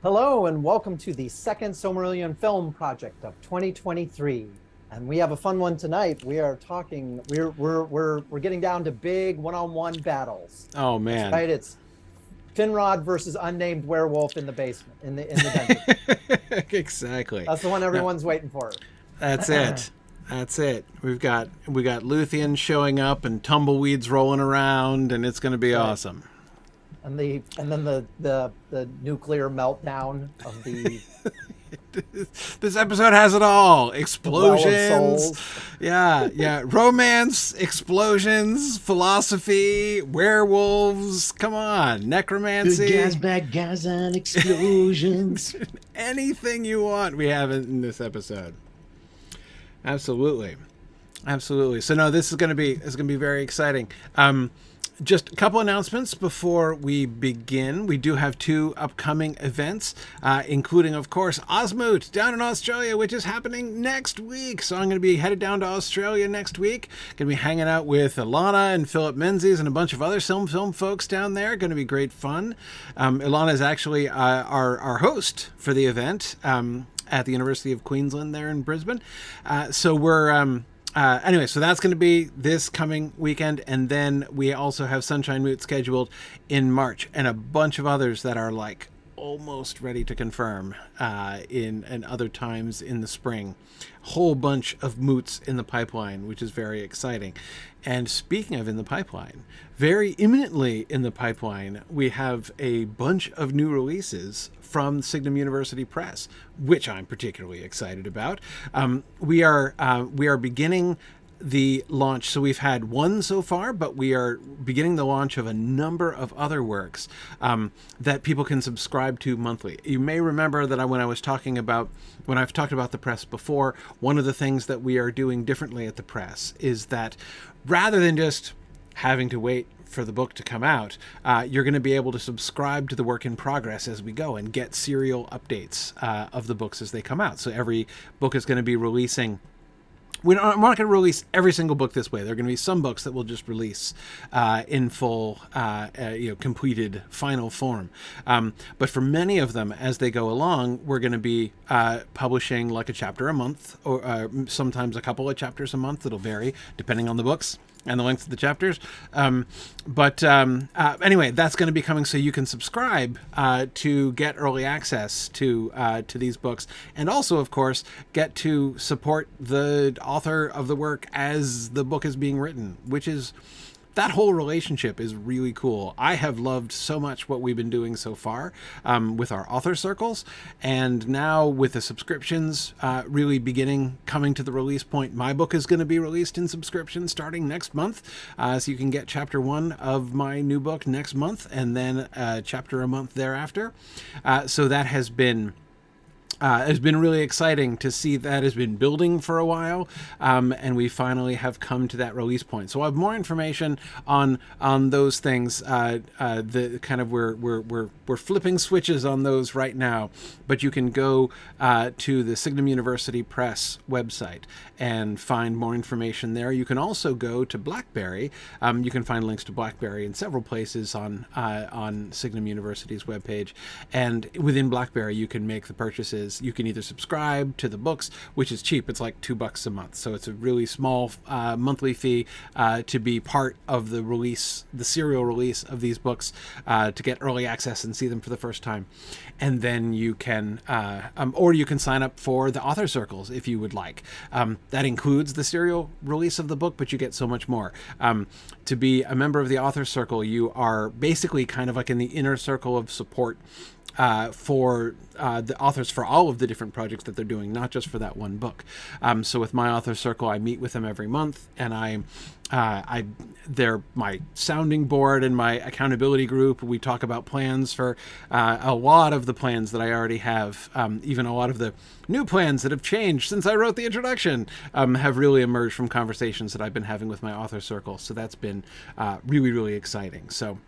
Hello and welcome to the second Silmarillion film project of 2023. And we have a fun one tonight. We are talking, we're getting down to big one-on-one battles. Oh man. That's right. It's Finrod versus unnamed werewolf in the basement, in the dungeon. Exactly. That's the one everyone's waiting for. That's it. That's it. We got Luthien showing up and tumbleweeds rolling around, and it's going to be awesome. And then the nuclear meltdown of the This episode has it all. Explosions. Yeah. Romance, explosions, philosophy, werewolves. Come on. Necromancy. Good guys, bad guys, and explosions. Anything you want, we have it in this episode. Absolutely. So no, this is going to be very exciting. Just a couple announcements before we begin. We do have two upcoming events, including, of course, Osmoot down in Australia, which is happening next week. So I'm going to be headed down to Australia next week. Going to be hanging out with Ilana and Philip Menzies and a bunch of other film folks down there. Going to be great fun. Ilana is actually our host for the event at the University of Queensland there in Brisbane. So we're... Anyway, so that's going to be this coming weekend, and then we also have Sunshine Moot scheduled in March, and a bunch of others that are like almost ready to confirm in other times in the spring. Whole bunch of moots in the pipeline, which is very exciting. And speaking of in the pipeline, very imminently in the pipeline, we have a bunch of new releases from Signum University Press, which I'm particularly excited about. We are beginning the launch. So we've had one so far, but we are beginning the launch of a number of other works that people can subscribe to monthly. You may remember that when I've talked about the press before, one of the things that we are doing differently at the press is that rather than just having to wait for the book to come out, you're going to be able to subscribe to the work in progress as we go and get serial updates of the books as they come out. So every book is going to be releasing. We're not going to release every single book this way. There are going to be some books that we'll just release in full, completed final form. But for many of them, as they go along, we're going to be publishing like a chapter a month, or sometimes a couple of chapters a month. It'll vary depending on the books and the length of the chapters. Anyway, that's going to be coming, so you can subscribe to get early access to these books, and also, of course, get to support the author of the work as the book is being written, which is... That whole relationship is really cool. I have loved so much what we've been doing so far with our author circles, and now with the subscriptions really coming to the release point. My book is going to be released in subscription starting next month, so you can get chapter 1 of my new book next month, and then chapter a month thereafter. So that has been... it's been really exciting to see that has been building for a while, and we finally have come to that release point. So I have more information on those things. The kind of we're flipping switches on those right now, but you can go to the Signum University Press website and find more information there. You can also go to BlackBerry. You can find links to BlackBerry in several places on Signum University's webpage, and within BlackBerry you can make the purchases. You can either subscribe to the books, which is cheap. It's like $2 a month. So it's a really small monthly fee to be part of the serial release of these books, to get early access and see them for the first time. And then you can, or you can sign up for the author circles if you would like. That includes the serial release of the book, but you get so much more. To be a member of the author circle, you are basically kind of like in the inner circle of support for the authors for all of the different projects that they're doing, not just for that one book. So with my author circle, I meet with them every month, and they're my sounding board and my accountability group. We talk about plans for a lot of the plans that I already have, even a lot of the new plans that have changed since I wrote the introduction, have really emerged from conversations that I've been having with my author circle. So that's been really, really exciting. So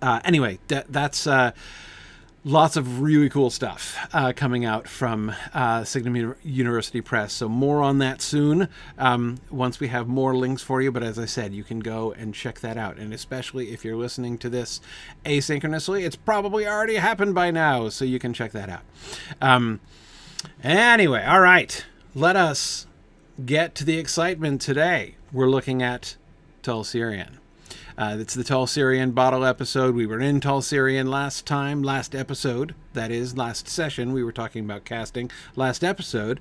anyway, that's lots of really cool stuff coming out from Signum University Press. So more on that soon once we have more links for you. But as I said, you can go and check that out. And especially if you're listening to this asynchronously, it's probably already happened by now. So you can check that out. Anyway, all right. Let us get to the excitement today. We're looking at Tulsirian. It's the Tulsirian bottle episode. We were in Tulsirian last episode. That is, last session. We were talking about casting. Last episode,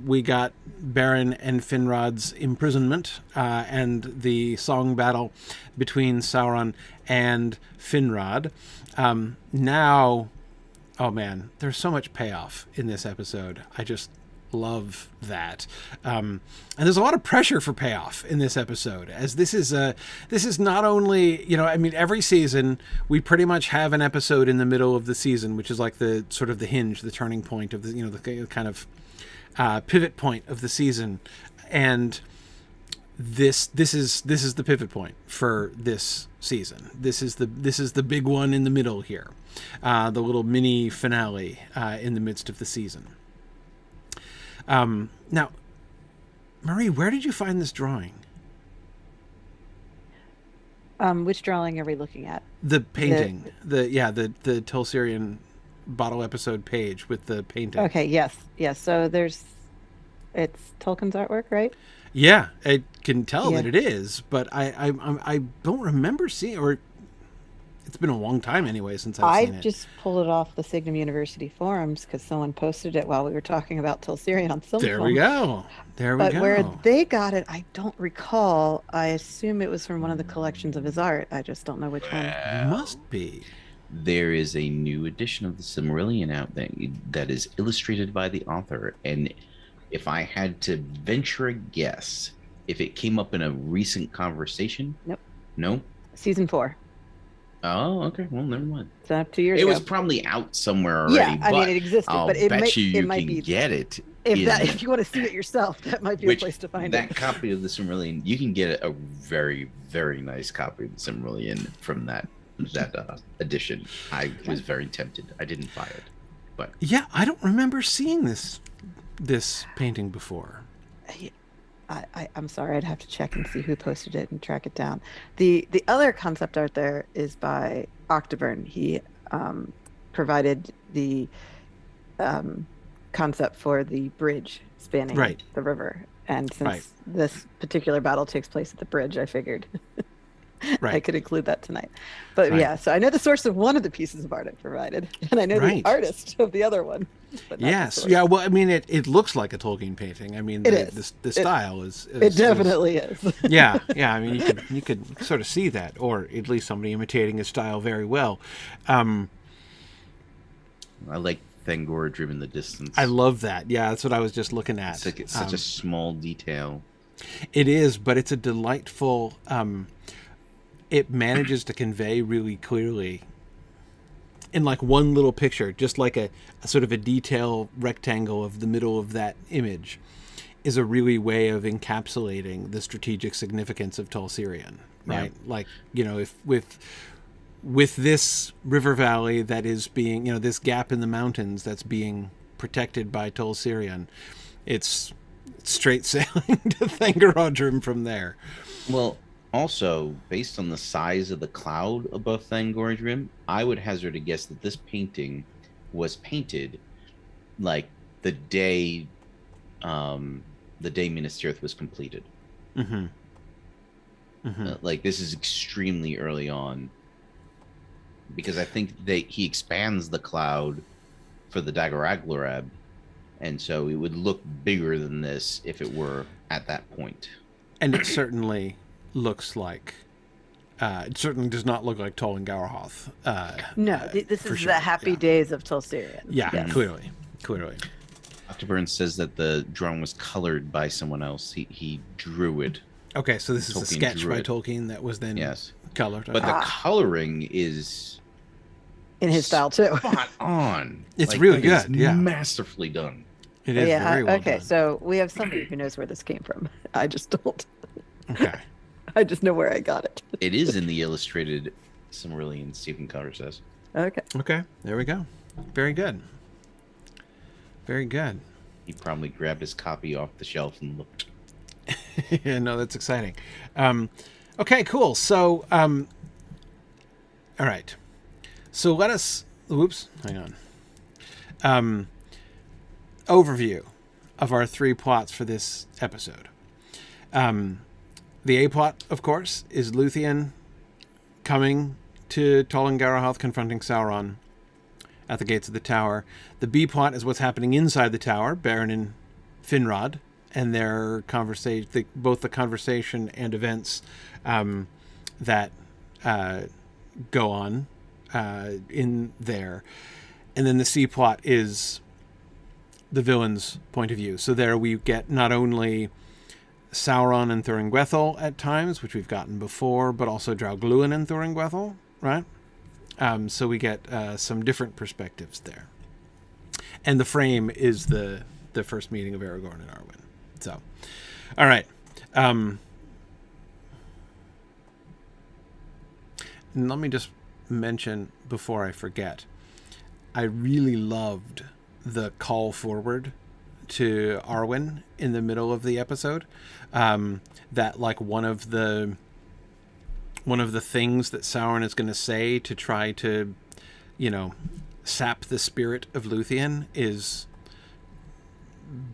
we got Beren and Finrod's imprisonment and the song battle between Sauron and Finrod. Now, oh man, there's so much payoff in this episode. I just love that. And there's a lot of pressure for payoff in this episode, as this is not only, I mean, every season we pretty much have an episode in the middle of the season, which is like the sort of the hinge, the turning point of the, the kind of pivot point of the season. And this is the pivot point for this season. This is the big one in the middle here. The little mini finale in the midst of the season. Now, Marie, where did you find this drawing? Which drawing are we looking at? The painting. The Tulsirian bottle episode page with the painting. Okay, yes. So it's Tolkien's artwork, right? Yeah, I can tell that it is, but I don't remember seeing, or it's been a long time anyway since I've seen it. I just pulled it off the Signum University forums because someone posted it while we were talking about Tulsirian on Silmarillion. There we go. But where they got it, I don't recall. I assume it was from one of the collections of his art. I just don't know which one. Must be. There is a new edition of the Silmarillion out there that is illustrated by the author, and if I had to venture a guess, if it came up in a recent conversation. Nope. No? Season 4. Oh, okay. Well, never mind. So 2 years ago. It was probably out somewhere already. Yeah, I mean, it existed, I'll but it bet might, you it might can be, get it. if you want to see it yourself, that might be a place to find that it. copy of the Silmarillion, you can get a very, very nice copy of the Silmarillion from that edition. I was very tempted. I didn't buy it, but yeah, I don't remember seeing this painting before. I'm sorry, I'd have to check and see who posted it and track it down. The other concept art there is by Octoburn. He provided the concept for the bridge spanning the river. And since this particular battle takes place at the bridge, I figured I could include that tonight. But yeah, so I know the source of one of the pieces of art I provided, and I know the artist of the other one. Yes. Yeah. Well, I mean, it looks like a Tolkien painting. I mean, the style is. It definitely is. Yeah. I mean, you could sort of see that, or at least somebody imitating his style very well. I like Thangorajrim in the distance. I love that. Yeah, that's what I was just looking at. It's such a small detail. It is, but it's a delightful. It manages to convey really clearly in like one little picture, just like a sort of a detail rectangle of the middle of that image is a really way of encapsulating the strategic significance of Tulsirian, right? Yeah. Like, if with this river valley that is being, this gap in the mountains that's being protected by Tulsirian, it's straight sailing to Thangorajrim from there. Well, also, based on the size of the cloud above Thangorajrim, I would hazard a guess that this painting was painted like the day Minas Tirith was completed. Mm-hmm. Mm-hmm. Like, this is extremely early on, because I think he expands the cloud for the Dagoraglarab, and so it would look bigger than this if it were at that point. And it certainly looks like it certainly does not look like Tol and Gaurahoth. No, this is the happy days of Tulsirian. Yeah, yes. Clearly. Octoburn says that the drawing was colored by someone else. He drew it. Okay, so this is a sketch by Tolkien that was then colored. But the coloring is in his style too. Spot on. It's really good. Yeah, masterfully done. It is very well okay, done. So we have somebody who knows where this came from. I just don't. Okay. I just know where I got it. It is in the illustrated Silmarillion, Stephen Carter says. Okay. Okay, there we go. Very good. Very good. He probably grabbed his copy off the shelf and looked. Yeah, no, that's exciting. Okay, cool. So, all right. So let us. Whoops, hang on. Overview of our 3 plots for this episode. The A plot, of course, is Luthien coming to Tol Garahoth, confronting Sauron at the gates of the tower. The B plot is what's happening inside the tower, Beren and Finrod, and their conversation, both the conversation and events that go on in there. And then the C plot is the villain's point of view. So there we get not only Sauron and Thuringwethel at times, which we've gotten before, but also Draugluin and Thuringwethel, right? So we get some different perspectives there. And the frame is the first meeting of Aragorn and Arwen. So, all right. And let me just mention before I forget, I really loved the call forward to Arwen in the middle of the episode. That like one of the things that Sauron is going to say to try to, sap the spirit of Luthien is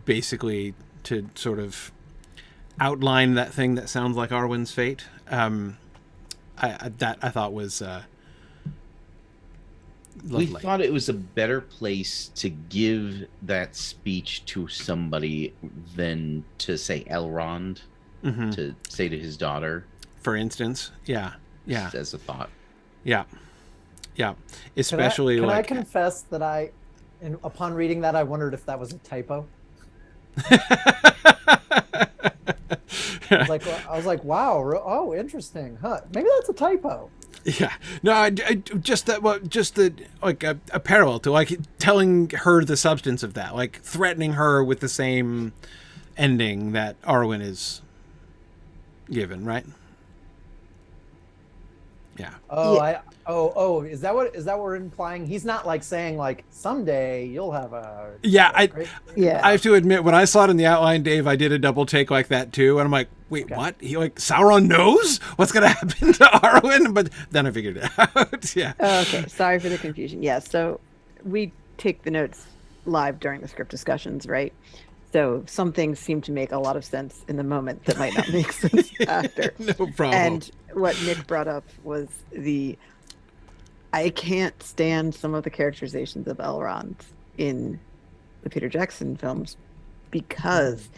basically to sort of outline that thing that sounds like Arwen's fate. I thought was lovely. We thought it was a better place to give that speech to somebody than to say Elrond, to say to his daughter. For instance, yeah. Just as a thought. Yeah. Especially can I confess that upon reading that, I wondered if that was a typo. I was like, wow, oh, interesting, huh? Maybe that's a typo. Yeah, no, I just that. Well, just the like a parallel to like telling her the substance of that, like threatening her with the same ending that Arwen is given, right? Yeah. Oh, yeah. Is that what we're implying? He's not like saying like someday you'll have a. Yeah, I have to admit, when I saw it in the outline, Dave, I did a double take like that too, and I'm like, wait, okay. What? He like Sauron knows what's gonna happen to Arwen, but then I figured it out. Yeah. Okay, sorry for the confusion. Yeah, so we take the notes live during the script discussions, right? So some things seem to make a lot of sense in the moment that might not make sense after. No problem. And what Nick brought up was I can't stand some of the characterizations of Elrond in the Peter Jackson films because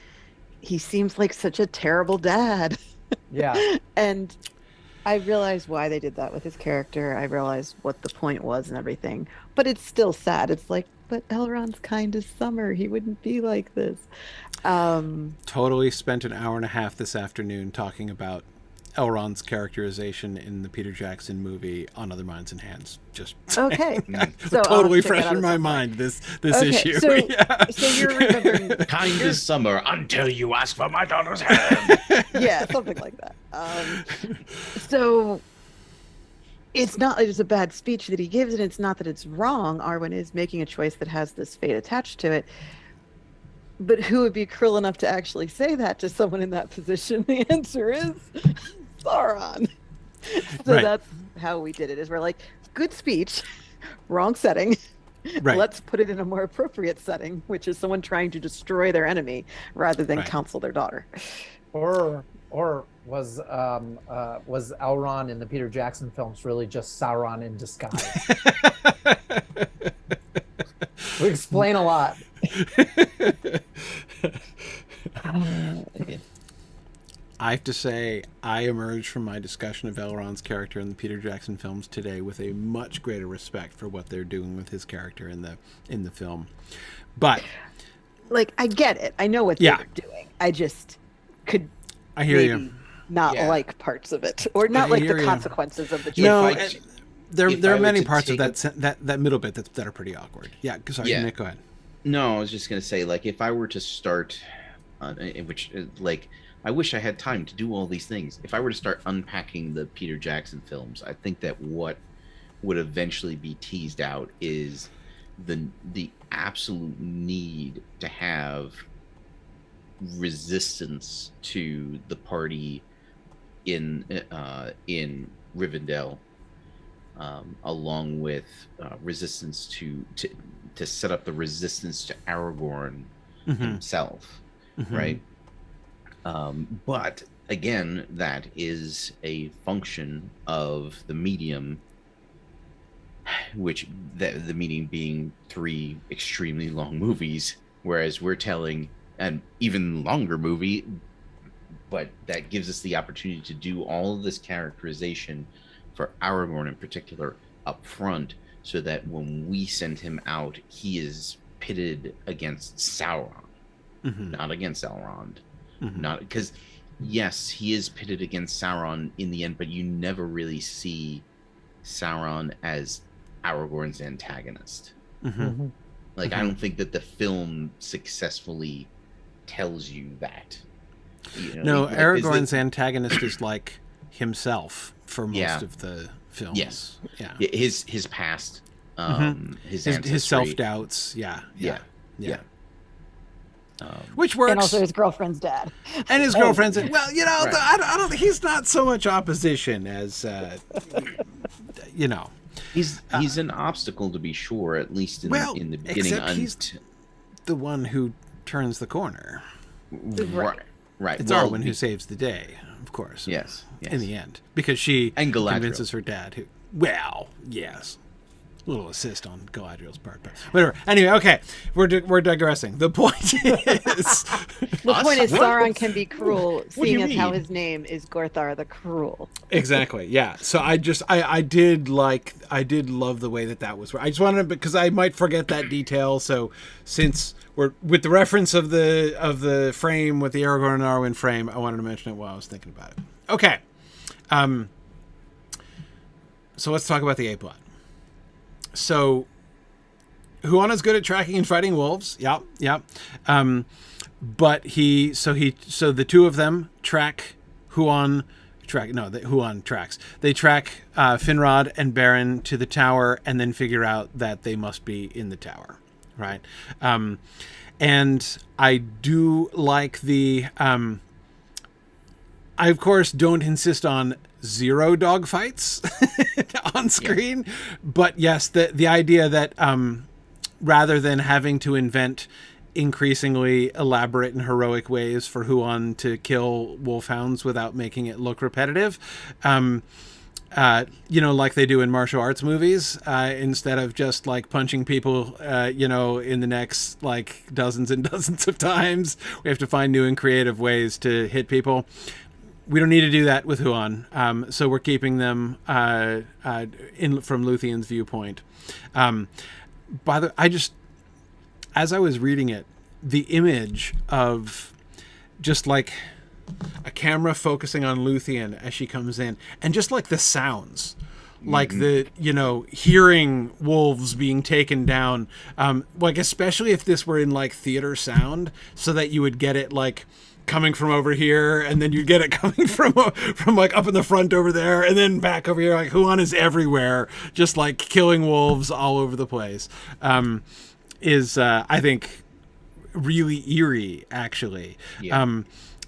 he seems like such a terrible dad. Yeah. And I realized why they did that with his character. I realized what the point was and everything. But it's still sad. It's like, but Elrond's kind of summer. He wouldn't be like this. Totally spent an hour and a half this afternoon talking about Elrond's characterization in the Peter Jackson movie On Other Minds and Hands. Just okay. So totally fresh in my mind this okay, issue. So, yeah. So you're remembering kind as summer until you ask for my daughter's hand. Yeah, something like that. So it's not that it's a bad speech that he gives, and it's not that it's wrong. Arwen is making a choice that has this fate attached to it. But who would be cruel enough to actually say that to someone in that position? The answer is Sauron. So right. That's how we did it, is we're like, good speech, wrong setting. Right. Let's put it in a more appropriate setting, which is someone trying to destroy their enemy rather than counsel their daughter. Or was Elrond in the Peter Jackson films really just Sauron in disguise? We explain a lot. I have to say, I emerged from my discussion of Elrond's character in the Peter Jackson films today with a much greater respect for what they're doing with his character in the film. But like, I get it. I know what they're doing. I just could not like parts of it, or not like the consequences of the choice. No, there are many parts of that middle bit that are pretty awkward. Yeah, sorry, Nick, go ahead. No, I was just gonna say, like, if I were to start, I wish I had time to do all these things. If I were to start unpacking the Peter Jackson films, I think that what would eventually be teased out is the absolute need to have resistance to the party in Rivendell, along with resistance to set up the resistance to Aragorn himself, right? But again, that is a function of the medium, which the medium being 3 extremely long movies, whereas we're telling an even longer movie, but that gives us the opportunity to do all of this characterization for Aragorn in particular up front, so that when we send him out, he is pitted against Sauron, not against Elrond. Not because, yes, he is pitted against Sauron in the end, but you never really see Sauron as Aragorn's antagonist. Like, I don't think that the film successfully tells you that. You know, no, like, Aragorn's antagonist is like himself for most of the films. Yes. Yeah. His past, his self-doubts. Yeah. Which works. And also his girlfriend's dad. And his girlfriend's... Well, you know, I don't... He's not so much opposition as, you know. He's an obstacle, to be sure, at least in the beginning. Except he's the one who turns the corner. Right. It's Arwen who saves the day, of course. Yes. In the end. Because she and convinces her dad who... Well, yes. A little assist on Galadriel's part, but whatever. Anyway, okay, we're digressing. The point is, Sauron can be cruel, seeing as how his name is Gorthar the Cruel. Exactly. Yeah. So I did love the way that was. I just wanted, because I might forget that detail. So since we're with the reference of the frame with the Aragorn and Arwen frame, I wanted to mention it while I was thinking about it. Okay. So let's talk about the A-plot. So, Huana's good at tracking and fighting wolves. Yep. But so the two of them track Huan. Huan tracks. They track Finrod and Beren to the tower, and then figure out that they must be in the tower, right? And I do like the. I of course don't insist on 0 dogfights on screen, but yes, the idea that rather than having to invent increasingly elaborate and heroic ways for Huan to kill wolfhounds without making it look repetitive, like they do in martial arts movies, instead of just like punching people, in the necks like dozens and dozens of times, we have to find new and creative ways to hit people. We don't need to do that with Huan, so we're keeping them from Luthien's viewpoint. As I was reading it, the image of just like a camera focusing on Luthien as she comes in, and just like the sounds, like the hearing wolves being taken down, like especially if this were in like theater sound, so that you would get it like coming from over here, and then you get it coming from like up in the front over there, and then back over here. Like Huan is everywhere, just like killing wolves all over the place. Is I think really eerie, actually. Yeah.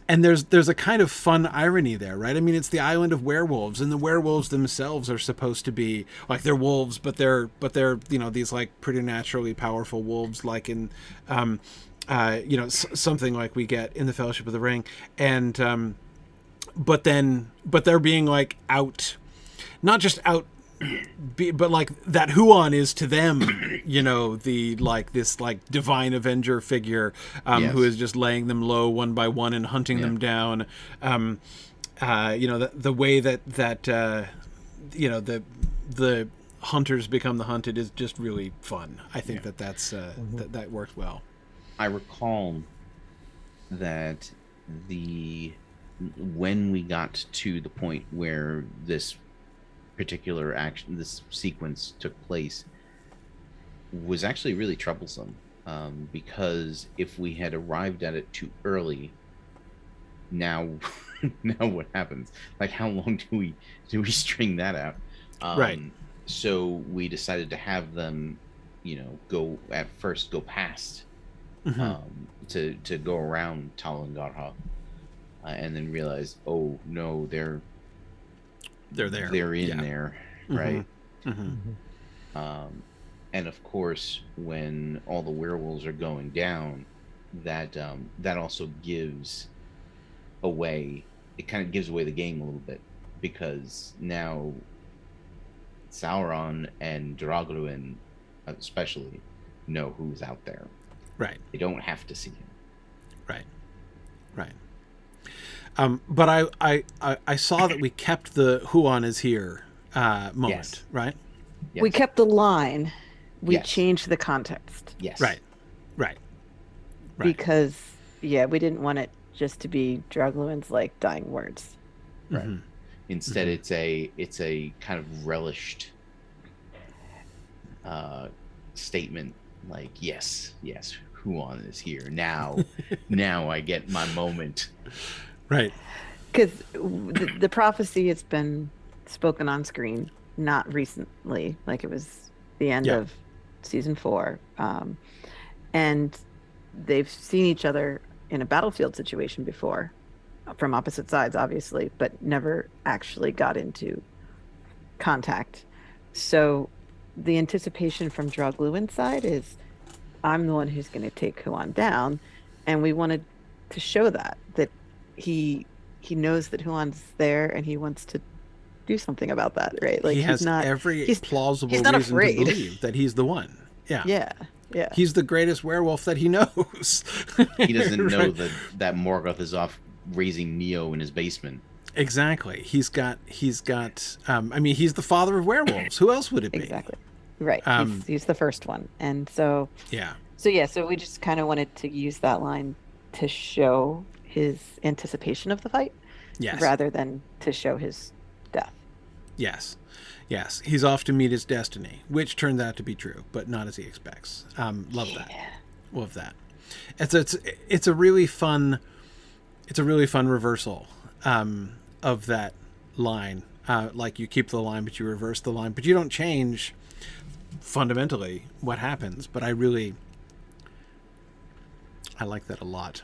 And there's a kind of fun irony there, right? I mean, it's the island of werewolves, and the werewolves themselves are supposed to be like, they're wolves, but they're these like preternaturally powerful wolves, like in something like we get in the Fellowship of the Ring, and but they're being like out, not just out, but like that Huan is to them, the like this like divine avenger figure, who is just laying them low one by one and hunting them down. The way that the hunters become the hunted is just really fun. I think that's that worked well. I recall that when we got to the point where this particular action, this sequence took place, was actually really troublesome, because if we had arrived at it too early, now what happens? Like, how long do we string that out? Right. so we decided to have them, go past, to go around Tal and Garha, and then realize, oh no, they're there. They're in there, right? Mm-hmm. And of course, when all the werewolves are going down, that also gives away. It kind of gives away the game a little bit, because now Sauron and Dragluin, especially, know who's out there. Right. They don't have to see him. Right. But I saw that we kept the Huan is here moment, Yes. right? Yes. We kept the line. We Yes. changed the context. Yes. Right. Because, we didn't want it just to be Dragluin's like dying words. Right. Mm-hmm. Instead, it's a kind of relished statement, like, yes, Huan is here now. Now I get my moment. Right. Because the prophecy has been spoken on screen, not recently, like it was the end of season 4, and they've seen each other in a battlefield situation before, from opposite sides, obviously, but never actually got into contact. So the anticipation from Dragluin's side is, I'm the one who's going to take Huan down, and we wanted to show that he knows that Huan's there and he wants to do something about that, right? Like, he has every plausible reason afraid to believe that he's the one. Yeah. He's the greatest werewolf that he knows. He doesn't know that Morgoth is off raising Neo in his basement. Exactly. He's got he's the father of werewolves. Who else would it be? Exactly. Right. He's the first one. And so so we just kind of wanted to use that line to show his anticipation of the fight, rather than to show his death. Yes. He's off to meet his destiny, which turns out to be true, but not as he expects. Love that. It's a really fun reversal of that line. Like, you keep the line, but you reverse the line, but you don't change fundamentally what happens. But I like that a lot.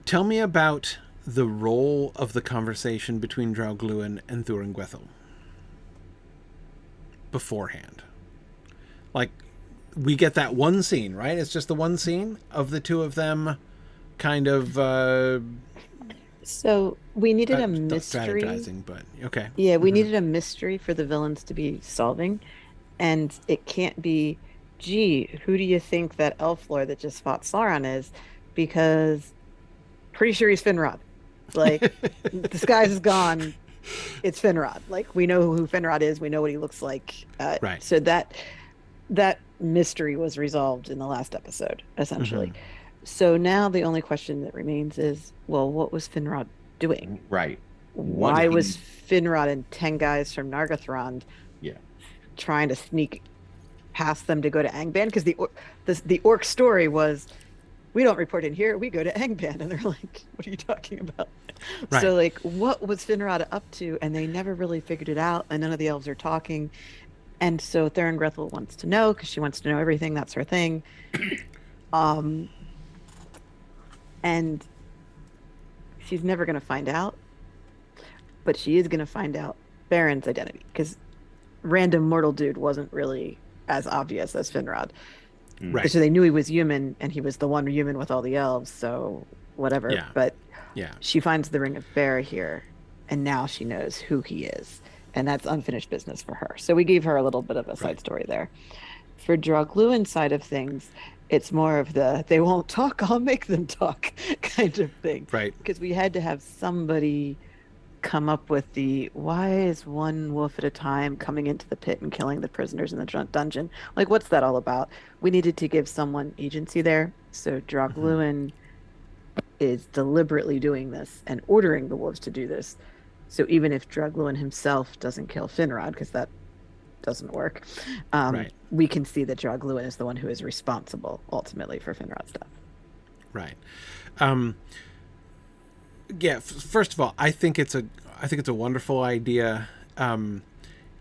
Tell me about the role of the conversation between Dragluin and Thuringwethel beforehand. Like, we get that one scene, right? It's just the one scene of the two of them kind of so we needed a mystery, strategizing, but okay. We needed a mystery for the villains to be solving, and it can't be, gee, who do you think that elf lord that just fought Sauron is? Because pretty sure he's Finrod. Like, disguise is gone. It's Finrod. Like, we know who Finrod is. We know what he looks like. Right. So that mystery was resolved in the last episode, essentially. So now the only question that remains is, well, what was Finrod doing? Right. Why was Finrod and 10 guys from Nargothrond trying to sneak past them to go to Angband? Because the orc story was, we don't report in here, we go to Angband. And they're like, what are you talking about? Right. So, like, what was Finrod up to? And they never really figured it out, and none of the elves are talking. And so Thuringwethel wants to know, because she wants to know everything. That's her thing. And she's never going to find out, but she is going to find out Baron's identity, because random mortal dude wasn't really as obvious as Finrod. Right. So they knew he was human, and he was the one human with all the elves, so whatever. Yeah. But she finds the Ring of Bear here, and now she knows who he is, and that's unfinished business for her. So we gave her a little bit of a side story there. For Dragluin's side of things, it's more of the they won't talk, I'll make them talk kind of thing. Right. Because we had to have somebody come up with the, why is one wolf at a time coming into the pit and killing the prisoners in the dungeon? Like, what's that all about? We needed to give someone agency there. So Dragluin is deliberately doing this and ordering the wolves to do this. So even if Dragluin himself doesn't kill Finrod, because that doesn't work, we can see that Dragluin is the one who is responsible ultimately for Finrod's death. Right. First of all, I think it's a wonderful idea, it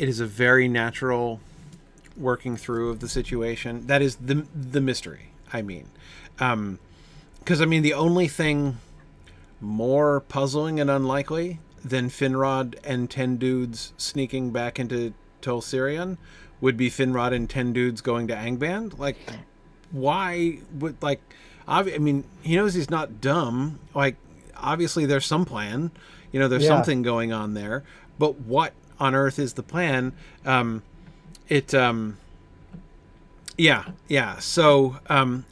is a very natural working through of the situation. That is the mystery, I mean. Because, I mean, the only thing more puzzling and unlikely than Finrod and 10 dudes sneaking back into Tol Sirion would be Finrod and 10 dudes going to Angband. Like, why would, like, I mean, he knows he's not dumb. Like, obviously there's some plan. You know, there's something going on there. But what on earth is the plan? So,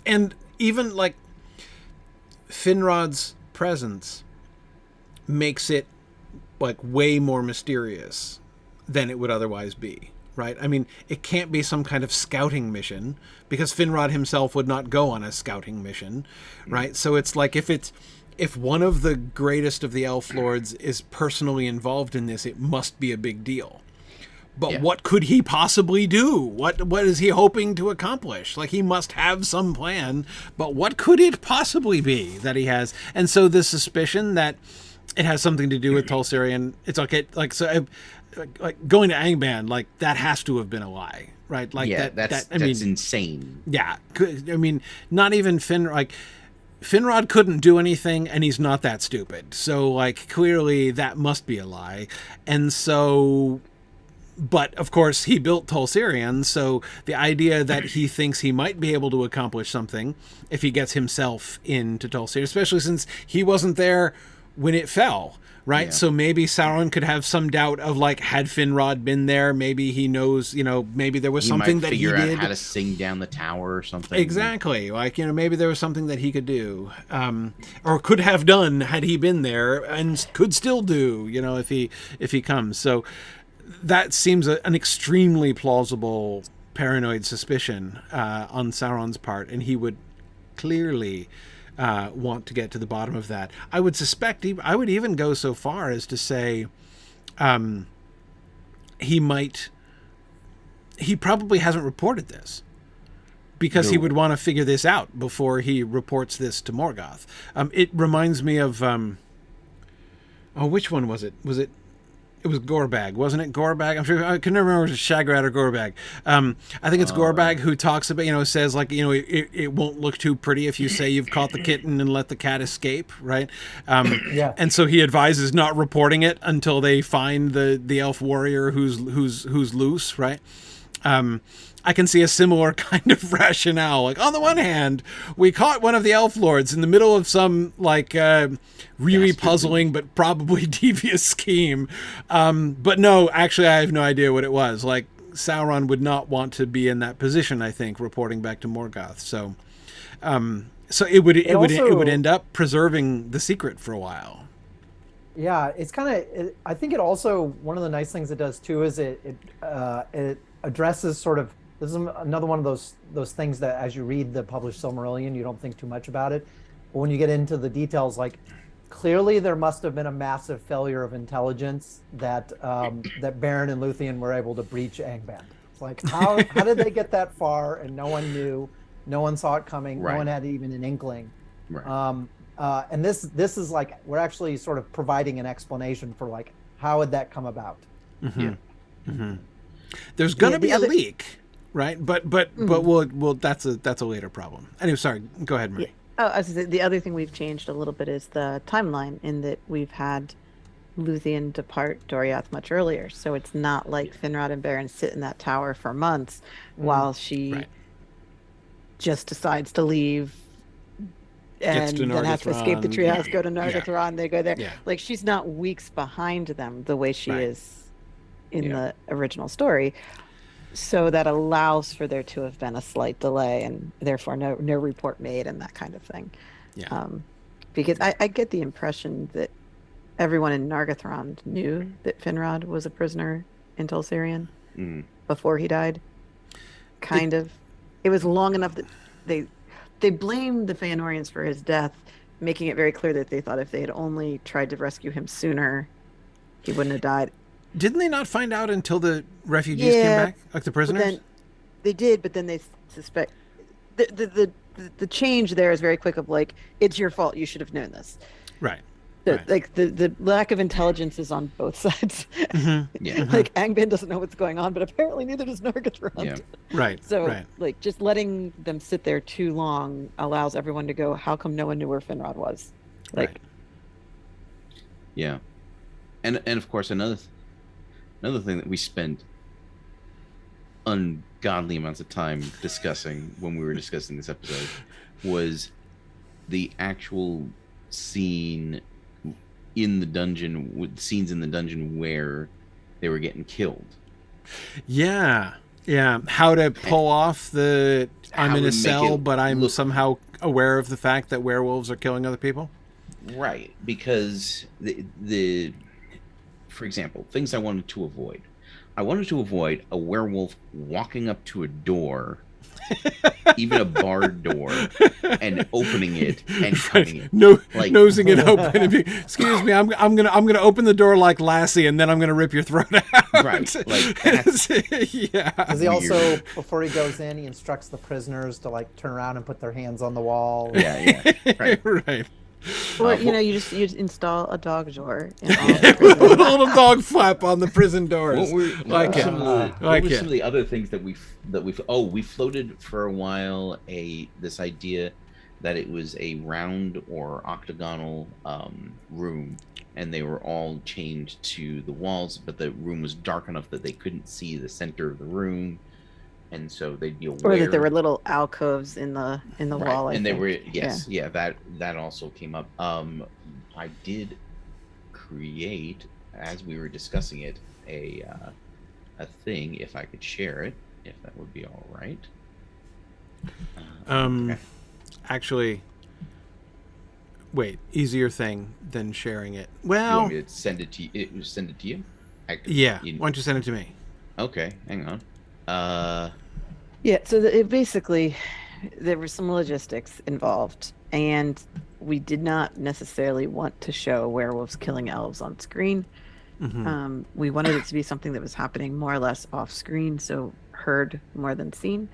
and even, like, Finrod's presence makes it, like, way more mysterious than it would otherwise be, right? I mean, it can't be some kind of scouting mission, because Finrod himself would not go on a scouting mission, right? So it's like, if one of the greatest of the elf lords is personally involved in this, it must be a big deal. But what could he possibly do? What is he hoping to accomplish? Like, he must have some plan, but what could it possibly be that he has? And so the suspicion that it has something to do with Tol Sirion, it's like going to Angband, like, that has to have been a lie, right? Like, that's insane. Yeah, I mean, not even Finrod couldn't do anything, and he's not that stupid. So, like, clearly that must be a lie. And so, but of course he built Tol Sirion, so the idea that he thinks he might be able to accomplish something if he gets himself into Tol Sirion, especially since he wasn't there when it fell, right? Yeah. So maybe Sauron could have some doubt of, like, had Finrod been there, maybe he knows, you know, maybe there was something that he did. He might figure out how to sing down the tower or something. Exactly. Like, you know, maybe there was something that he could do, or could have done had he been there, and could still do, you know, if he comes. So that seems an extremely plausible paranoid suspicion on Sauron's part, and he would clearly want to get to the bottom of that. I would suspect, I would even go so far as to say he probably hasn't reported this, because he would want to figure this out before he reports this to Morgoth. It reminds me of, which one was it? It was Gorbag, wasn't it? Gorbag? I'm sure, I can never remember if it was Shagrat or Gorbag. I think it's Gorbag who talks about, you know, says, like, you know, it won't look too pretty if you say you've caught the kitten and let the cat escape, right? And so he advises not reporting it until they find the elf warrior who's loose, right? I can see a similar kind of rationale. Like, on the one hand, we caught one of the elf lords in the middle of some, like, really puzzling but probably devious scheme. But no, actually, I have no idea what it was. Like, Sauron would not want to be in that position, I think, reporting back to Morgoth. So, it would end up preserving the secret for a while. Yeah, it's kind of. I think it also, one of the nice things it does too is it addresses sort of. This is another one of those things that, as you read the published Silmarillion, you don't think too much about it. But when you get into the details, like, clearly there must have been a massive failure of intelligence that that Beren and Luthien were able to breach Angband. It's like, how did they get that far and no one knew, no one saw it coming, no one had even an inkling. Right. And this is like, we're actually sort of providing an explanation for, like, how would that come about? Mm-hmm. Yeah. Mm-hmm. There's gonna be a leak. Right, but we'll that's a later problem. Anyway, sorry. Go ahead, Marie. Yeah. The other thing we've changed a little bit is the timeline, in that we've had Luthien depart Doriath much earlier, so it's not like Finrod and Beren sit in that tower for months while she just decides to leave and then has to escape the treehouse, go to Nargothrond. They go there. Yeah. Like, she's not weeks behind them the way she is in the original story. So that allows for there to have been a slight delay, and therefore no report made and that kind of thing. Yeah. Because I get the impression that everyone in Nargothrond knew that Finrod was a prisoner in Tol Sirion before he died. Kind of. It was long enough that they blamed the Feanorians for his death, making it very clear that they thought if they had only tried to rescue him sooner, he wouldn't have died. Didn't they not find out until the refugees came back, like the prisoners? They did, but then they suspect the change there is very quick. Of, like, it's your fault. You should have known this. Right. The lack of intelligence is on both sides. Yeah. Like Angband doesn't know what's going on, but apparently neither does Nargothrond. Yeah. Right. So right. like just letting them sit there too long allows everyone to go, how come no one knew where Finrod was? Like, Right. Yeah. And of course another thing that we spent ungodly amounts of time discussing when we were discussing this episode was the actual scene in the dungeon, with scenes in the dungeon where they were getting killed. Yeah. How to pull off the I'm in a cell, but I'm somehow aware of the fact that werewolves are killing other people. Right, because the for example, things I wanted to avoid. I wanted to avoid a werewolf walking up to a door, even a barred door, and opening it and cutting it. Nosing it open and being, excuse me, I'm gonna open the door like Lassie, and then I'm gonna rip your throat out. Right, like that's Because he also, before he goes in, he instructs the prisoners to like turn around and put their hands on the wall. Yeah, right. Right. Well, you install a dog door. Put a little dog flap on the prison doors. What were some of the other things that we floated for a while this idea that it was a round or octagonal room, and they were all chained to the walls, but the room was dark enough that they couldn't see the center of the room. And so they'd be aware, or that there were little alcoves in the wall. And they were that also came up. I did create, as we were discussing it, a thing, if I could share it, if that would be all right. Okay. Actually, wait, easier thing than sharing it. Well, you want me to send it to you? Send it to you? Why don't you send it to me? Okay, hang on. Yeah, so basically, there were some logistics involved, and we did not necessarily want to show werewolves killing elves on screen. Mm-hmm. We wanted it to be something that was happening more or less off screen, so heard more than seen.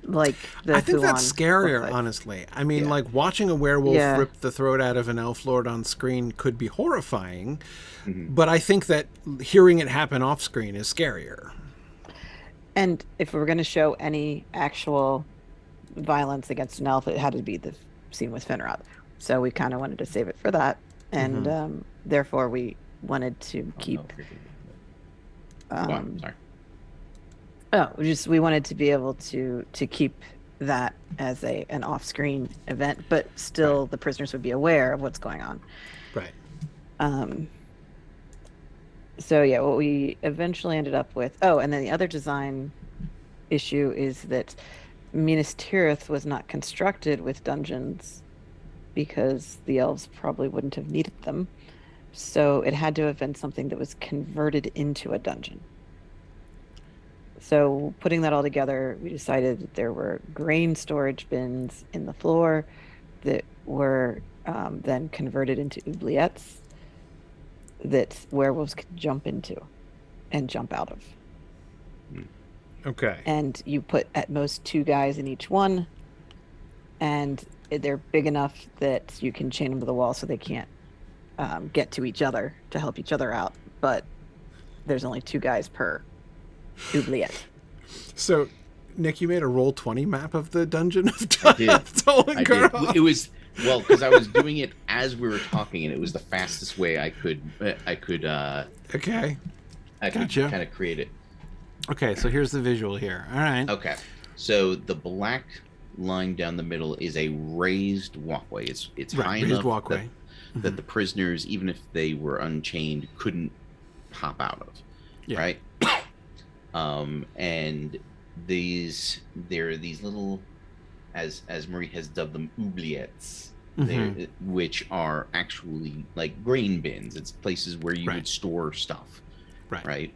Like I think that's scarier, honestly. I mean, like watching a werewolf rip the throat out of an elf lord on screen could be horrifying, but I think that hearing it happen off screen is scarier. And if we were going to show any actual violence against an elf, it had to be the scene with Finrod. So we kind of wanted to save it for that, and therefore we wanted to keep. We wanted to be able to keep that as an off-screen event, but still the prisoners would be aware of what's going on. Right. So yeah, what we eventually ended up with. Oh, and then the other design issue is that Minas Tirith was not constructed with dungeons because the elves probably wouldn't have needed them. So it had to have been something that was converted into a dungeon. So putting that all together, we decided that there were grain storage bins in the floor that were then converted into oubliettes that werewolves could jump into and jump out of. Okay. And you put at most 2 guys in each one, and they're big enough that you can chain them to the wall so they can't get to each other to help each other out. But there's only 2 guys per oubliette. So, Nick, you made a Roll20 map of the Dungeon of I did. It was because I was doing it as we were talking, and it was the fastest way I could. Okay. I could kind of create it. Okay, so here's the visual here. All right. Okay, so the black line down the middle is a raised walkway. It's high enough that the prisoners, even if they were unchained, couldn't hop out of. Yeah. Right. And there are these little, as Marie has dubbed them, oubliettes, which are actually like grain bins. It's places where you would store stuff, right?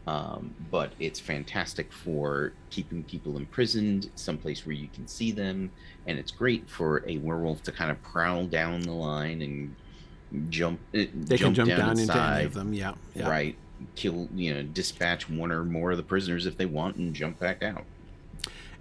But it's fantastic for keeping people imprisoned, someplace where you can see them, and it's great for a werewolf to kind of prowl down the line and jump. They can jump down into any of them, yeah. Right. Kill, dispatch one or more of the prisoners if they want and jump back out.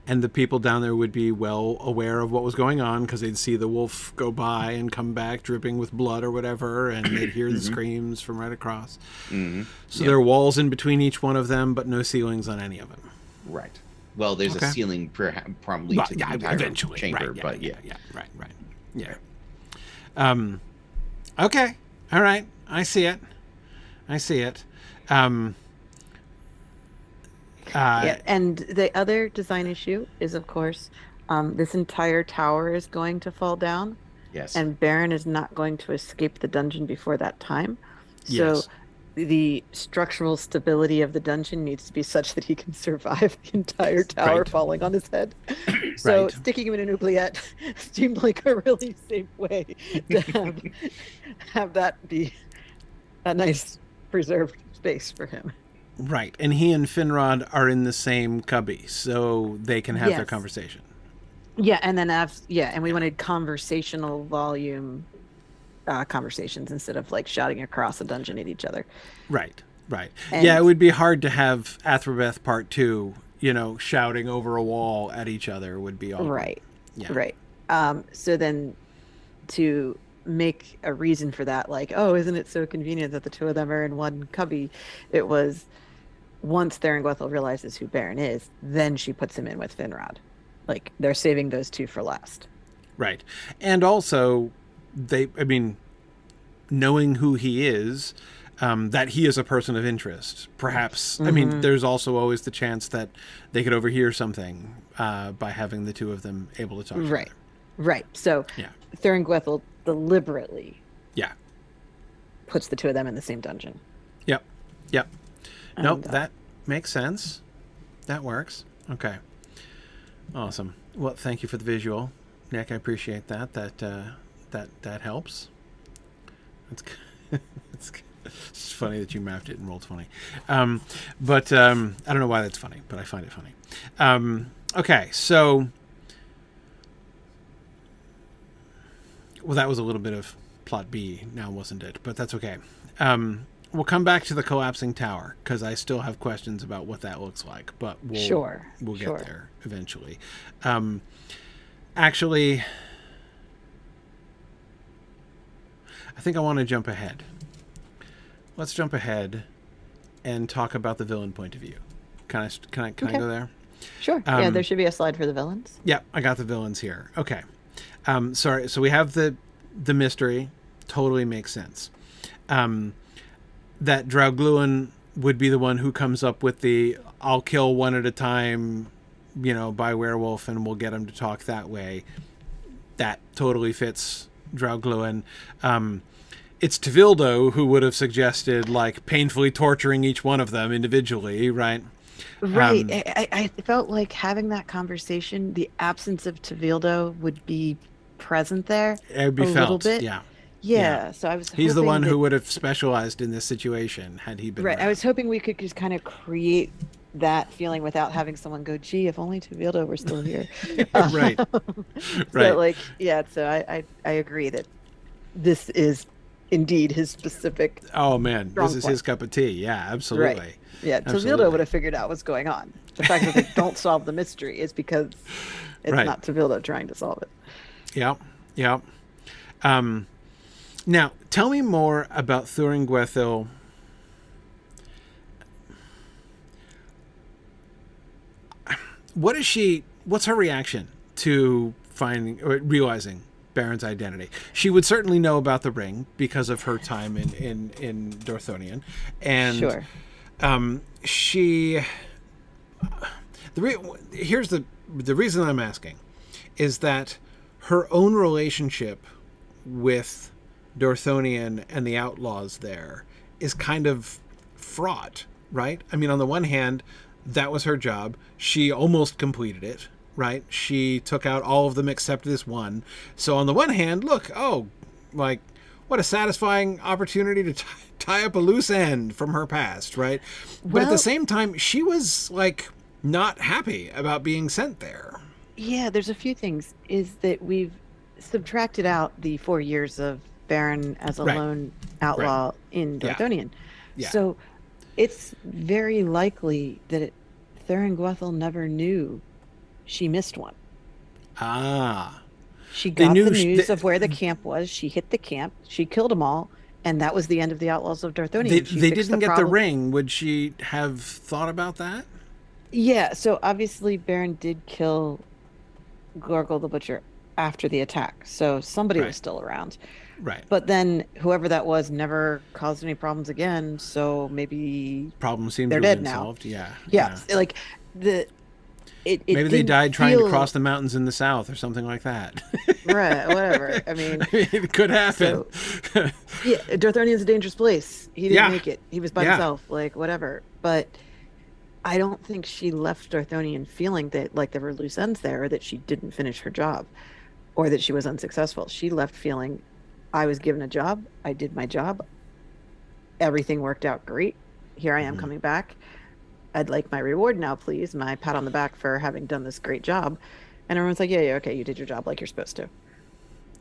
and the people down there would be well aware of what was going on because they'd see the wolf go by and come back dripping with blood or whatever, and they'd hear the screams from right across. So there are walls in between each one of them, but no ceilings on any of them. Right. Well, there's a ceiling probably to the entire eventually chamber, right, but right. Okay. All right. I see it. And the other design issue is, of course, this entire tower is going to fall down. Yes. And Baron is not going to escape the dungeon before that time. So Yes. the structural stability of the dungeon needs to be such that he can survive the entire tower falling on his head. So sticking him in an oubliette seemed like a really safe way to have that be a nice preserved space for him. Right. And he and Finrod are in the same cubby, so they can have their conversation. Yeah, and then and we wanted conversational volume conversations instead of like shouting across a dungeon at each other. Right. And it would be hard to have Athrobeth Part 2, shouting over a wall at each other would be awkward. Right. Yeah. Right. So then to make a reason for that, like, oh, isn't it so convenient that the two of them are in one cubby? It was once Thorengwethel realizes who Baron is, then she puts him in with Finrod. Like, they're saving those two for last. Right. And also, knowing who he is, that he is a person of interest, perhaps. I mean, there's also always the chance that they could overhear something by having the two of them able to talk together. Right. So Thorengwethel deliberately puts the two of them in the same dungeon. Yep. Nope, that makes sense. That works. Okay. Awesome. Well, thank you for the visual, Nick. I appreciate that. That helps. It's funny that you mapped it in Roll20. But I don't know why that's funny, but I find it funny. Okay, so that was a little bit of plot B now, wasn't it? But that's okay. We'll come back to the collapsing tower because I still have questions about what that looks like, but we'll get there eventually. Actually, I think I want to jump ahead. Let's jump ahead and talk about the villain point of view. Can I go there? Sure. There should be a slide for the villains. Yeah, I got the villains here. Okay. Sorry. So we have the mystery. Totally makes sense. That Draugluin would be the one who comes up with the "I'll kill one at a time," by werewolf, and we'll get him to talk that way. That totally fits Draugluin. It's Tevildo who would have suggested like painfully torturing each one of them individually, right? Right. I felt like having that conversation, the absence of Tevildo would be present there. It would be felt, little bit. Yeah. So I was. He's the one who would have specialized in this situation had he been. Right. I was hoping we could just kind of create that feeling without having someone go, "Gee, if only Tevildo were still here." Right. Right. So I agree that this is indeed his specific. Oh man, this is his cup of tea. Yeah, absolutely. Right. Yeah, Tevildo would have figured out what's going on. The fact that they don't solve the mystery is because it's not Tevildo trying to solve it. Yeah. Now, tell me more about Thorengwethel. What's her reaction to realizing Baron's identity? She would certainly know about the ring because of her time in Dorthonion. And sure. Here's the reason I'm asking is that her own relationship with Dorthonion and the outlaws there is kind of fraught, right? I mean, on the one hand, that was her job. She almost completed it, right? She took out all of them except this one. So on the one hand, look, what a satisfying opportunity to tie up a loose end from her past, right? But at the same time, she was like not happy about being sent there. Yeah, there's a few things. Is that we've subtracted out the 4 years of Baron as a lone outlaw in Dorthonion. Yeah. So it's very likely that Thorengwethel never knew she missed one. Ah. She got the news of where the camp was. She hit the camp. She killed them all. And that was the end of the Outlaws of Darthonian. They didn't get the ring. Would she have thought about that? Yeah. So obviously Baron did kill Gorgle the Butcher after the attack. So somebody was still around. Right. But then whoever that was never caused any problems again. So maybe problems seem they're to have dead been now. Solved. Yeah. Yeah. Like maybe they died trying to cross the mountains in the south or something like that. Right, whatever. I mean, it could happen. So, yeah, Darthonian's a dangerous place. He didn't make it. He was by himself, like whatever. But I don't think she left Darthonian feeling that like there were loose ends there, or that she didn't finish her job, or that she was unsuccessful. She left feeling, I was given a job. I did my job. Everything worked out great. Here I am coming back. I'd like my reward now, please. My pat on the back for having done this great job. And everyone's like, yeah, okay, you did your job like you're supposed to.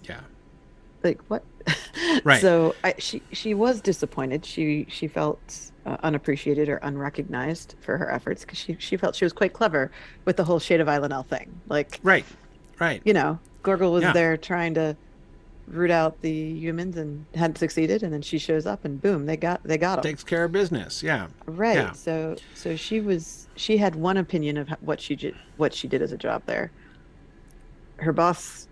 Yeah. Like, what? Right. So she was disappointed. She felt unappreciated or unrecognized for her efforts, because she felt she was quite clever with the whole Shade of Islanel thing. Like, right. You know, Gorgle was there trying to root out the humans and hadn't succeeded, and then she shows up and boom, they got him. Takes care of business. Yeah. Right. Yeah. So she had one opinion of what she did as a job there. Her boss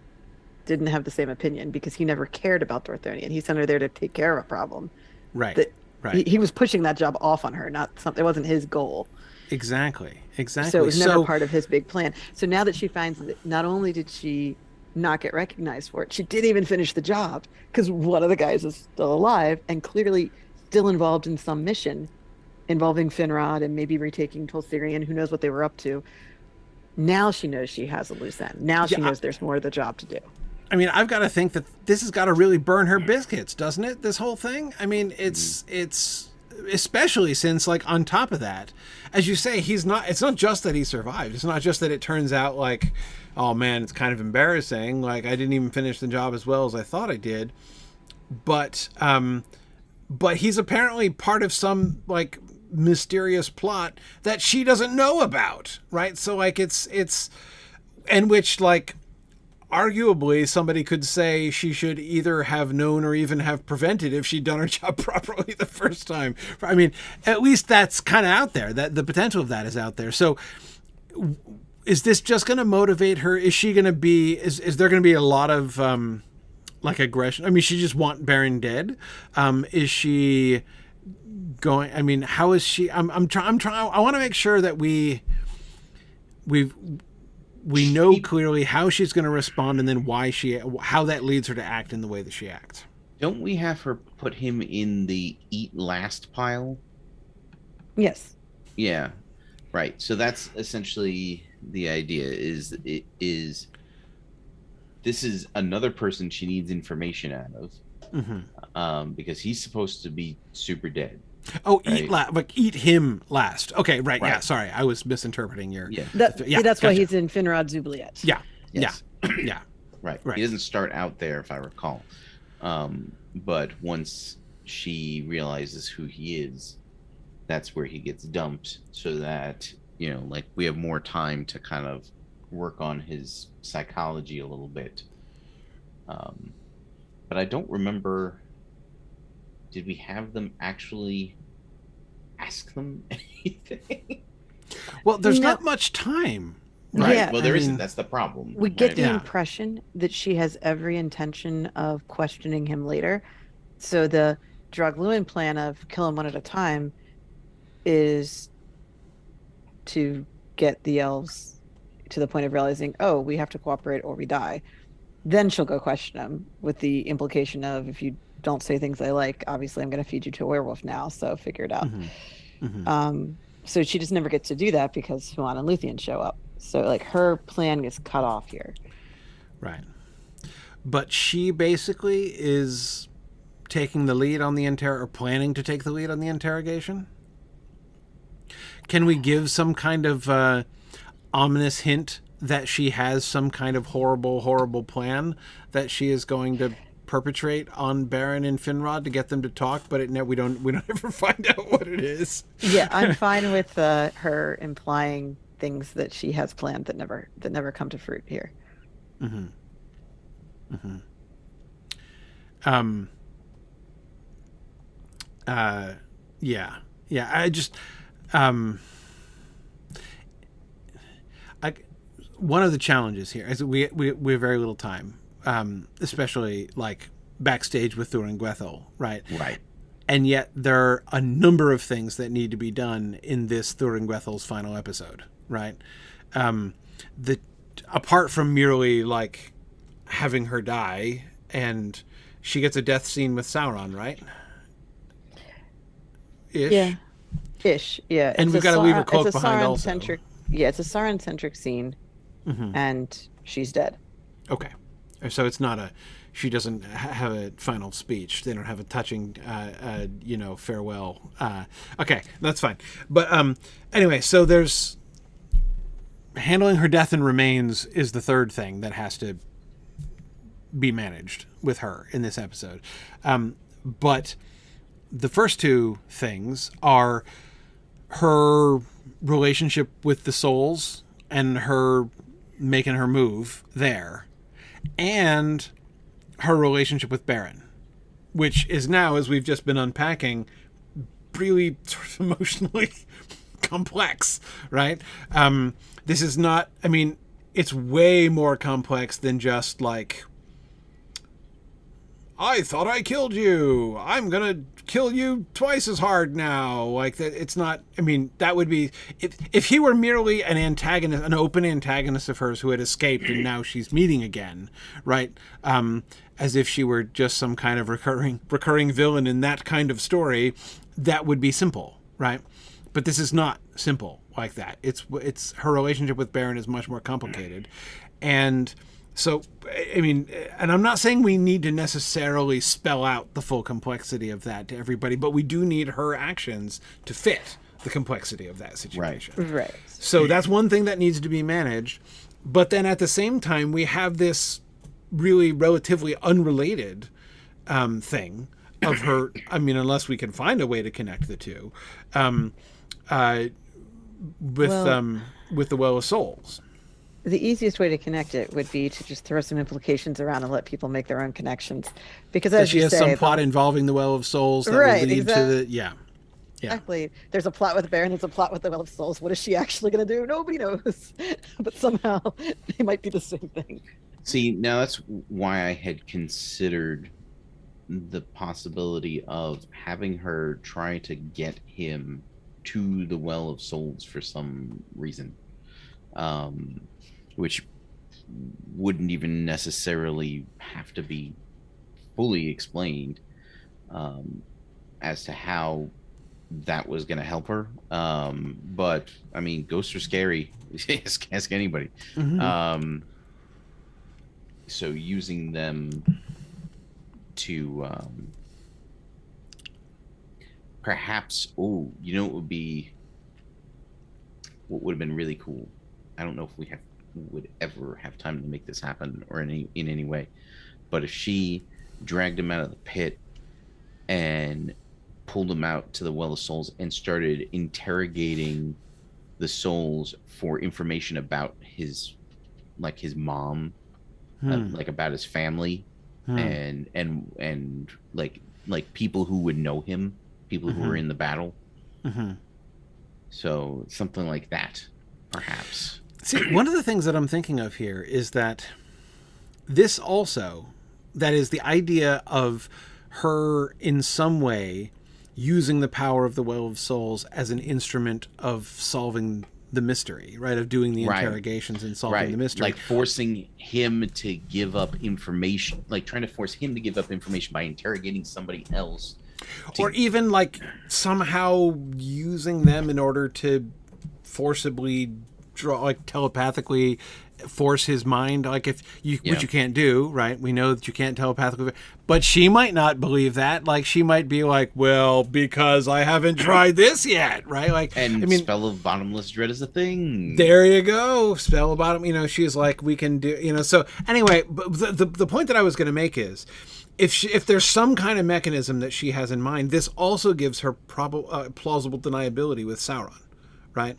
didn't have the same opinion, because he never cared about Darthonian. He sent her there to take care of a problem. Right. He was pushing that job off on her, not something. It wasn't his goal. Exactly. So it was never part of his big plan. So now that she finds that not only did she not get recognized for it, she didn't even finish the job, because one of the guys is still alive and clearly still involved in some mission involving Finrod and maybe retaking Tolthirian. Who knows what they were up to. Now she knows she has a loose end. Now she knows there's more of the job to do. I mean, I've got to think that this has got to really burn her biscuits, doesn't it? This whole thing. I mean, it's especially since, like, on top of that, as you say, it's not just that he survived. It's not just that it turns out like, oh man, it's kind of embarrassing. Like, I didn't even finish the job as well as I thought I did. But he's apparently part of some, like, mysterious plot that she doesn't know about. Right. So, like, and which, like, arguably somebody could say she should either have known or even have prevented if she'd done her job properly the first time. I mean, at least that's kind of out there. That the potential of that is out there. So is this just going to motivate her? Is she going to be, is there going to be a lot of, like, aggression? I mean, she just want Baron dead. Is she going, I mean, how is she, I'm trying, I want to make sure that we know clearly how she's going to respond, and then how that leads her to act in the way that she acts. Don't we have her put him in the eat last pile? Yes. Yeah. Right. So that's essentially the idea. This is another person she needs information out of, because he's supposed to be super dead. Oh, right? Eat him last. Okay, right. Yeah, sorry, I was misinterpreting your. Yeah, that's why he's in Finrod's oubliette. Yeah, yes. yeah. Right. He doesn't start out there, if I recall. But once she realizes who he is, that's where he gets dumped, so that, you know, like, we have more time to kind of work on his psychology a little bit. But I don't remember. Did we have them actually ask them anything? Well, there's not much time. Right. Yeah, Well, there isn't. That's the problem. We get the impression that she has every intention of questioning him later. So the Draugluin plan of kill him one at a time is to get the elves to the point of realizing, oh, we have to cooperate or we die. Then she'll go question him, with the implication of, if you don't say things I like, obviously I'm going to feed you to a werewolf now, so figure it out. So she just never gets to do that because Huan and Luthien show up. So, like, her plan gets cut off here. Right. But she basically is taking the lead on the or planning to take the lead on the interrogation? Can we give some kind of ominous hint that she has some kind of horrible plan that she is going to perpetrate on Baron and Finrod to get them to talk, but we don't ever find out what it is? Yeah, I'm fine with her implying things that she has planned that never come to fruit here. Mm-hmm. Mm-hmm. Yeah. I just, one of the challenges here is that we have very little time, especially like backstage with Thor and Gwethel, right? Right. And yet there are a number of things that need to be done in this Thor and Gwethel's final episode, right? Apart from merely like having her die, and she gets a death scene with Sauron, right? Ish. Yeah. Ish. Yeah. And we've got to leave her cloak behind also. Yeah, it's a Sauron-centric scene, and she's dead. Okay. So it's not she doesn't have a final speech. They don't have a touching, farewell. Okay, that's fine. But anyway, so there's handling her death and remains is the third thing that has to be managed with her in this episode. But the first two things are her relationship with the souls and her making her move there, and her relationship with Baron, which is now, as we've just been unpacking, really sort of emotionally complex, right? This is not, I mean, it's way more complex than just like, I thought I killed you, I'm gonna kill you twice as hard now. Like that, it's not, I mean, that would be, if he were merely an antagonist, an open antagonist of hers who had escaped and now she's meeting again, right? As if she were just some kind of recurring villain in that kind of story, that would be simple, right? But this is not simple like that. It's her relationship with Baron is much more complicated. And so, I mean, and I'm not saying we need to necessarily spell out the full complexity of that to everybody, but we do need her actions to fit the complexity of that situation. Right. So that's one thing that needs to be managed. But then at the same time, we have this really relatively unrelated thing of her. I mean, unless we can find a way to connect the two, with the Well of Souls. The easiest way to connect it would be to just throw some implications around and let people make their own connections. Because as she has some plot involving the Well of Souls that will lead to the Exactly. There's a plot with Baron. There's a plot with the Well of Souls. What is she actually going to do? Nobody knows. But somehow they might be the same thing. See, now that's why I had considered the possibility of having her try to get him to the Well of Souls for some reason, which wouldn't even necessarily have to be fully explained as to how that was going to help her. But I mean, ghosts are scary. Ask anybody. So using them to perhaps, what would have been really cool. I don't know if we would ever have time to make this happen or in any way, but if she dragged him out of the pit and pulled him out to the Well of Souls and started interrogating the souls for information about his mom, like about his family, and like people who would know him, people who were in the battle. So something like that, perhaps. See, one of the things that I'm thinking of here is that this also, that is the idea of her in some way using the power of the Well of Souls as an instrument of solving the mystery, right? Of doing the interrogations and solving the mystery. Like forcing him to give up information, like trying to force him to give up information by interrogating somebody else. Or even like somehow using them in order to forcibly draw, like telepathically force his mind, like which you can't do, right? We know that you can't telepathically, but she might not believe that. Like she might be like, well, because I haven't tried this yet, right? Like, and I mean, spell of bottomless dread is a thing. There you go, spell of bottom. She's like, we can do, So anyway, but the point that I was going to make is, if there's some kind of mechanism that she has in mind, this also gives her plausible deniability with Sauron. right?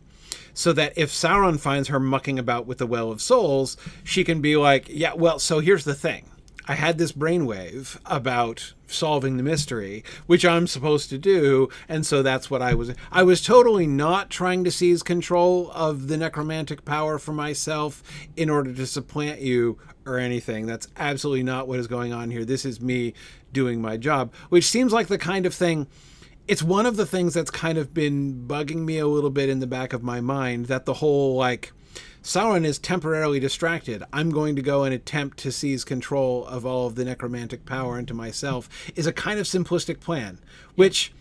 So that if Sauron finds her mucking about with the Well of Souls, she can be like, yeah, well, so here's the thing. I had this brainwave about solving the mystery, which I'm supposed to do, and so that's what I was totally not trying to seize control of the necromantic power for myself in order to supplant you or anything. That's absolutely not what is going on here. This is me doing my job, which seems like the kind of thing. It's one of the things that's kind of been bugging me a little bit in the back of my mind, that the whole, like, Sauron is temporarily distracted. I'm going to go and attempt to seize control of all of the necromantic power into myself, is a kind of simplistic plan, which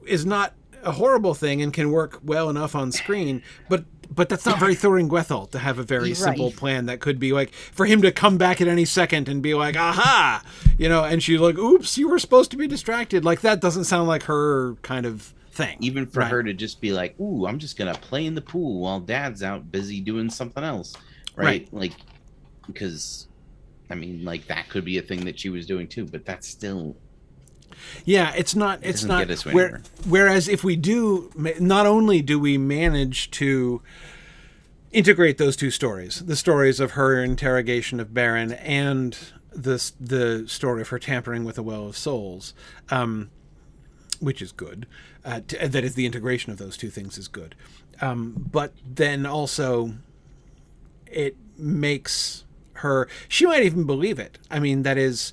is not a horrible thing and can work well enough on screen, but that's not very Thorin-Gwethel to have a very simple plan that could be like, for him to come back at any second and be like, aha, and she's like, oops, you were supposed to be distracted. Like, that doesn't sound like her kind of thing. Even for her to just be like, ooh, I'm just going to play in the pool while Dad's out busy doing something else. Right? Like, because, I mean, like, that could be a thing that she was doing too, but that's still... Yeah, it's not. Whereas if we do, not only do we manage to integrate those two stories, the stories of her interrogation of Beren and the story of her tampering with the Well of Souls, which is good. That is, the integration of those two things is good. But then also, it makes her. She might even believe it. I mean, that is.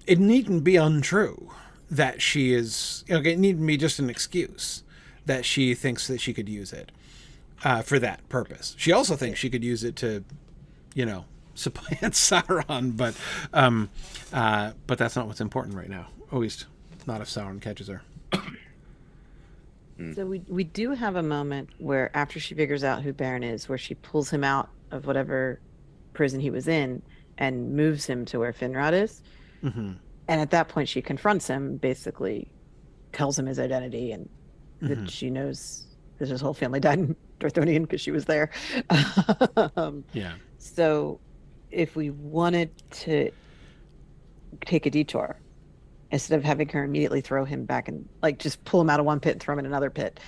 It needn't be untrue that she is, it needn't be just an excuse that she thinks that she could use it for that purpose. She also thinks she could use it to, supplant Sauron, but that's not what's important right now. At least not if Sauron catches her. So we do have a moment where after she figures out who Beren is, where she pulls him out of whatever prison he was in and moves him to where Finrod is. Mm-hmm. And at that point, she confronts him, basically tells him his identity and that she knows that his whole family died in Dorthonion because she was there. Yeah. So if we wanted to take a detour, instead of having her immediately throw him back and like just pull him out of one pit and throw him in another pit,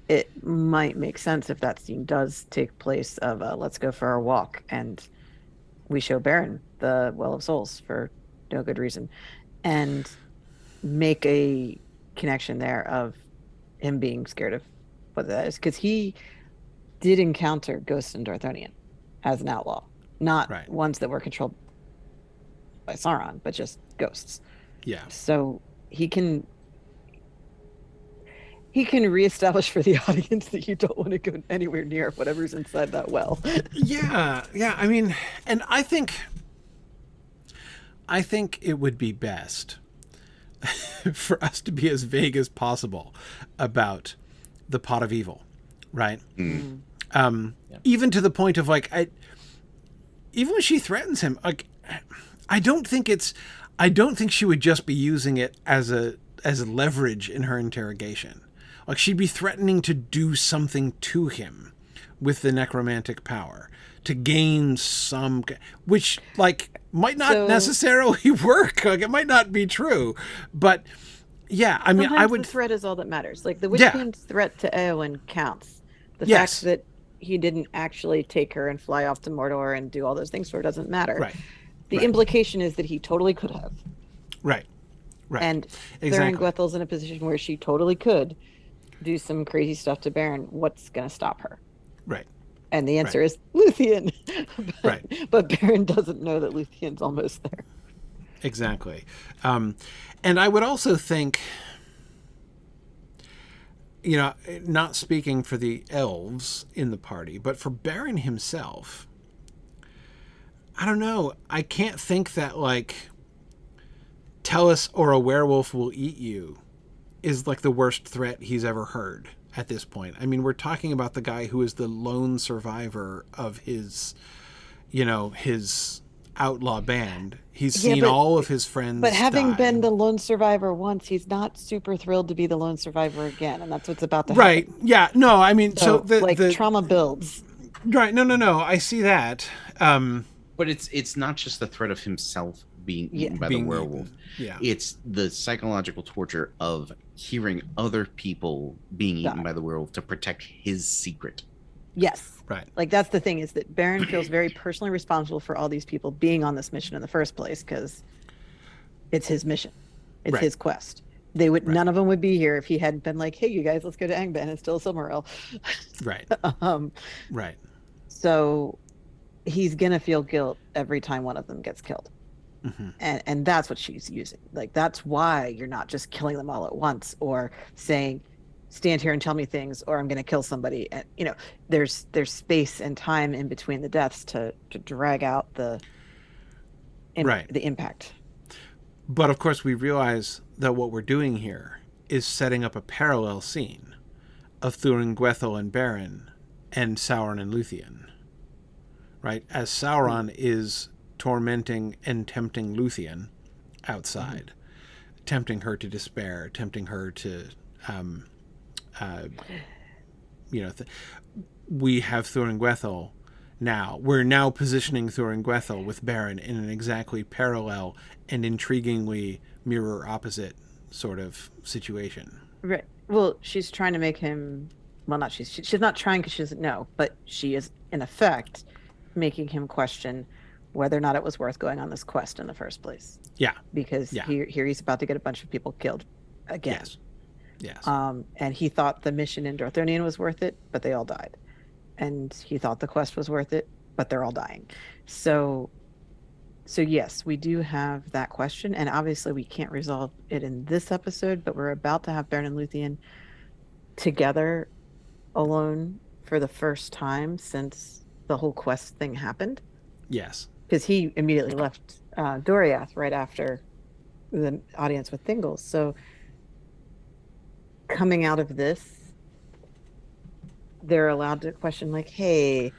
it might make sense if that scene does take place of let's go for our walk and we show Beren the Well of Souls for no good reason, and make a connection there of him being scared of what that is, because he did encounter ghosts in Dorthonion as an outlaw, not ones that were controlled by Sauron, but just ghosts. Yeah. So he can reestablish for the audience that you don't want to go anywhere near whatever's inside that well. Yeah. I mean, and I think it would be best for us to be as vague as possible about the pot of evil, right? Even to the point of like, even when she threatens him, like, I don't think she would just be using it as leverage in her interrogation. Like, she'd be threatening to do something to him with the necromantic power to gain some, which like might not necessarily work. Like, it might not be true, but yeah, I mean, I would. The threat is all that matters. Like the Witch Queen's threat to Eowyn counts. The fact that he didn't actually take her and fly off to Mordor and do all those things for her doesn't matter. Right. The implication is that he totally could have. Right. And Thorin-Gwethel's in a position where she totally could do some crazy stuff to Beren. What's going to stop her? Right. And the answer is Luthien. But Beren doesn't know that Luthien's almost there. Exactly. And I would also think, not speaking for the elves in the party, but for Beren himself, I don't know. I can't think that, like, tell us or a werewolf will eat you is, like, the worst threat he's ever heard at this point. I mean, we're talking about the guy who is the lone survivor of his outlaw band. He's seen all of his friends But having die. been the lone survivor once, he's not super thrilled to be the lone survivor again, and that's what's about to happen. Right. Yeah. No, I mean, so the trauma builds. Right. No. I see that. But it's not just the threat of himself being eaten by the werewolf. Yeah. It's the psychological torture of hearing other people being eaten by the werewolf to protect his secret. Yes. Right. Like, that's the thing, is that Baron feels very personally responsible for all these people being on this mission in the first place, because it's his mission. It's his quest. They would none of them would be here if he hadn't been like, hey, you guys, let's go to Angband and steal Silmaril. Right. Right. So he's gonna feel guilt every time one of them gets killed. Mm-hmm. And that's what she's using. Like, that's why you're not just killing them all at once, or saying, stand here and tell me things, or I'm going to kill somebody. And there's space and time in between the deaths to drag out the impact. But of course, we realize that what we're doing here is setting up a parallel scene of Thurin-Gwethel and Beren and Sauron and Luthien, right? As Sauron is tormenting and tempting Luthien outside, tempting her to despair, tempting her to, we have Thurin-Gwethel now. We're now positioning Thurin-Gwethel with Beren in an exactly parallel and intriguingly mirror opposite sort of situation. Right. Well, she's trying to make him, well, not she's not trying, because she doesn't know, but she is in effect making him question whether or not it was worth going on this quest in the first place. Yeah. Because here he's about to get a bunch of people killed again. Yes. And he thought the mission in Arthurian was worth it, but they all died. And he thought the quest was worth it, but they're all dying. So yes, we do have that question, and obviously we can't resolve it in this episode, but we're about to have Beren and Luthien together alone for the first time since the whole quest thing happened. Yes. Because he immediately left Doriath right after the audience with Thingol. So coming out of this, they're allowed to question, like, hey,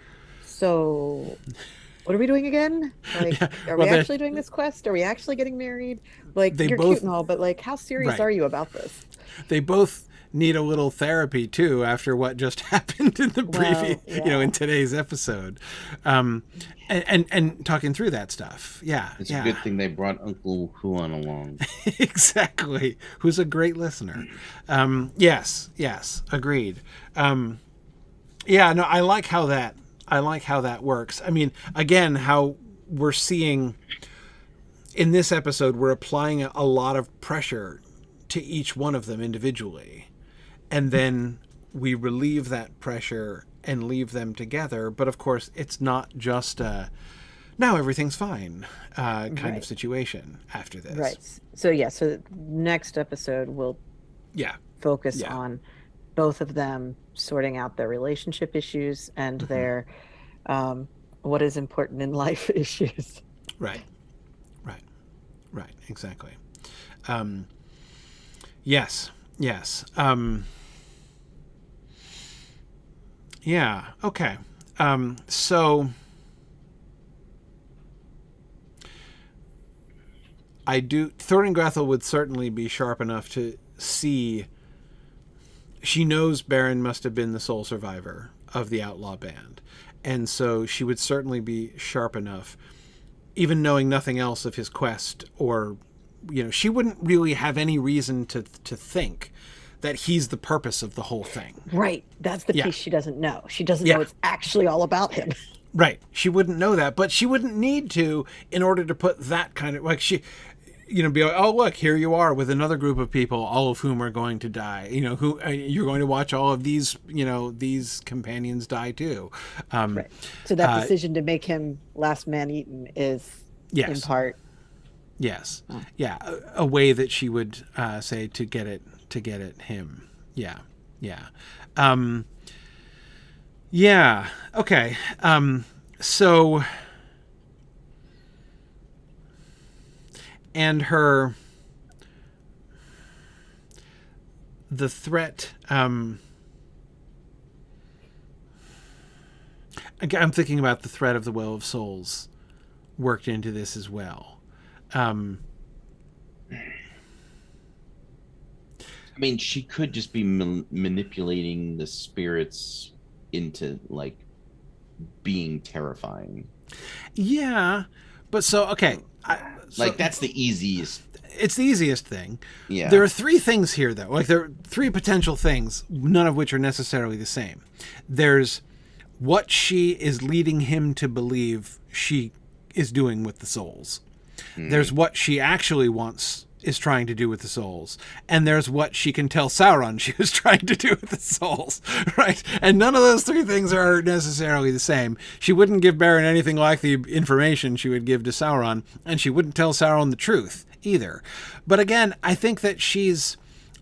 so what are we doing again? Like, are we actually doing this quest? Are we actually getting married? Like, you're cute and all, but like, how serious are you about this? They both need a little therapy too after what just happened in the previous, in today's episode, and talking through that stuff. It's a good thing they brought Uncle Huon along. Exactly, who's a great listener. Yes, agreed. I like how that works. I mean, again, how we're seeing in this episode, we're applying a lot of pressure to each one of them individually. And then we relieve that pressure and leave them together. But of course, it's not just now everything's fine kind of situation after this. Right. So the next episode will focus on both of them sorting out their relationship issues and their what is important in life issues. Right. Exactly. Yes. Okay. So Thurin-Gwethel would certainly be sharp enough to see. She knows Beren must have been the sole survivor of the outlaw band. And so she would certainly be sharp enough, even knowing nothing else of his quest, or, she wouldn't really have any reason to think that he's the purpose of the whole thing. Right. That's the piece she doesn't know. She doesn't know it's actually all about him. Right. She wouldn't know that, but she wouldn't need to in order to put that kind of, like, she, be like, oh, look, here you are with another group of people, all of whom are going to die. Who you're going to watch all of these, these companions die too. Right. So that decision to make him last man eaten is in part. Yes. A way that she would say to get it him. Yeah. Okay. So, and the threat, I'm thinking about the threat of the Well of Souls worked into this as well. I mean, she could just be manipulating the spirits into, like, being terrifying. Yeah, but so, okay. Like, that's the easiest it's the easiest thing. Yeah. There are three things here, though. Like, there are three potential things, none of which are necessarily the same. There's what she is leading him to believe she is doing with the souls. There's what she actually is trying to do with the souls, and there's what she can tell Sauron she was trying to do with the souls, right? And none of those three things are necessarily the same. She wouldn't give Beren anything like the information she would give to Sauron, and she wouldn't tell Sauron the truth either. But again, I don't think she's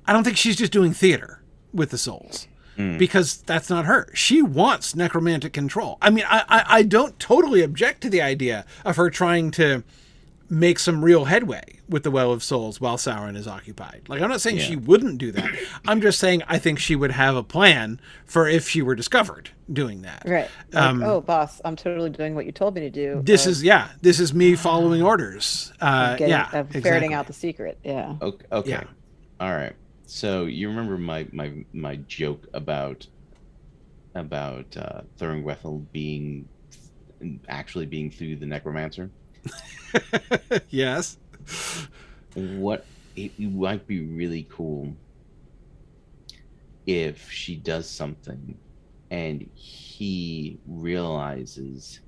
just doing theater with the souls. Because that's not her. She wants necromantic control. I mean, I don't totally object to the idea of her trying to make some real headway with the Well of Souls while Sauron is occupied. Like, I'm not saying she wouldn't do that. I'm just saying I think she would have a plan for if she were discovered doing that. Right. Like, oh, boss, I'm totally doing what you told me to do. This is me following orders. Ferreting out the secret. Yeah. Okay. Yeah. All right. So you remember my joke about Thuringwethel actually being through the necromancer? Yes. It might be really cool if she does something and he realizes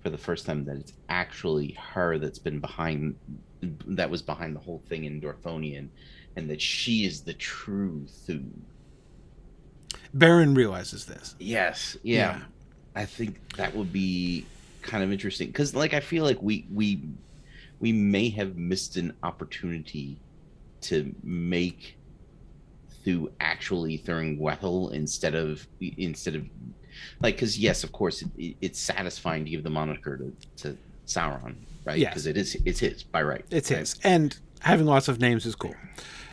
for the first time that it's actually her that was behind the whole thing in Dorthonion, and that she is the true Thu. Beren realizes this. Yes. Yeah. I think that would be kind of interesting, because I feel like we may have missed an opportunity to make Thu actually Thuringwethel instead of because yes, of course it's satisfying to give the moniker to Sauron, right? Yes, because it's his by right. It's his, and having lots of names is cool.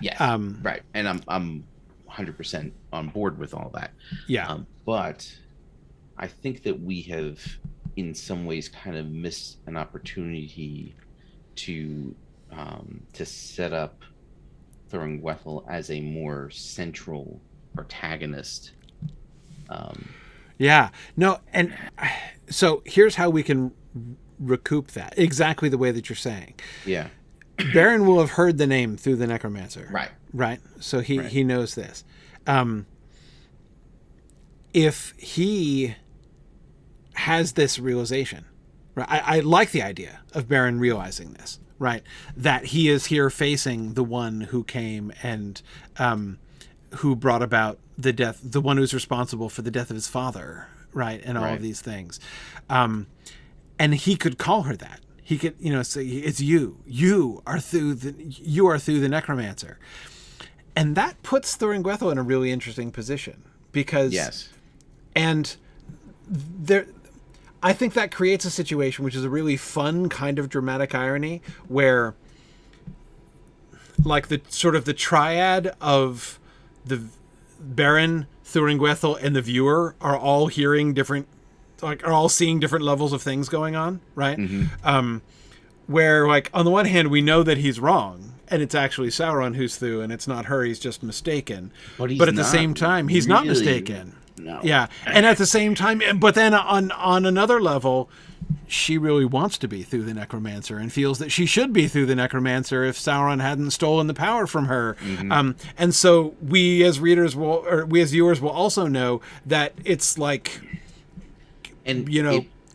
Yes, right, and I'm 100% on board with all that. Yeah, but I think that we have, in some ways, kind of missed an opportunity to set up Thuringwethel as a more central protagonist. And so here's how we can recoup that exactly the way that you're saying. Yeah. Beren will have heard the name through the necromancer. Right. So he knows this. If he has this realization, right? I like the idea of Beren realizing this, right? That he is here facing the one who came and who brought about the death, the one who's responsible for the death of his father, right? And all of these things. And he could call her that. He could, say, it's you. You are through the necromancer. And that puts Thuringwethel in a really interesting position because and there, I think that creates a situation which is a really fun kind of dramatic irony where, like, the sort of the triad of the Beren, Thuringwethel, and the viewer are all hearing different, are all seeing different levels of things going on, right? Mm-hmm. Where, like, on the one hand, we know that he's wrong, and it's actually Sauron who's Thu, and it's not her, he's just mistaken. But at the same time, he's not mistaken. No. Yeah, and at the same time, but then on another level, she really wants to be Thu the Necromancer and feels that she should be Thu the Necromancer if Sauron hadn't stolen the power from her. Mm-hmm. And so we as readers we as viewers will also know that it's like, and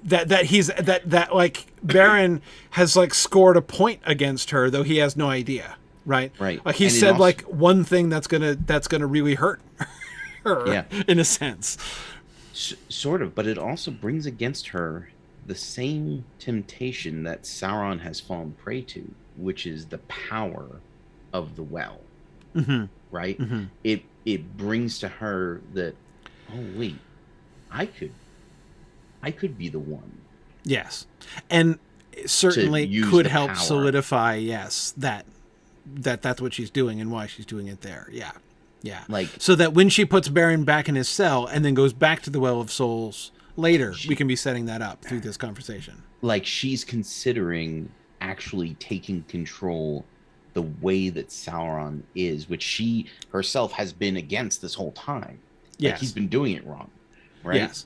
that like Beren has like scored a point against her, though he has no idea, right? Right. Like he said like one thing that's gonna really hurt her, in a sense. Sort of, but it also brings against her the same temptation that Sauron has fallen prey to, which is the power of the well. Mm-hmm. Right? Mm-hmm. It brings to her that, oh wait, I could be the one. Yes. And certainly could help solidify, that's what she's doing and why she's doing it there. Yeah. Yeah. Like, so that when she puts Beren back in his cell and then goes back to the Well of Souls later, we can be setting that up through this conversation. Like, she's considering actually taking control the way that Sauron is, which she herself has been against this whole time. Yes. Like, he's been doing it wrong. Right? Yes.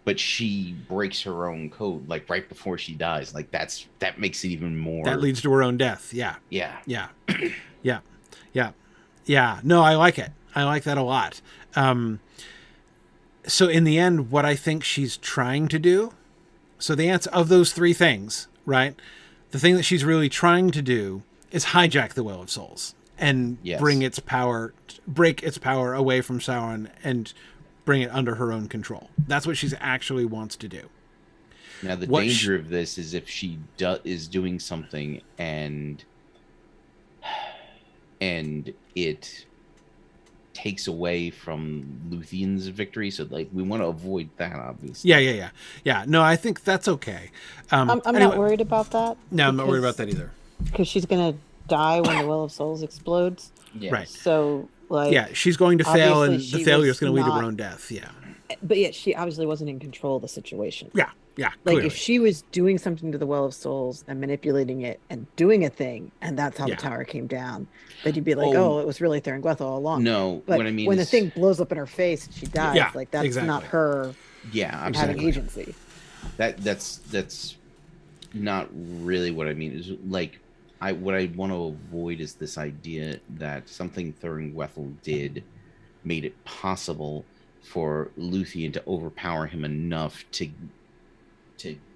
but she breaks her own code like right before she dies. Like that makes it even more. That leads to her own death. Yeah. Yeah. Yeah. Yeah. Yeah. Yeah. No, I like it. I like that a lot. So in the end, what I think she's trying to do, so the answer of those three things, right? The thing that she's really trying to do is hijack the Well of Souls and break its power away from Sauron and bring it under her own control. That's what she's actually wants to do. Now, the danger of this is if she is doing something and it takes away from Luthien's victory. So, like, we want to avoid that, obviously. Yeah. No, I think that's okay. I'm anyway, not worried about that. No, I'm not worried about that either. Because she's going to die when the Well of Souls explodes. Yeah. Right. So, like... Yeah, she's going to fail, and the failure is going to lead to her own death. Yeah. But yet, she obviously wasn't in control of the situation. Yeah. Like, clearly. if she was doing something to the Well of Souls and manipulating it and doing a thing, and that's how the tower came down, then you'd be like, oh, it was really Thuringweth all along. No, but what I mean when is... the thing blows up in her face and she dies, like, that's not her having agency. That's not really what I mean. Is like, what I want to avoid is this idea that something Thuringweth did made it possible for Luthien to overpower him enough to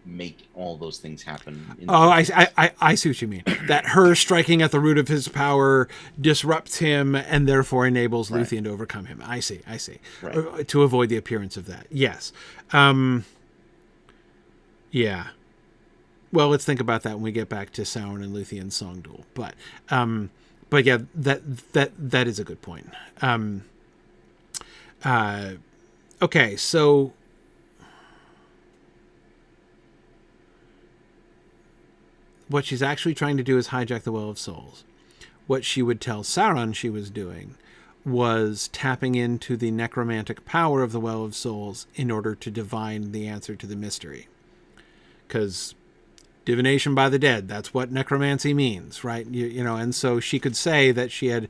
make all those things happen. I see what you mean. That her striking at the root of his power disrupts him and therefore enables Luthien to overcome him. I see. Right. To avoid the appearance of that. Yes. Yeah. Well, let's think about that when we get back to Sauron and Luthien's song duel. But yeah, that is a good point. Okay, so what she's actually trying to do is hijack the Well of Souls. What she would tell Sauron she was doing was tapping into the necromantic power of the Well of Souls in order to divine the answer to the mystery. Because divination by the dead, that's what necromancy means, right? You know, and so she could say that she had,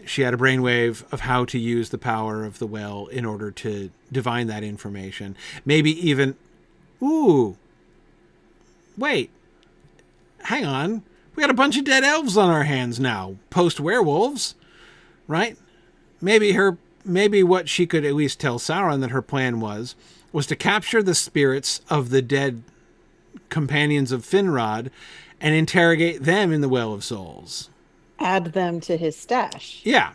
she had a brainwave of how to use the power of the well in order to divine that information. Maybe even, wait, hang on. We got a bunch of dead elves on our hands now, post-werewolves, right? Maybe what she could at least tell Sauron that her plan was to capture the spirits of the dead companions of Finrod and interrogate them in the Well of Souls. Add them to his stash. Yeah.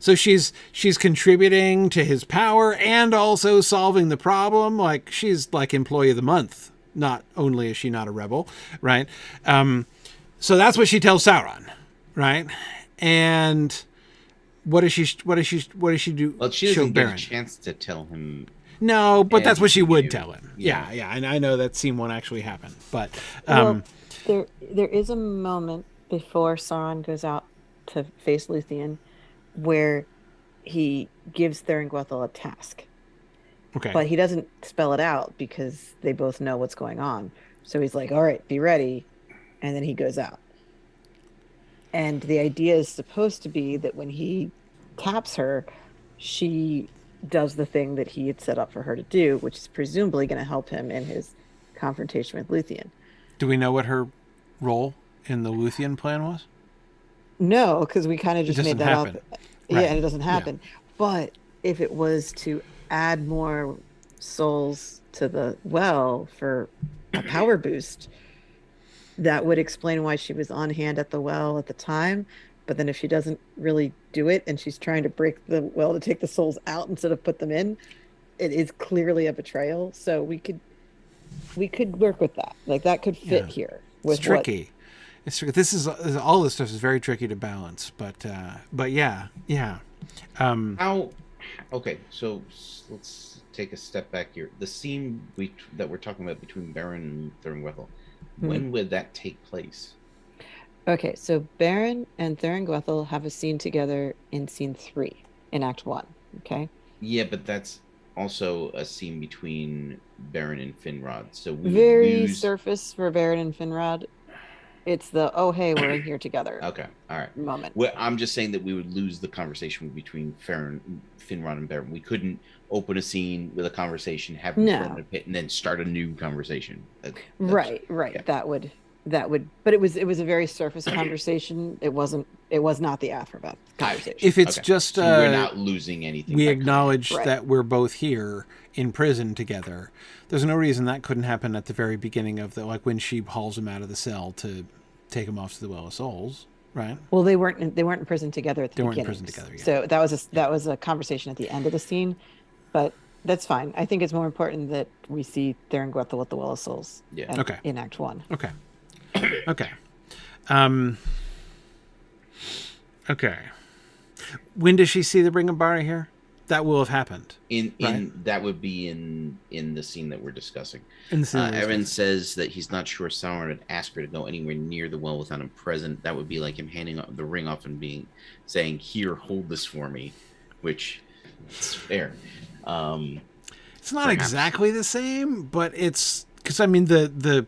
So she's contributing to his power and also solving the problem. Like, she's like employee of the month. Not only is she not a rebel, right? So that's what she tells Sauron, right? And what does she do? Well, she doesn't get a chance to tell him. No, but that's what she would tell him. Yeah. And I know that scene won't actually happen, but well, there is a moment before Sauron goes out to face Luthien where he gives Thuringweth a task. Okay. But he doesn't spell it out because they both know what's going on. So he's like, all right, be ready. And then he goes out. And the idea is supposed to be that when he taps her, she does the thing that he had set up for her to do, which is presumably going to help him in his confrontation with Luthien. Do we know what her role in the Luthien plan was? No, because we kind of just made that happen. up. Right. Yeah, and it doesn't happen. Yeah. But if it was to add more souls to the well for a power boost, that would explain why she was on hand at the well at the time. But then if she doesn't really do it and she's trying to break the well to take the souls out instead of put them in, it is clearly a betrayal. So we could work with that. Like, that could fit here. It's tricky. It's tricky. This is all this stuff is very tricky to balance. But yeah. Okay, so let's take a step back here. The scene that we're talking about between Beren and Thuringweth, when would that take place? Okay, so Beren and Thuringweth have a scene together in scene 3 in Act 1. Okay. Yeah, but that's also a scene between Beren and Finrod. So very surface for Beren and Finrod. It's the, oh, hey, we're in here together. Okay. All right. Moment. Well, I'm just saying that we would lose the conversation between Finrod and Beren. We couldn't open a scene with a conversation, have them thrown in a pit, and then start a new conversation. Right. Yeah. That would, but it was a very surface conversation. It was not the Athrobeth conversation. If it's just, so we're not losing anything. We acknowledge that we're both here in prison together. There's no reason that couldn't happen at the very beginning of when she hauls him out of the cell to take him off to the Well of Souls, right? Well, they weren't in prison together at the beginning. They weren't in prison together yet. So that was a conversation at the end of the scene, but that's fine. I think it's more important that we see Thuringwethil at the Well of Souls. Yeah. In Act 1. Okay. Okay. Okay. When does she see the Ring of Bara here? That will have happened. That would be in the scene that we're discussing. Evan says that he's not sure Sauron would ask her to go anywhere near the well without him present. That would be like him handing the ring off and saying, "Here, hold this for me," which is fair. It's not exactly the same, but it's because the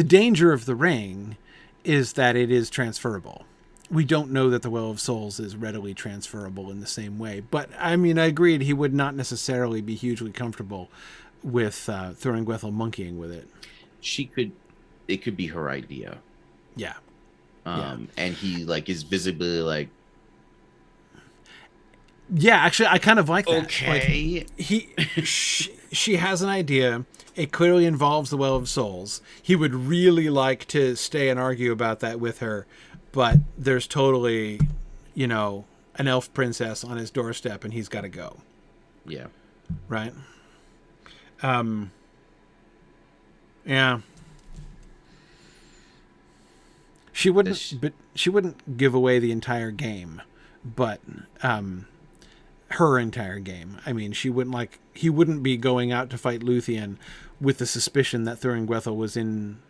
danger of the ring is that it is transferable. We don't know that the Well of Souls is readily transferable in the same way. But, I agreed he would not necessarily be hugely comfortable with Thuringwethil monkeying with it. It could be her idea. Yeah. And he, is visibly, Yeah, actually, I kind of like that. Okay. She has an idea. It clearly involves the Well of Souls. He would really like to stay and argue about that with her. But there's totally, an elf princess on his doorstep, and he's got to go. Yeah. Right? Yeah. She wouldn't give away the entire game, but her entire game. he wouldn't be going out to fight Luthien with the suspicion that Thuringwethil was in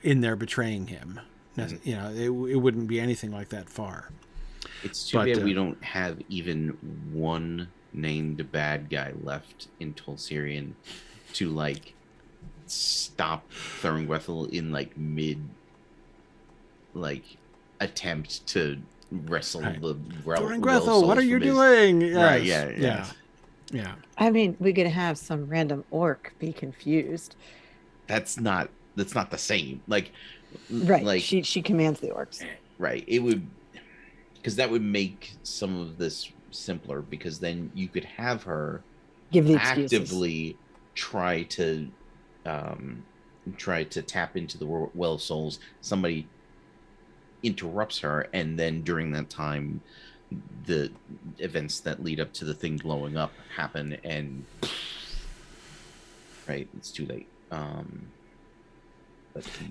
there betraying him. It wouldn't be anything like that far. It's too bad we don't have even one named bad guy left in Tolsirian to stop Thuringwethil in mid attempt to wrestle the Thuringwethil, what are you doing? Yes. Right, yeah. We could have some random orc be confused. That's not the same. Right. She commands the orcs. Right. It would, because that would make some of this simpler, because then you could have her give the actively try to tap into the Well of Souls. Somebody interrupts her, and then during that time the events that lead up to the thing blowing up happen, and it's too late.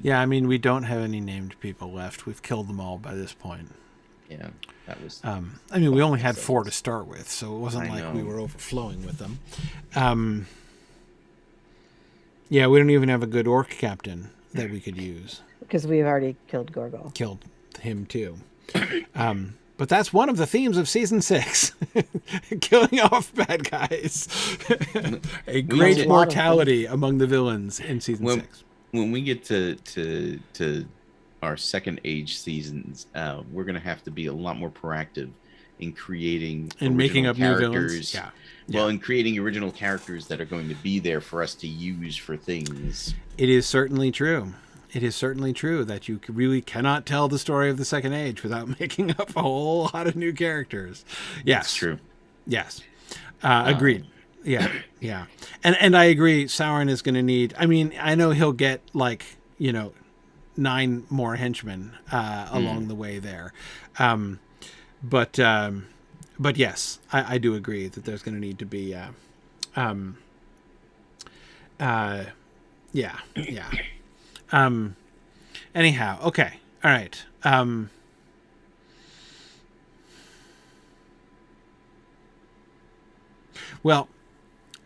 Yeah, we don't have any named people left. We've killed them all by this point. Yeah, that was. we only had 4 to start with, so it wasn't we were overflowing with them. Yeah, we don't even have a good orc captain that we could use because we've already killed Gorgol. Killed him too. But that's one of the themes of season 6: killing off bad guys. A great mortality among the villains in season 6. When we get to our second age seasons, we're going to have to be a lot more proactive in creating and making up characters. New villains. Yeah. Well, in creating original characters that are going to be there for us to use for things. It is certainly true. It is certainly true that you really cannot tell the story of the Second Age without making up a whole lot of new characters. Yes. That's true. Yes. Agreed. Yeah. And I agree, Sauron is going to need... I know he'll get, 9 more henchmen along the way there. But yes, I do agree that there's going to need to be... Yeah. Anyhow, okay. All right. Well,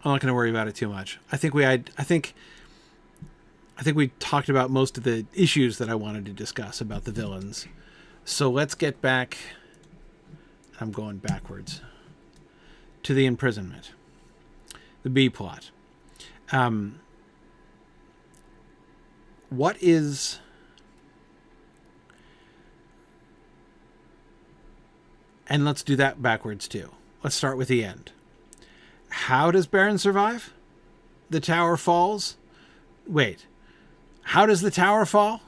I'm not going to worry about it too much. I think we talked about most of the issues that I wanted to discuss about the villains. So let's get back. I'm going backwards to the imprisonment, the B plot. What is And let's do that backwards too. Let's start with the end. How does Beren survive? The tower falls. Wait. How does the tower fall?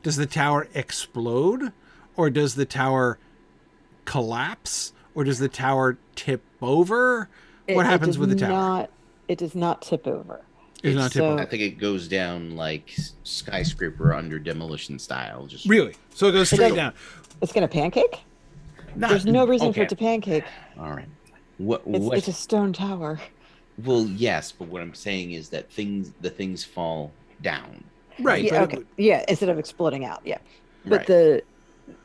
Does the tower explode? Or does the tower collapse? Or does the tower tip over? What happens with the tower? It does not tip over. It does not tip over. I think it goes down like skyscraper under demolition style. Just really? So it goes straight down. It's going to pancake? There's no reason for it to pancake. All right. It's a stone tower. Well, yes, but what I'm saying is that the things fall down. Right. Yeah, okay. Yeah, instead of exploding out. Yeah. But the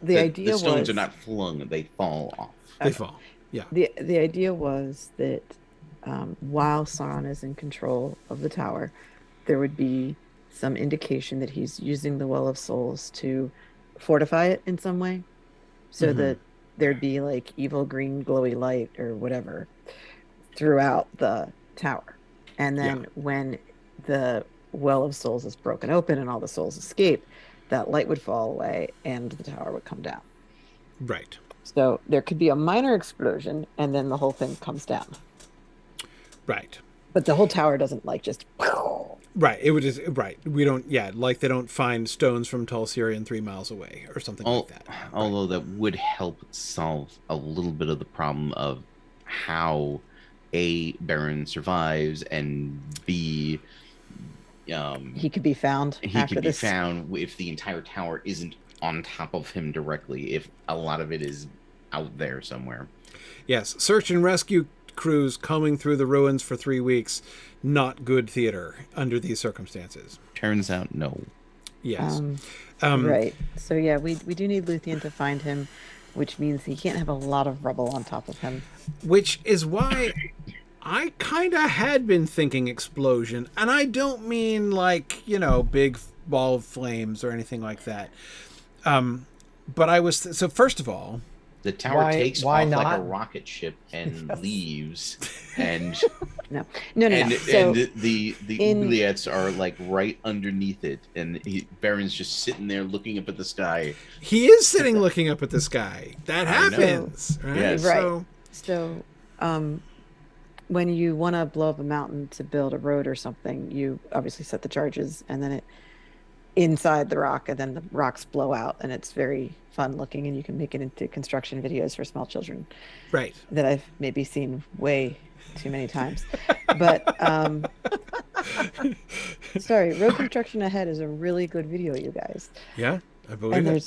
idea was... The stones are not flung. They fall off. They fall. Yeah. The idea was that while Sauron is in control of the tower, there would be some indication that he's using the Well of Souls to fortify it in some way, so that there'd be like evil green glowy light or whatever throughout the tower. And then when the Well of Souls is broken open and all the souls escape, that light would fall away and the tower would come down. Right. So there could be a minor explosion and then the whole thing comes down. Right. But the whole tower doesn't like just... Right. It would just... Right. We don't... Yeah, like they don't find stones from Tall Syrian 3 miles away or something like that. Although that would help solve a little bit of the problem of how A, Beren survives, and B... he could be found. He could be found if the entire tower isn't on top of him directly, if a lot of it is out there somewhere. Yes. Search and rescue crews combing through the ruins for 3 weeks. Not good theater under these circumstances. Turns out, no. Yes. Right. So yeah, we do need Luthien to find him, which means he can't have a lot of rubble on top of him. Which is why I kind of had been thinking explosion, and I don't mean like, big ball of flames or anything like that. But I was so first of all, the tower takes off like a rocket ship and leaves, and no. And so the oubliettes are like right underneath it, and Baron's just sitting there looking up at the sky. He is sitting looking up at the sky. That happens, right? Yes. Right. So, when you want to blow up a mountain to build a road or something, you obviously set the charges, and then inside the rock, and then the rocks blow out, and it's very fun looking, and you can make it into construction videos for small children. Right. That I've maybe seen way too many times. But sorry, Road Construction Ahead is a really good video, you guys. Yeah, I believe it.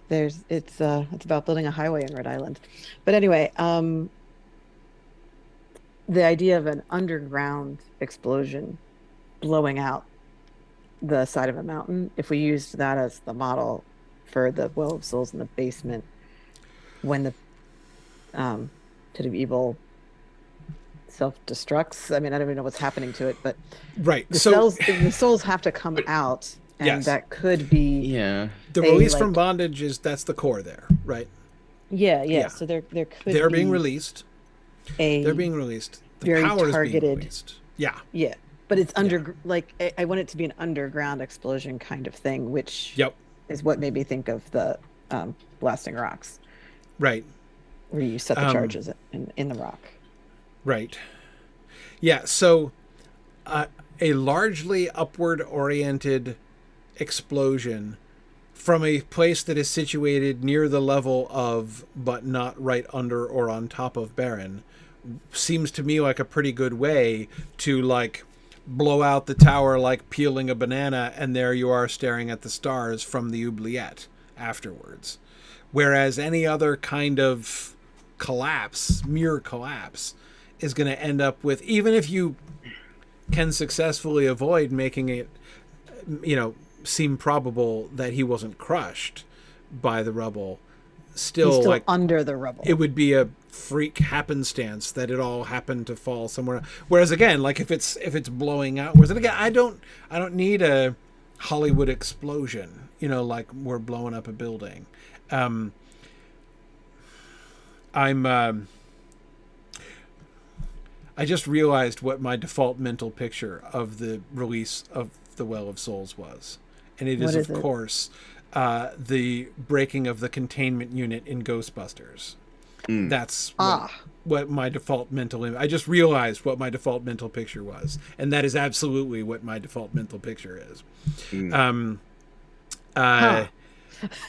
And it's about building a highway in Rhode Island. But anyway, the idea of an underground explosion blowing out the side of a mountain, if we used that as the model for the Well of Souls in the basement, when the pit of evil self-destructs, I mean, I don't even know what's happening to it, but right, the souls have to come out, and that could be the release from bondage that's the core there, right? Yeah. So there could they're be being released. They're being released. The very power targeted. Is being released. Yeah. But it's like I want it to be an underground explosion kind of thing, which is what made me think of the blasting rocks. Right. Where you set the charges in the rock. Right. Yeah. So a largely upward oriented explosion from a place that is situated near the level of, but not right under or on top of Beren, seems to me like a pretty good way to like blow out the tower like peeling a banana, and there you are staring at the stars from the oubliette afterwards. Whereas any other kind of mere collapse, is going to end up with, even if you can successfully avoid making it, seem probable that he wasn't crushed by the rubble, He's still like under the rubble. It would be a freak happenstance that it all happened to fall somewhere. Whereas again, like if it's blowing out, whereas again, I don't need a Hollywood explosion, like we're blowing up a building. I just realized what my default mental picture of the release of the Well of Souls was. And it is, of course, the breaking of the containment unit in Ghostbusters. That's what my default mental image. I just realized what my default mental picture was, and that is absolutely what my default mental picture is.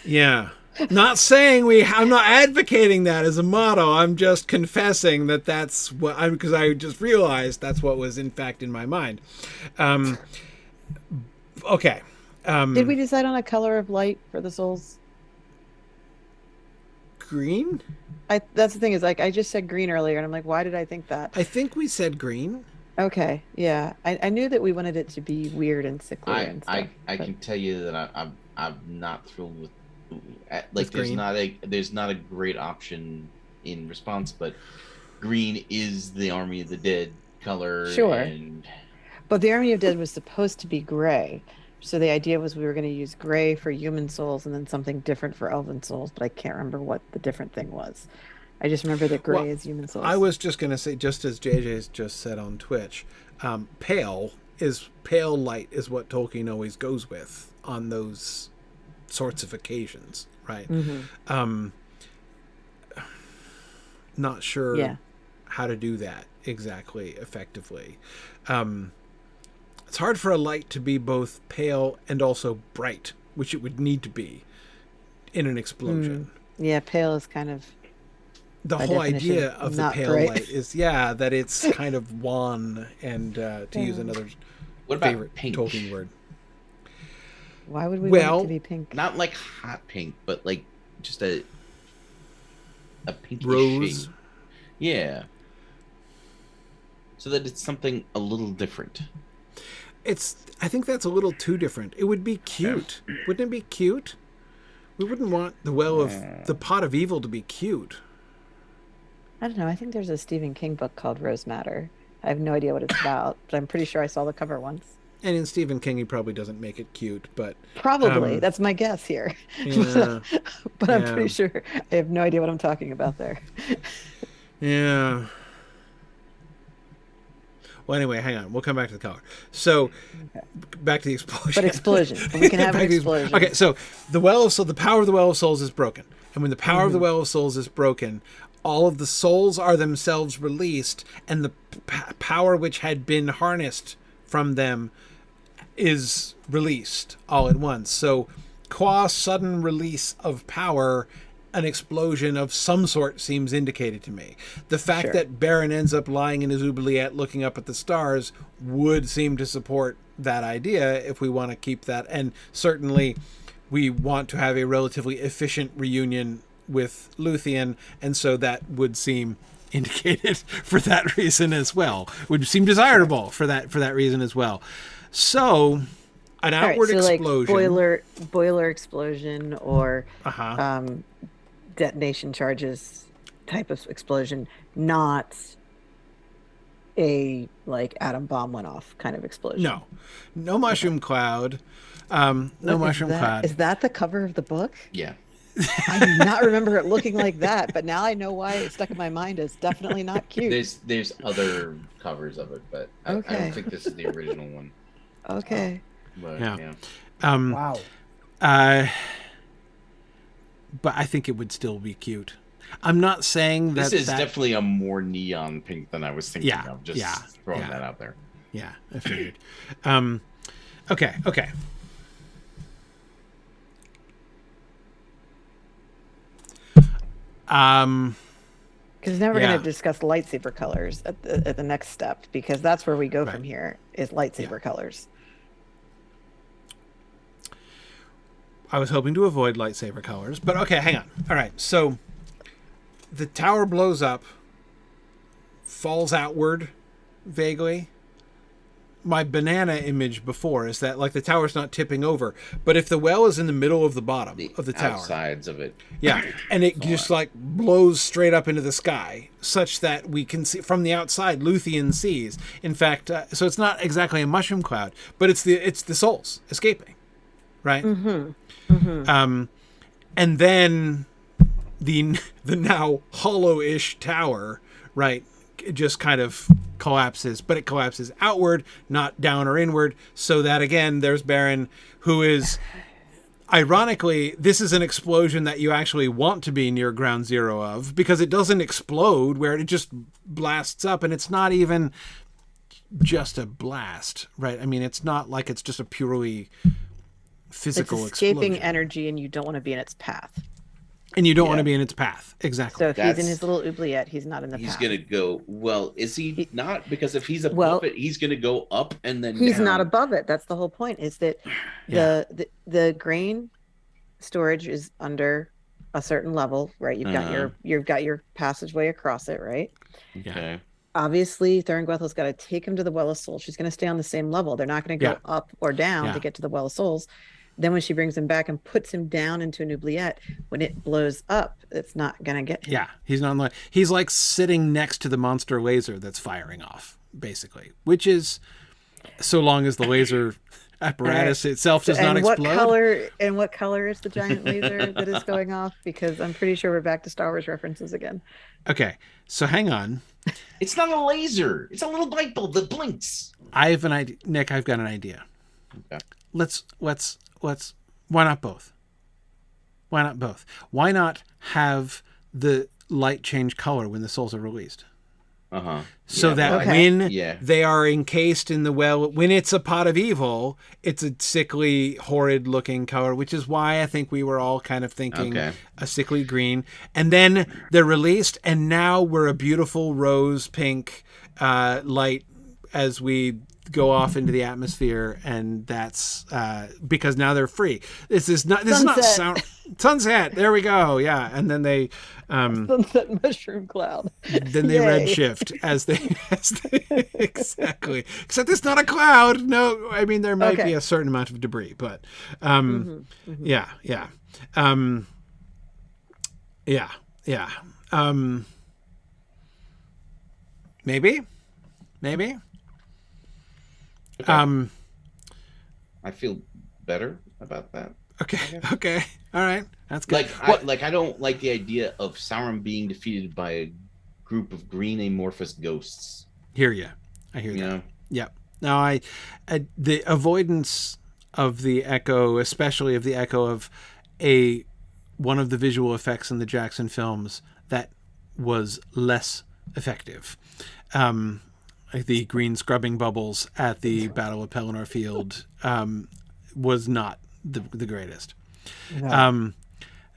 Yeah. Not saying I'm not advocating that as a motto. I'm just confessing that that's what because I just realized that's what was in fact in my mind. Okay. Did we decide on a color of light for the souls? Green? That's the thing is like I just said green earlier and I'm like, why did I think that? I think we said green. Okay. Yeah. I knew that we wanted it to be weird and sickly and stuff. I can tell you that I'm not thrilled with like there's not a great option in response, but green is the Army of the Dead color. Sure. But the Army of Dead was supposed to be gray. So the idea was we were going to use gray for human souls and then something different for elven souls, but I can't remember what the different thing was. I just remember that gray is human souls. I was just going to say, just as JJ's just said on Twitch, pale light is what Tolkien always goes with on those sorts of occasions, right? Not sure how to do that exactly effectively. It's hard for a light to be both pale and also bright, which it would need to be in an explosion. Yeah, pale is kind of the whole idea of the pale light is that it's kind of wan and to use another favorite pink? Tolkien word. Why would we want it to be pink? Not like hot pink, but like just a pinkish rose. Shade. Yeah. So that it's something a little different. I think that's a little too different. It would be cute. Wouldn't it be cute? We wouldn't want the pot of evil to be cute. I don't know. I think there's a Stephen King book called Rose Madder. I have no idea what it's about, but I'm pretty sure I saw the cover once. And in Stephen King, he probably doesn't make it cute, but... Probably. That's my guess here. Yeah, but I'm pretty sure I have no idea what I'm talking about there. Yeah. Well, anyway, hang on. We'll come back to the color. So, back to the explosion. But explosion. We can have an explosion. Okay, so the power of the Well of Souls is broken. And when the power of the Well of Souls is broken, all of the souls are themselves released, and the power which had been harnessed from them is released all at once. So, qua sudden release of power, an explosion of some sort seems indicated to me. The fact that Baron ends up lying in his oubliette looking up at the stars would seem to support that idea if we want to keep that. And certainly we want to have a relatively efficient reunion with Luthien, and so that would seem indicated for that reason as well. Would seem desirable for that reason as well. So an outward explosion, like boiler explosion, or detonation charges type of explosion, not a like atom bomb went off kind of explosion. No mushroom cloud. No mushroom cloud. Is that the cover of the book? Yeah. I do not remember it looking like that, but now I know why it stuck in my mind as definitely not cute. There's other covers of it, but I don't think this is the original one. Okay. But, wow. But I think it would still be cute. I'm not saying that... This is definitely a more neon pink than I was thinking of. Just throwing that out there. Yeah, I figured. Okay. Because now we're going to discuss lightsaber colors at the next step, because that's where we go from here, is lightsaber colors. I was hoping to avoid lightsaber colors, but okay, hang on. All right, so the tower blows up, falls outward vaguely. My banana image before is that like the tower's not tipping over, but if the well is in the middle of the bottom of the tower, outsides of it, and it just like blows straight up into the sky, such that we can see from the outside. Luthien sees, in fact, so it's not exactly a mushroom cloud, but it's the souls escaping, right? And then the now hollow-ish tower, right, just kind of collapses, but it collapses outward, not down or inward, so that again there's Baron, who is Ironically, this is an explosion that you actually want to be near ground zero of, because it doesn't explode where it just blasts up, and it's not even just a blast, right? I mean, it's not like it's just a purely physical it's escaping explosion. Energy, and you don't want to be in its path. And you don't want to be in its path. Exactly. So if he's in his little oubliette, he's not in the path. He's going to go, well, is he not? Because if he's above it, he's going to go up and then he's down. not above it. That's the whole point, is that the grain storage is under a certain level, right? You've got your passageway across it, right? Okay. Obviously, Thuringwethel's got to take him to the Well of Souls. She's going to stay on the same level. They're not going to go up or down to get to the Well of Souls. Then when she brings him back and puts him down into an oubliette, when it blows up, it's not going to get him. Yeah, he's not he's like sitting next to the monster laser that's firing off, basically, which is so long as the laser apparatus itself does not explode. What color is the giant laser that is going off? Because I'm pretty sure we're back to Star Wars references again. Okay, so hang on. It's not a laser. It's a little light bulb that blinks. I have an idea, Nick. I've got an idea. Okay. Let's. Why not both? Why not both? Why not have the light change color when the souls are released? So that when they are encased in the well, when it's a pot of evil, it's a sickly, horrid looking color, which is why I think we were all kind of thinking a sickly green. And then they're released, and now we're a beautiful rose pink light as we go off into the atmosphere, and that's because now they're free. This is not sunset. There we go. Yeah, and then they sunset mushroom cloud. Then they redshift as they exactly. Except it's not a cloud. No, I mean there might be a certain amount of debris, but yeah. Maybe. Okay. I feel better about that. Okay. All right. That's good. I don't like the idea of Sauron being defeated by a group of green amorphous ghosts. I hear that. Know? Yep. Now the avoidance of the echo, especially of the echo of one of the visual effects in the Jackson films that was less effective. The green scrubbing bubbles at the Battle of Pelennor Field was not the greatest. No.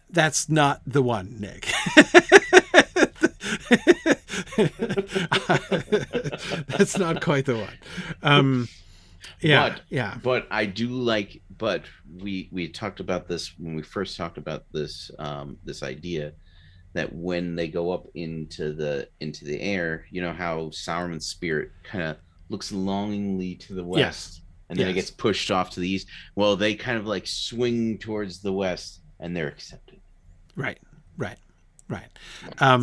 That's not the one, Nick. That's not quite the one. But I do like. But we talked about this when we first talked about this this idea. That when they go up into the air, you know how Sauron's spirit kind of looks longingly to the west, and then it gets pushed off to the east. Well, they kind of like swing towards the west, and they're accepted. Right.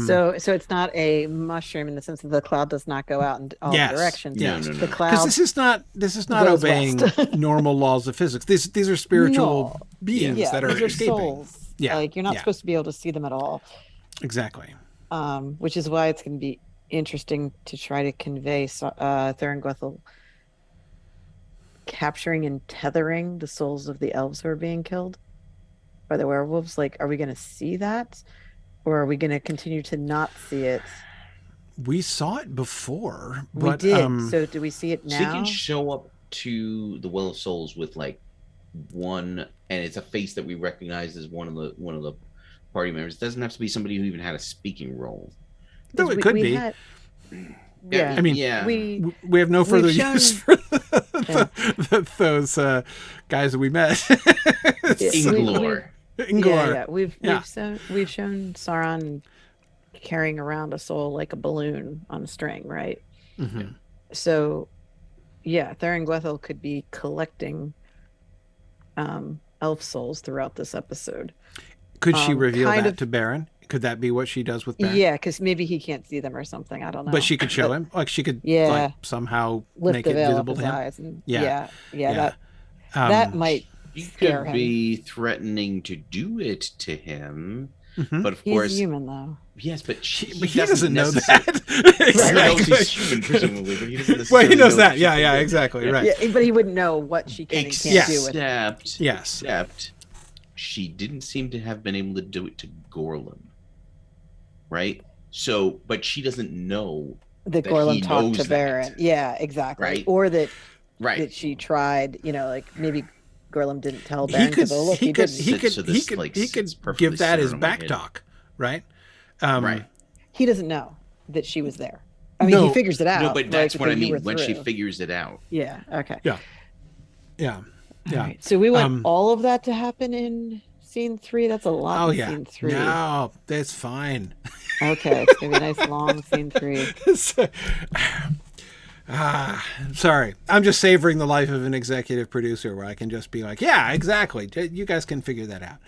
So it's not a mushroom in the sense that the cloud does not go out in all directions. No. The cloud. Because this is not obeying normal laws of physics. These are spiritual beings that are escaping. Souls. Yeah, like you're not supposed to be able to see them at all. Exactly. Which is why it's going to be interesting to try to convey Thuringwethel capturing and tethering the souls of the elves who are being killed by the werewolves. Like, are we going to see that, or are we going to continue to not see it? We saw it before. We did. So do we see it now? So you can show up to the Well of Souls with like one, and it's a face that we recognize as one of the party members. It doesn't have to be somebody who even had a speaking role. No, it could be. I mean, we have no further use for those guys that we met. Inglor. Yeah. We've shown Sauron carrying around a soul like a balloon on a string, right? Mm-hmm. So, Thuringwethel could be collecting elf souls throughout this episode. Could she reveal that to Baron? Could that be what she does with Baron? Yeah, because maybe he can't see them or something. I don't know. But she could show him. Like she could somehow lift make the it veil visible of to his him. eyes and that might You could be threatening to do it to him. Mm-hmm. But of course, he's human though. Yes, but he doesn't know that. Exactly. He's human, presumably, but he doesn't necessarily well, he knows that. Yeah, exactly. Right. Yeah, but he wouldn't know what she can and can't do with it. Yes. Except she didn't seem to have been able to do it to Gorlam, right? So, but she doesn't know that Gorlam talked to Baron. Yeah, exactly. Right? Or that she tried, like maybe Gorlam didn't tell Baron he could give that his back talk, right? Right. He doesn't know that she was there. I mean, he figures it out. No, but that's what I mean. When she figures it out. Yeah. Okay. Yeah. Right. So we want all of that to happen in scene 3. That's a lot. Scene 3. No, that's fine. Okay, it's gonna be a nice long scene 3. Sorry, I'm just savoring the life of an executive producer where I can just be like, yeah, exactly. You guys can figure that out.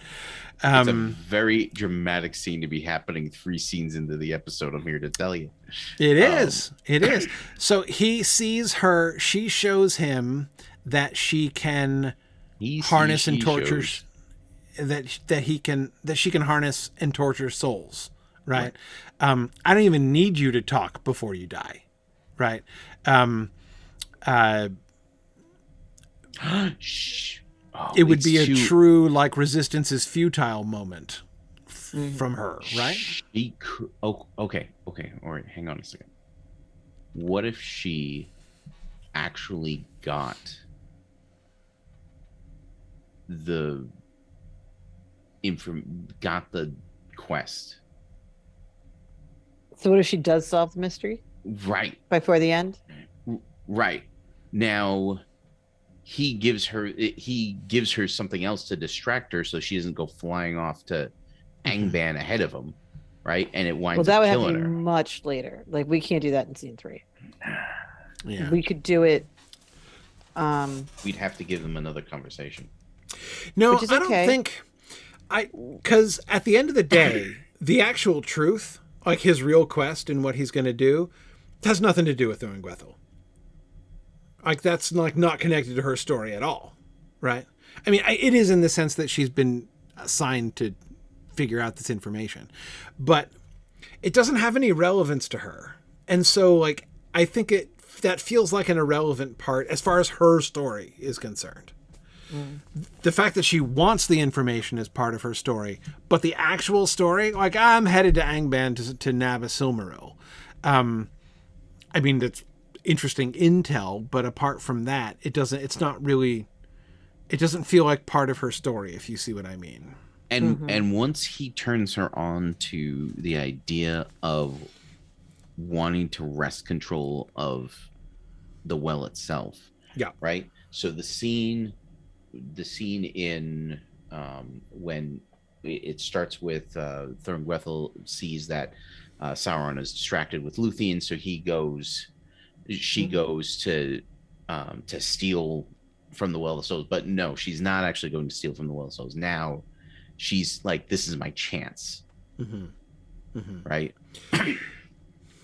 It's a very dramatic scene to be happening 3 scenes into the episode. I'm here to tell you. It is. It is. So he sees her. She shows him that she can harness and torture. That she can harness and torture souls. Right. I don't even need you to talk before you die. Right. Shh. It would be a true, resistance is futile moment from her, right? Okay. All right, hang on a second. What if she actually got the quest? So what if she does solve the mystery? Right. Before the end? Right. Now... He gives her something else to distract her so she doesn't go flying off to Angband ahead of him, right? And it winds up killing her. Well, that would have to be much later. We can't do that in scene 3. Yeah. We could do it. We'd have to give them another conversation. No, I don't think... Because at the end of the day, the actual truth, his real quest and what he's going to do, has nothing to do with Thuringwethel. That's not connected to her story at all, right? I mean, it is in the sense that she's been assigned to figure out this information, but it doesn't have any relevance to her. And so, I think that feels like an irrelevant part as far as her story is concerned. The fact that she wants the information is part of her story, but the actual story, I'm headed to Angband to nab a Silmaril. I mean, that's interesting intel, but apart from that, it doesn't feel like part of her story, if you see what I mean. And once he turns her on to the idea of wanting to wrest control of the well itself, right? So the scene in when it starts with Thuringwethel sees that Sauron is distracted with Luthien, so she goes to steal from the Well of Souls, but no, she's not actually going to steal from the Well of Souls. Now she's like, this is my chance. Right.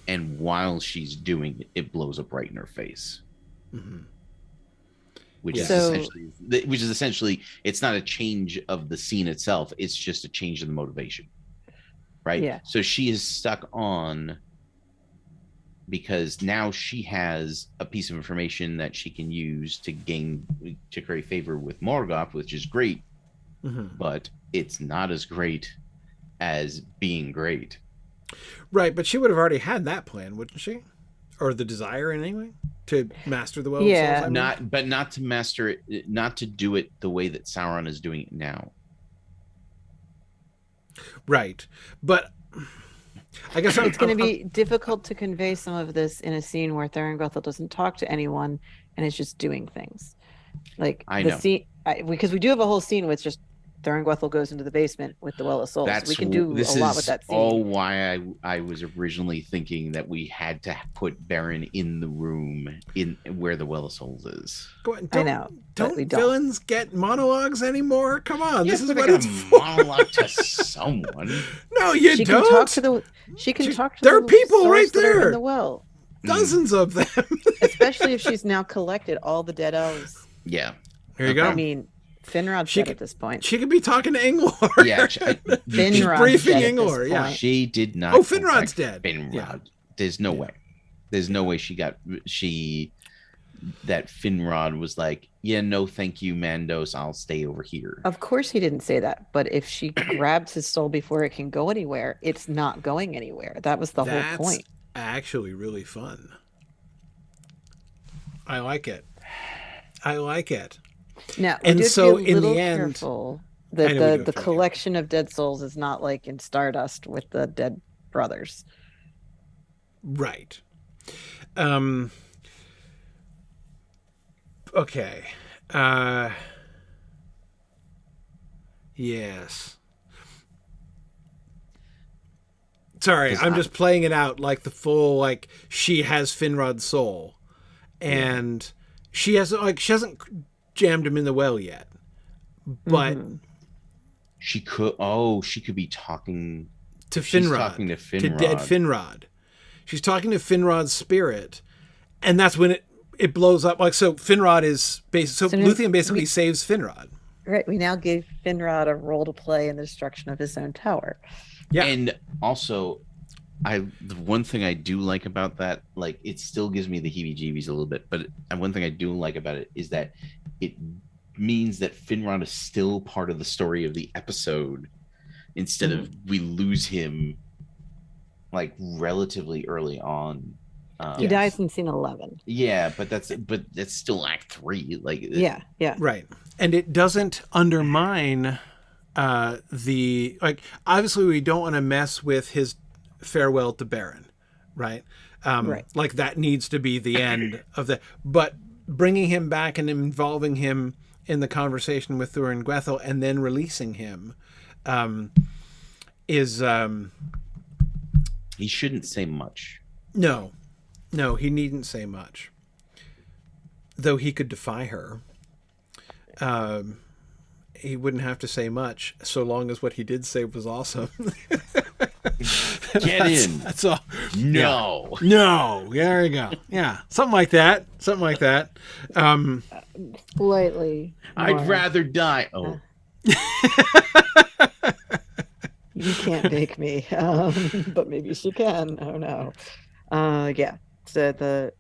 And while she's doing it, it blows up right in her face. Which is essentially, it's not a change of the scene itself. It's just a change in the motivation. Right. Yeah. So she is stuck on, because now she has a piece of information that she can use to curry favor with Morgoth, which is great, but it's not as great as being great. Right, but she would have already had that plan, wouldn't she? Or the desire in any way to master the Well of Souls? Not to master it, not to do it the way that Sauron is doing it now. Right, but I guess it's going to be difficult to convey some of this in a scene where Thuringwethel doesn't talk to anyone and is just doing things. I know. Because we do have a whole scene with just Thuringwethel goes into the basement with the Well of Souls. We can do a lot with that scene. All why I was originally thinking that we had to put Baron in the room in where the Well of Souls is. I know. Don't villains get monologues anymore? Come on, yes, this is what it's for. Monologue to someone. No, you she don't. She can talk to there are people right there in the well. Dozens of them. Especially if she's now collected all the dead elves. Yeah. Here you go. I mean, Finrod's dead at this point. She could be talking to Inglor. Yeah, Finrod's briefing dead Inglor. Yeah, she did not. Oh, Finrod's dead. Finrod. Yeah. There's no way. There's no way she that Finrod was like, yeah, no, thank you, Mandos. I'll stay over here. Of course he didn't say that, but if she grabs his soul before it can go anywhere, it's not going anywhere. That was the whole point. Actually really fun. I like it. I like it. Now, and so in the end, the collection of dead souls is not like in Stardust with the dead brothers. Right. Okay. Yes. Sorry, I'm just playing it out like the full, like, she has Finrod's soul. And she hasn't jammed him in the well yet. But she could be talking to Finrod. To dead Finrod. She's talking to Finrod's spirit. And that's when it blows up. Like, so Finrod is Luthien basically saves Finrod. Right. We now gave Finrod a role to play in the destruction of his own tower. Yeah. And also, the one thing I do like about that, like, it still gives me the heebie-jeebies a little bit, but one thing I do like about it is that it means that Finrod is still part of the story of the episode, instead of we lose him like relatively early on. He dies in scene 11. Yeah, but that's still Act 3. Like, yeah, right. And it doesn't undermine obviously we don't want to mess with his farewell to Beren, right? Right. Like, that needs to be the end of but bringing him back and involving him in the conversation with Thor and Gwethel and then releasing him is he shouldn't say much. No, he needn't say much, though he could defy her. He wouldn't have to say much, so long as what he did say was awesome. Get in. That's all. No. Yeah. No. There you go. Yeah. Something like that. Slightly. I'd rather die. Oh. You can't make me. But maybe she can. Oh no. Yeah. So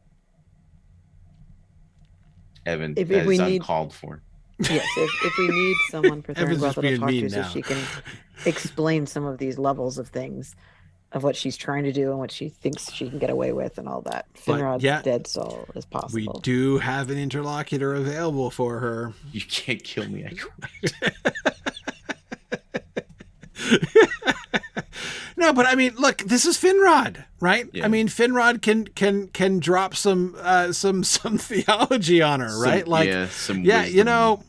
Evan, that is uncalled for. Yes, if we need someone for Thorn Gwethel to talk to, so she can explain some of these levels of things, of what she's trying to do and what she thinks she can get away with and all that. Finrod's dead soul is possible. We do have an interlocutor available for her. You can't kill me. No, but I mean, look, this is Finrod, right? Yeah. I mean, Finrod can drop some theology on her, right? Like, some yeah, wisdom. you know,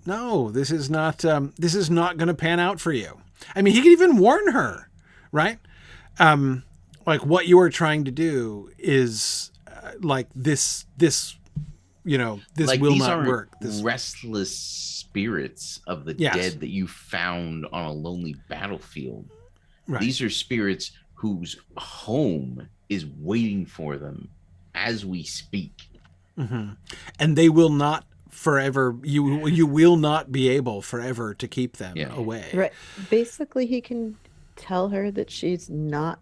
no, this is not going to pan out for you. I mean, he could even warn her, right? Like, what you are trying to do is like this, like, will not work. This restless spirits of the dead that you found on a lonely battlefield. Right. These are spirits whose home is waiting for them as we speak. Mm-hmm. And they will not forever, you will not be able forever to keep them away. Right. Basically, he can tell her that she's not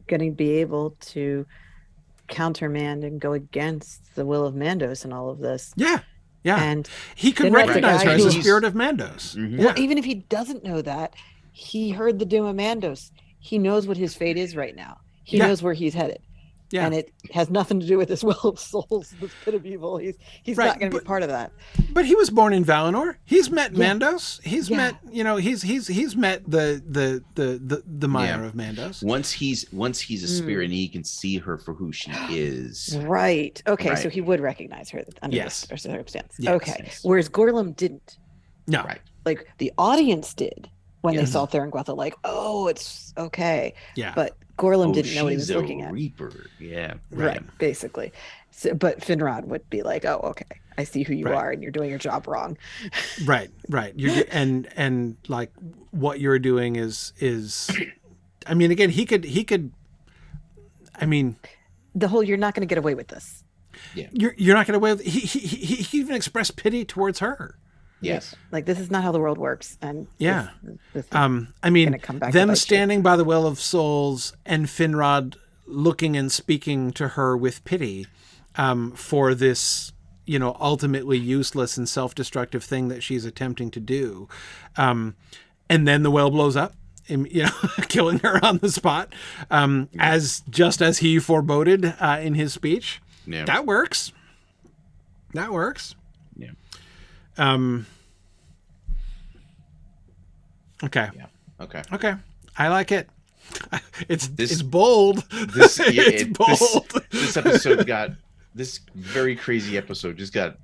going to be able to countermand and go against the will of Mandos and all of this. Yeah. And he could recognize her as the spirit of Mandos. Mm-hmm. Well, even if he doesn't know that, he heard the doom of Mandos. He knows what his fate is right now. He knows where he's headed. Yeah. And it has nothing to do with this well of souls, this pit of evil. He's not going to be part of that. But he was born in Valinor. He's met Mandos. He's met, he's met the Mire of Mandos. Once he's a spirit and he can see her for who she is. Right. Okay. Right. So he would recognize her under this circumstance. Yes. Okay. Yes. Whereas Gorlam didn't. No. Right. Like, the audience did when they saw Thor and Gwethel, like, oh, it's okay. Yeah. But Gorlam didn't know what he was looking at. Reaper. Yeah. Right. Basically. So, but Finrod would be like, oh, okay, I see who you are, and you're doing your job wrong. Right. You're and like, what you're doing is I mean, again, he could I mean, the whole, you're not going to get away with this. Yeah. You're not going to away with he even expressed pity towards her. Yes. Like, this is not how the world works. And this I mean, them standing by the Well of Souls and Finrod looking and speaking to her with pity for this, ultimately useless and self-destructive thing that she's attempting to do. And then the well blows up, killing her on the spot, as he foreboded in his speech. Yeah. That works. Yeah. Okay. Yeah. Okay. I like it. It's bold. It's bold. This episode this very crazy episode just got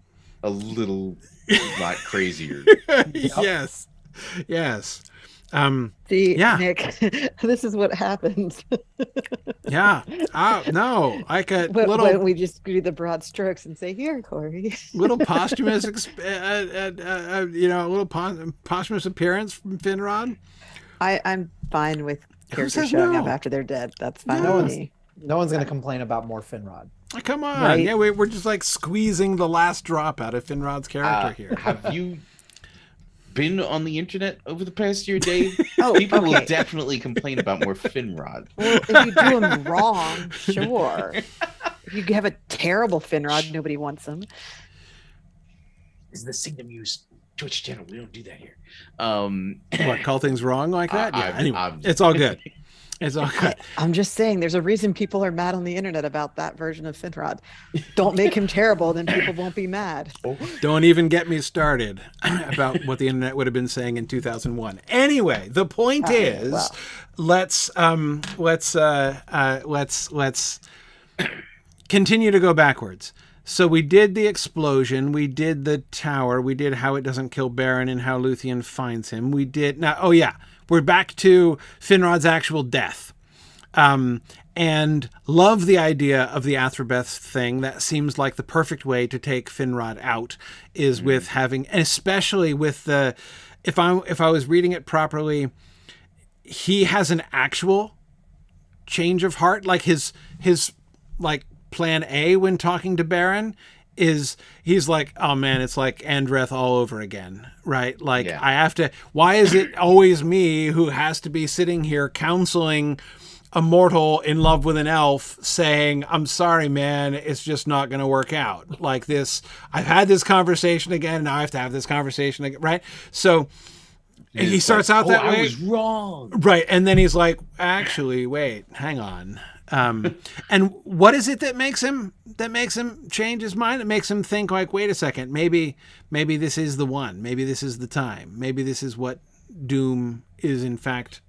a little lot crazier. Yes. See, Nick, this is what happens. Yeah. No, I could when we just do the broad strokes and say, "Here, Corey." Little posthumous, posthumous appearance from Finrod. I'm fine with characters showing up after they're dead. That's fine with me. No one's going to complain about more Finrod. Come on. Right? Yeah, we're just like squeezing the last drop out of Finrod's character here. Have you been on the internet over the past year, Dave? People will definitely complain about more Finrod. Well, if you do them wrong, sure. If you have a terrible Finrod, nobody wants them. This is the Signum News Twitch channel. We don't do that here. What, call things wrong like that? Yeah. Anyway, it's all good. It's all good. I'm just saying, there's a reason people are mad on the internet about that version of Finrod. Don't make him terrible, then people won't be mad. Don't even get me started about what the internet would have been saying in 2001. Anyway, the point is, let's continue to go backwards. So we did the explosion, we did the tower, we did how it doesn't kill Beren and how Luthien finds him. We did we're back to Finrod's actual death. And love the idea of the Athrobeth thing. That seems like the perfect way to take Finrod out is with having, especially with the, if I was reading it properly, he has an actual change of heart. Like his like plan A when talking to Beren is he's like, oh man, it's like Andreth all over again, right? Like I have to, why is it always me who has to be sitting here counseling a mortal in love with an elf saying, I'm sorry, man, it's just not going to work out like this. I've had this conversation again. Now I have to have this conversation again. Right. So he starts out that way. I was wrong. Right. And then he's like, actually, wait, hang on. And what is it that makes him change his mind? It makes him think like, wait a second, maybe this is the one, maybe this is the time, maybe this is what Doom is in fact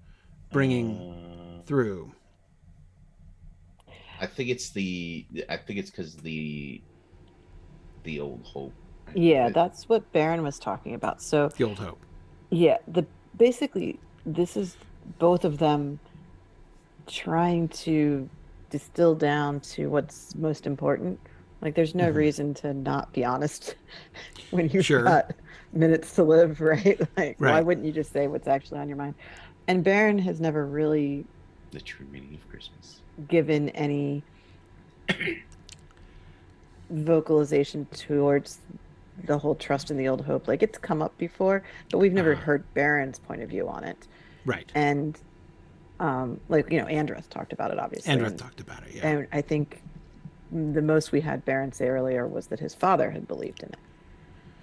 bringing through. I think it's because the old hope. Yeah, that's what Beren was talking about. So the old hope. Yeah, basically this is both of them trying to distill down to what's most important. Like there's no reason to not be honest when you've got minutes to live, right? Like why wouldn't you just say what's actually on your mind? And Beren has never really the true meaning of Christmas given any vocalization towards the whole trust in the old hope. Like it's come up before, but we've never heard Beren's point of view on it. Right. And Andreth talked about it, obviously. Talked about it, yeah. And I think the most we had Beren say earlier was that his father had believed in it.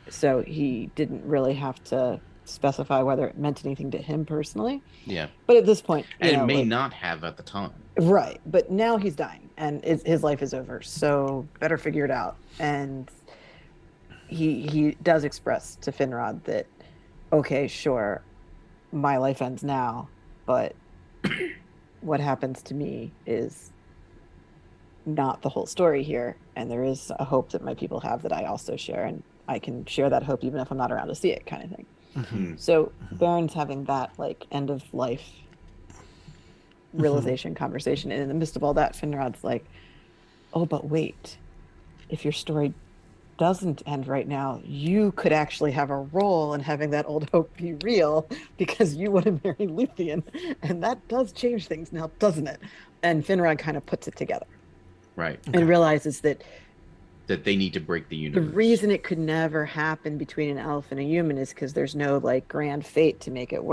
So he didn't really have to specify whether it meant anything to him personally. Yeah. But at this point... And it may not have at the time. Right. But now he's dying, and his life is over, so better figure it out. And he does express to Finrod that, okay, sure, my life ends now, but... what happens to me is not the whole story here, and there is a hope that my people have that I also share, and I can share that hope even if I'm not around to see it, kind of thing. So Beren's having that like end of life realization conversation, and in the midst of all that, Finrod's like, oh, but wait, if your story doesn't end right now, you could actually have a role in having that old hope be real, because you want to marry Luthien, and that does change things now, doesn't it? And Finrod kind of puts it together, right, and realizes that they need to break the universe. The reason it could never happen between an elf and a human is because there's no like grand fate to make it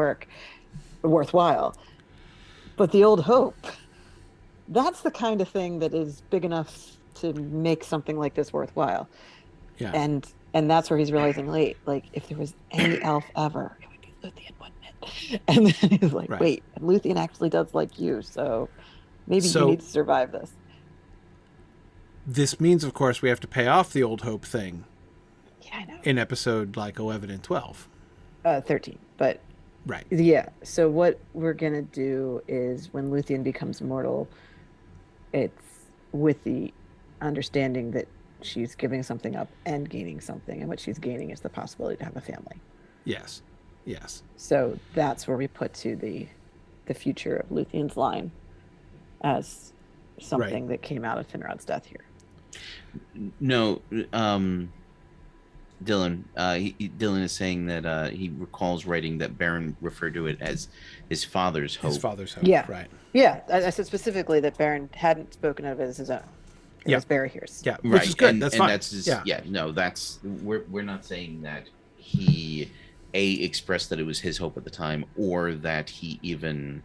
worthwhile. But the old hope that's the kind of thing that is big enough to make something like this worthwhile. Yeah. And that's where he's realizing late, like, if there was any elf ever, it would be Luthien, wouldn't it? And then he's like, wait, Luthien actually does like you, so maybe you need to survive this. This means, of course, we have to pay off the old hope thing. Yeah, I know. In episode like 11 and 12. 13, but right. Yeah. So what we're gonna do is when Luthien becomes mortal, it's with the understanding that she's giving something up and gaining something, and what she's gaining is the possibility to have a family. Yes. Yes. So that's where we put to the future of Luthien's line as something that came out of Finrod's death here. No, Dylan. Dylan is saying that he recalls writing that Baron referred to it as his father's hope. His father's hope. Yeah. Right. Yeah. I said specifically that Baron hadn't spoken of it as his own. It was Barahir's. Yeah. Right. Which is good. And, that's and fine. That's his, no, that's we're not saying that he expressed that it was his hope at the time, or that he even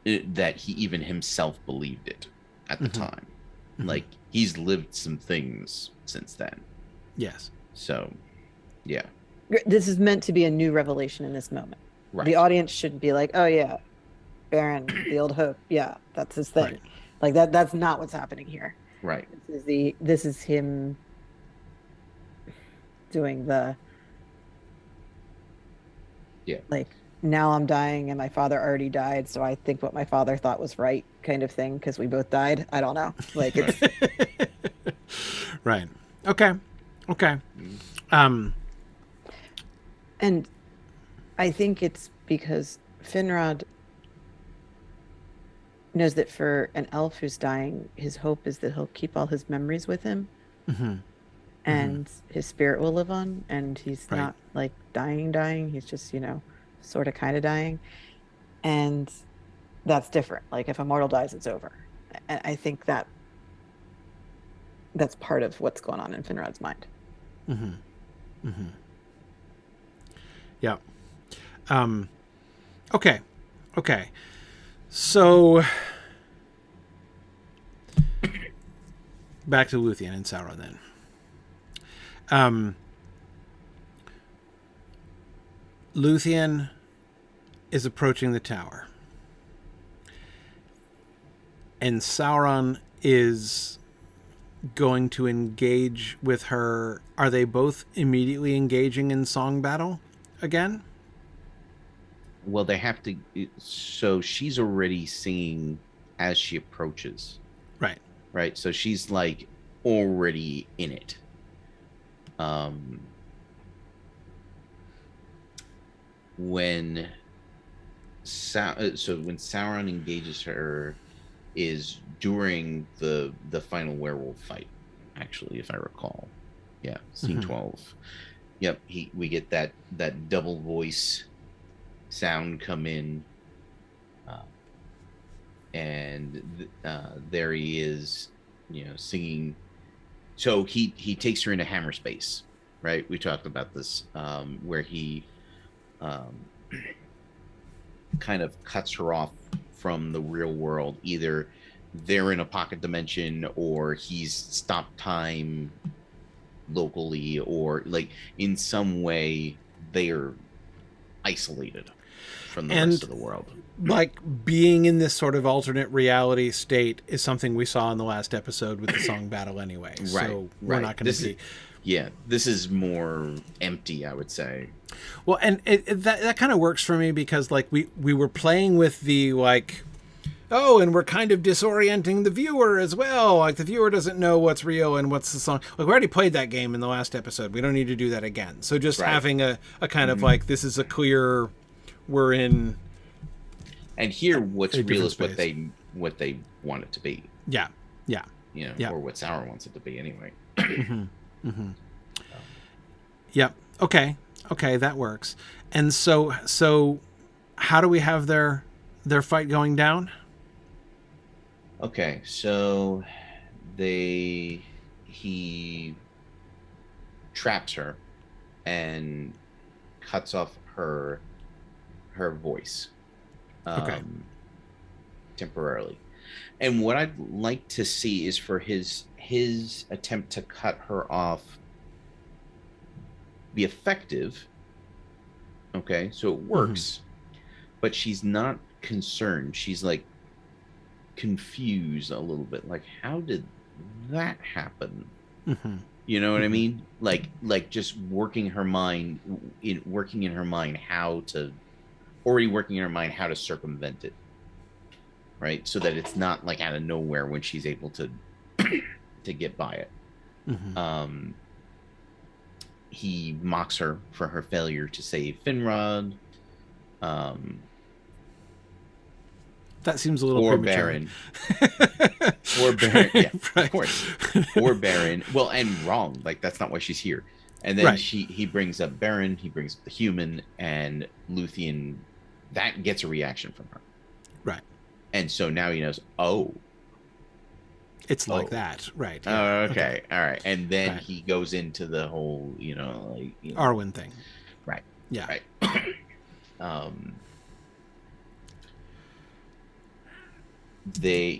himself believed it at the time. Like, he's lived some things since then. Yes. So, yeah. This is meant to be a new revelation in this moment. Right. The audience shouldn't be like, oh yeah, Baron, the old hope. Yeah, that's his thing. Right. Like that's not what's happening here. Right. This is him doing the like, now I'm dying and my father already died, so I think what my father thought was right kind of thing, because we both died. I don't know. Like, it's right. Okay. And I think it's because Finrod knows that for an elf who's dying, his hope is that he'll keep all his memories with him, and his spirit will live on, and he's not like dying. He's just, sort of kind of dying. And that's different. Like, if a mortal dies, it's over. And I think that's part of what's going on in Finrod's mind. Yeah. Okay. So back to Luthien and Sauron then. Luthien is approaching the tower, and Sauron is going to engage with her. Are they both immediately engaging in song battle again? Well, they have to. So she's already singing as she approaches. Right. So she's like already in it. When Sauron engages her is during the final werewolf fight, actually, if I recall. Yeah, scene 12. Yep, we get that double voice sound come in, and there he is, singing. So he takes her into hammer space, right? We talked about this, where he kind of cuts her off from the real world. Either they're in a pocket dimension, or he's stopped time locally, or like in some way they're isolated from the rest of the world. Like, being in this sort of alternate reality state is something we saw in the last episode with the song battle anyway. So we're not going to see. This is more empty, I would say. Well, and that kind of works for me, because like we were playing with the like, and we're kind of disorienting the viewer as well. Like, the viewer doesn't know what's real and what's the song. Like, we already played that game in the last episode. We don't need to do that again. So just having a kind of like, this is a clear, we're in. And here, what's real is what they want it to be. Yeah. Or what Sauron wants it to be anyway. Yep. Okay, that works. And so how do we have their fight going down? Okay, so he traps her and cuts off her voice. temporarily. And what I'd like to see is for his attempt to cut her off be effective. Okay, so it works, but she's not concerned. She's like confused a little bit. Like, how did that happen? You know what I mean? Like just working in her mind how to circumvent it, right? So that it's not like out of nowhere when she's able to to get by it. He mocks her for her failure to save Finrod. That seems a little premature. Or Baron, yeah, right. Of course. Or Baron. Well, and wrong. Like, that's not why she's here. And then he brings up Baron, he brings up the human, and Luthien. That gets a reaction from her. Right. And so now he knows, it's like that. Right. Yeah. Oh, okay. All right. And then he goes into the whole, Arwen thing. Right. Yeah. Right.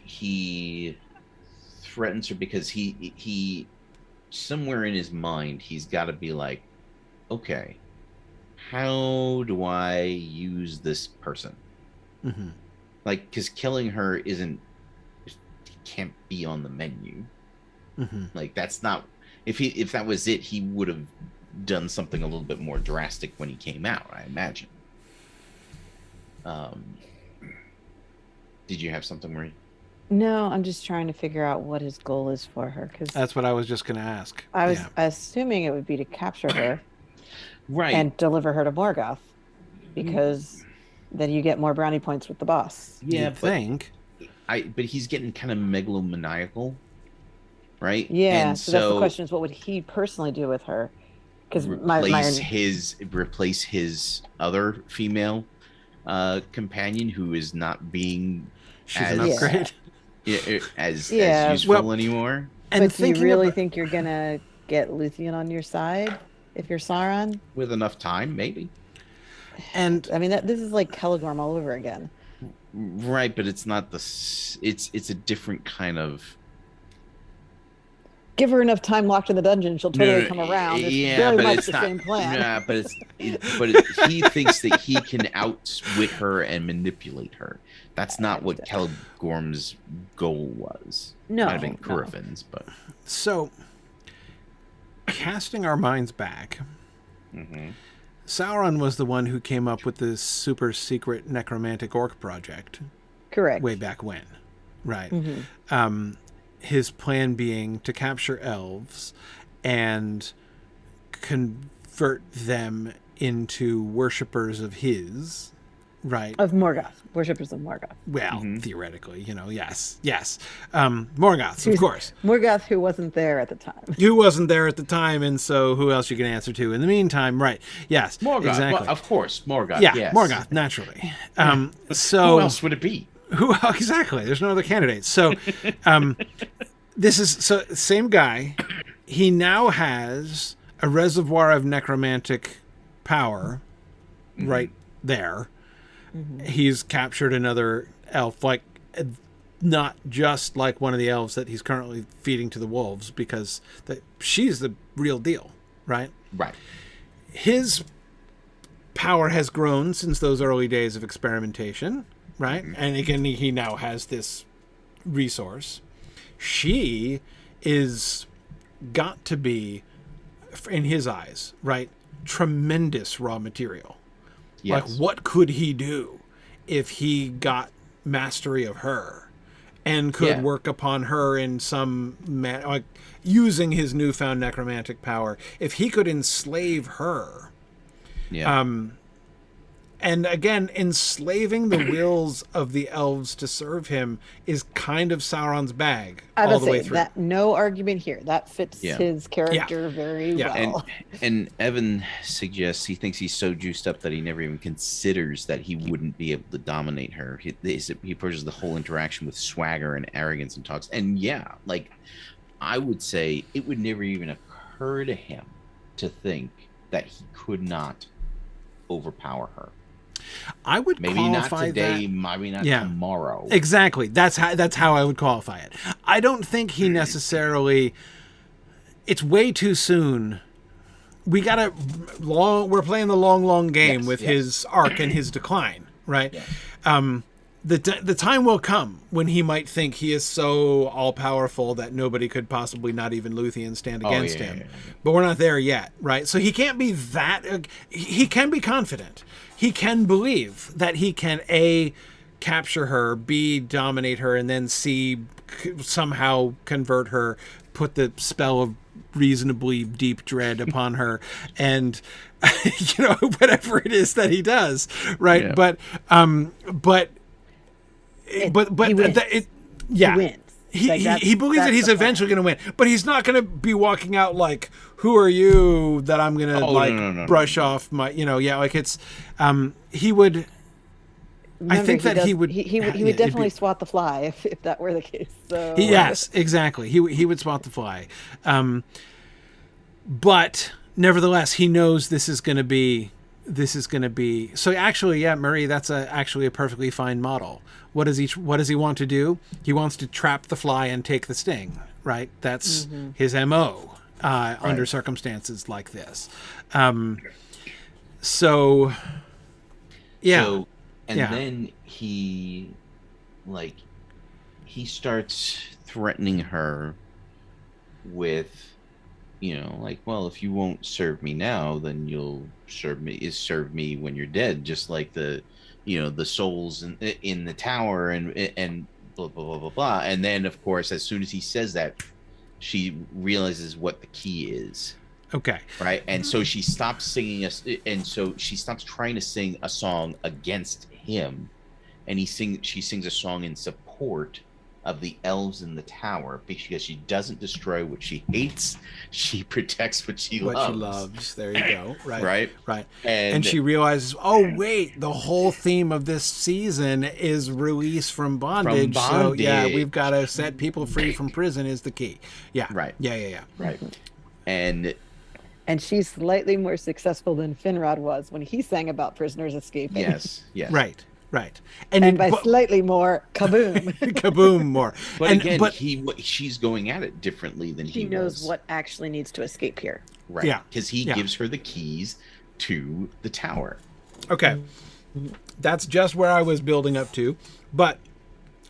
He threatens her because he somewhere in his mind he's got to be like, okay, how do I use this person? Like, because killing her can't be on the menu. Like, that's not, if that was it, he would have done something a little bit more drastic when he came out, I imagine. Did you have something, Marie? No, I'm just trying to figure out what his goal is for her, because that's what I was just going to ask. I was assuming it would be to capture her, right, and deliver her to Morgoth, because then you get more brownie points with the boss. Yeah, but he's getting kind of megalomaniacal, right? Yeah, so that's the question: is what would he personally do with her? Because replace his other female companion who is not being an upgrade as useful anymore. And do you really think you're gonna get Luthien on your side if you're Sauron? With enough time, maybe. And I mean, this is like Telegorm all over again. Right, but it's not it's a different kind of. Give her enough time locked in the dungeon, she'll totally come around. It's very much the same plan. Yeah, but he thinks that he can outwit her and manipulate her. That's not what Telegorm's goal was. No, might have been Curifin's, but so casting our minds back, Sauron was the one who came up with this super secret necromantic orc project. Correct. Way back when, right? His plan being to capture elves and convert them into worshippers of his, right? Of Morgoth. Worshippers of Morgoth. Well, theoretically, yes. Morgoth, of course. Morgoth, who wasn't there at the time. Who wasn't there at the time, and so who else you can answer to in the meantime, right? Yes, Morgoth. Exactly. Well, of course, Morgoth. Yeah, yes. Morgoth, naturally. So who else would it be? Exactly. There's no other candidates. So, same guy. He now has a reservoir of necromantic power right there. He's captured another elf, like not just like one of the elves that he's currently feeding to the wolves, because she's the real deal, right? Right. His power has grown since those early days of experimentation. Right. And again, he now has this resource. She is got to be, in his eyes, right, tremendous raw material. Yes. Like, what could he do if he got mastery of her and could work upon her in some like using his newfound necromantic power? If he could enslave her, and again, enslaving the wills of the elves to serve him is kind of Sauron's bag all the way through. That no argument here. That fits his character very well. And Evan suggests he thinks he's so juiced up that he never even considers that he wouldn't be able to dominate her. He approaches the whole interaction with swagger and arrogance and talks. And like, I would say it would never even occur to him to think that he could not overpower her. I would maybe not qualify today, that. maybe not Yeah. tomorrow. Exactly. That's how I would qualify it. I don't think he necessarily. It's way too soon. We're playing the long game with his arc and his decline, right? Yes. The time will come when he might think he is so all powerful that nobody could possibly, not even Luthien, stand against him. But we're not there yet, right? So he can't be that. He can be confident. He can believe that he can A, capture her, B, dominate her, and then C, somehow convert her, put the spell of reasonably deep dread upon her, and whatever it is that he does, right? Yeah. But he wins. Yeah. He wins. He believes that he's eventually going to win, but he's not going to be walking out like, "Who are you that I'm going to brush off my?" Like it's. He would. Remember, I think that he would. He would definitely swat the fly if that were the case. So yes, exactly. He would swat the fly, but nevertheless, he knows this is going to be. So actually, yeah, Marie, that's actually a perfectly fine model. What does he want to do? He wants to trap the fly and take the sting, right? That's his MO under circumstances like this. So, yeah. Then he starts threatening her with, well, if you won't serve me now, then you'll serve me when you're dead, just like the souls in the tower and blah blah blah blah blah. And then, of course, as soon as he says that, she realizes what the key is. Okay. Right. And so she stops singing and so she stops trying to sing a song against him, and she sings a song in support of the elves in the tower, because she doesn't destroy what she hates. She protects what she loves. There you go. Right. And she realizes, oh wait, the whole theme of this season is release from bondage. So yeah, we've got to set people free from prison is the key. Yeah. Right. Yeah. Right. And she's slightly more successful than Finrod was when he sang about prisoners escaping. Yes. Right. And by slightly more, kaboom. Kaboom more. But she's going at it differently than he knows what actually needs to escape here. Right. Yeah. Because he gives her the keys to the tower. Okay. That's just where I was building up to. But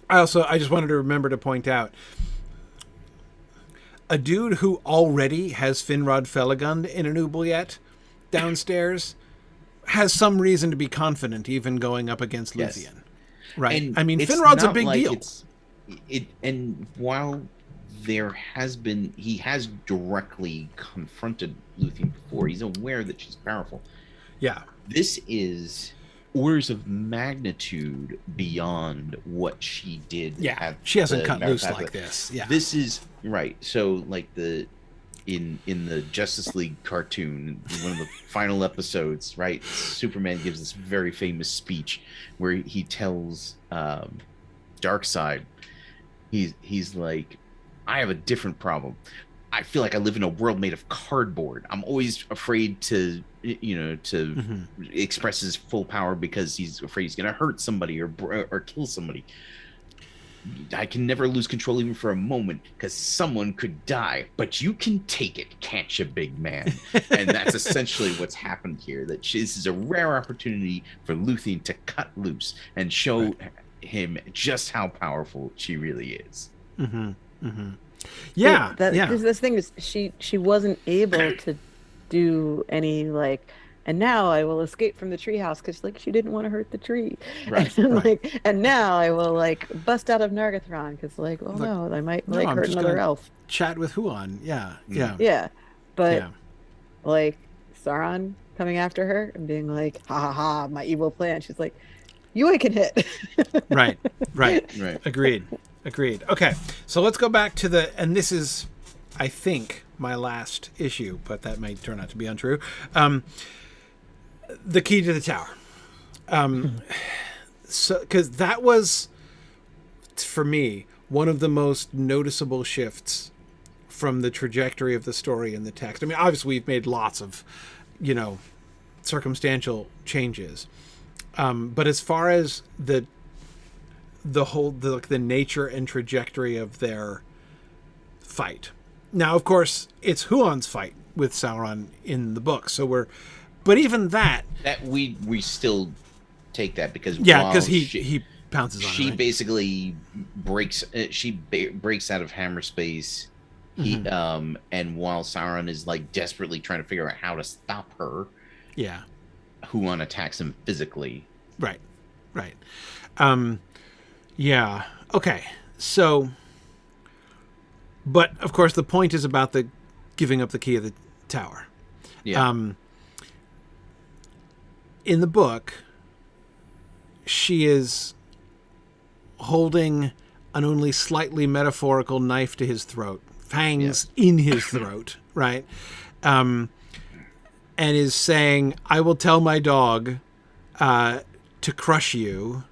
I just wanted to remember to point out, a dude who already has Finrod Felagund in an oubliette downstairs has some reason to be confident even going up against Luthien. Right. And I mean, Finrod's a big deal. And while he has directly confronted Luthien before, he's aware that she's powerful. Yeah. This is orders of magnitude beyond what she did. Yeah. She hasn't cut loose like this. Yeah. This is right. So like in the Justice League cartoon, one of the final episodes, right? Superman gives this very famous speech where he tells Darkseid, he's like, I have a different problem. I feel like I live in a world made of cardboard. I'm always afraid to express his full power because he's afraid he's going to hurt somebody or kill somebody. I can never lose control even for a moment because someone could die, but you can take it, can't you, big man? And that's essentially what's happened here. That this is a rare opportunity for Luthien to cut loose and show him just how powerful she really is. Yeah. This thing is, she wasn't able to do any and now I will escape from the treehouse because she didn't want to hurt the tree. Right. And now I will bust out of Nargothrond because no, I might hurt another elf. Chat with Huon. Yeah. But Sauron coming after her and being like, ha ha ha, my evil plan. She's like, you I can hit. Right. Agreed. Okay, so let's go back to and this is, I think, my last issue, but that might turn out to be untrue. The key to the tower. So, because that was, for me, one of the most noticeable shifts from the trajectory of the story in the text. I mean, obviously, we've made lots of, circumstantial changes. But as far as the nature and trajectory of their fight, now of course it's Huon's fight with Sauron in the book. But even that we still take that because he pounces on she her, right? basically breaks out of hammer space. And while Sauron is like desperately trying to figure out how to stop her, Huon attacks him physically. Right. Yeah. Okay. So, but of course the point is about the giving up the key of the tower. Yeah. In the book, she is holding an only slightly metaphorical knife to his throat, fangs in his throat, right? And is saying, "I will tell my dog to crush you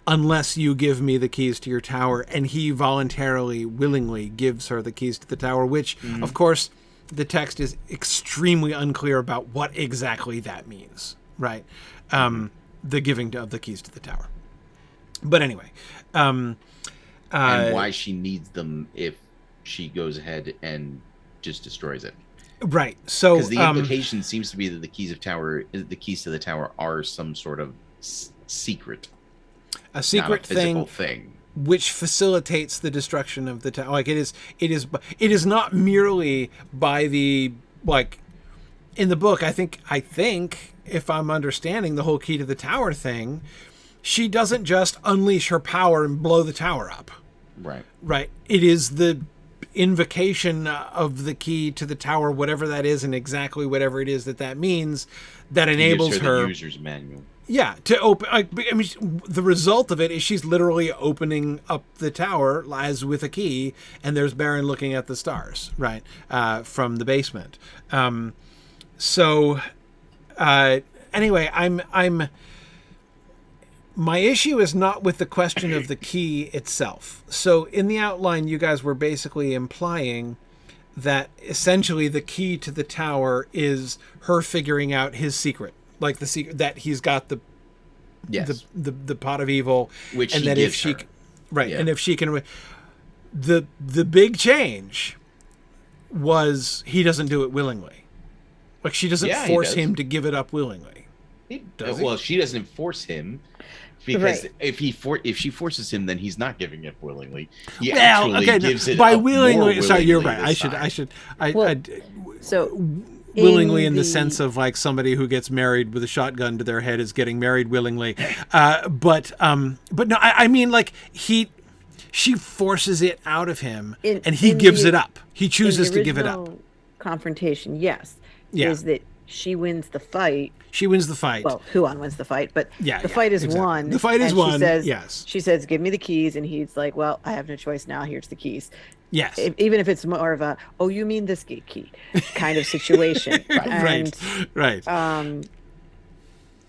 unless you give me the keys to your tower." And he voluntarily, willingly gives her the keys to the tower, which, of course, the text is extremely unclear about what exactly that means, right? The giving of the keys to the tower. But anyway. And why she needs them if she goes ahead and just destroys it. Right. So because the implication seems to be that the keys to the tower are some sort of secret. A secret thing which facilitates the destruction of the tower. Like it is not merely by the, like, in the book, I think if I'm understanding the whole key to the tower thing, she doesn't just unleash her power and blow the tower up. Right. It is the invocation of the key to the tower, whatever that is, and exactly whatever it is that means, that enables her the user's manual. Yeah, to open. I mean, the result of it is she's literally opening up the tower as with a key, and there's Baron looking at the stars, right, from the basement. Anyway, I'm. My issue is not with the question of the key itself. So in the outline, you guys were basically implying that essentially the key to the tower is her figuring out his secret. Like the secret that he's got the pot of evil, which and he that gives if she her. Right, and if she can, the big change was he doesn't do it willingly. Like she doesn't force him to give it up willingly. Well, she doesn't force him because if she forces him, then he's not giving it willingly. He gives it by up willingly. More Sorry, you're right. Willingly in the sense of like somebody who gets married with a shotgun to their head is getting married willingly. But no, I mean like she forces it out of him and he gives it up. He chooses to give it up. Confrontation, yes. Yeah. Is that she wins the fight. She wins the fight. Well, Huon wins the fight, but the fight is won. The fight is won, She says, give me the keys, and he's like, well, I have no choice now. Here's the keys. Yes. Even if it's more of a, oh, you mean this key kind of situation. Right.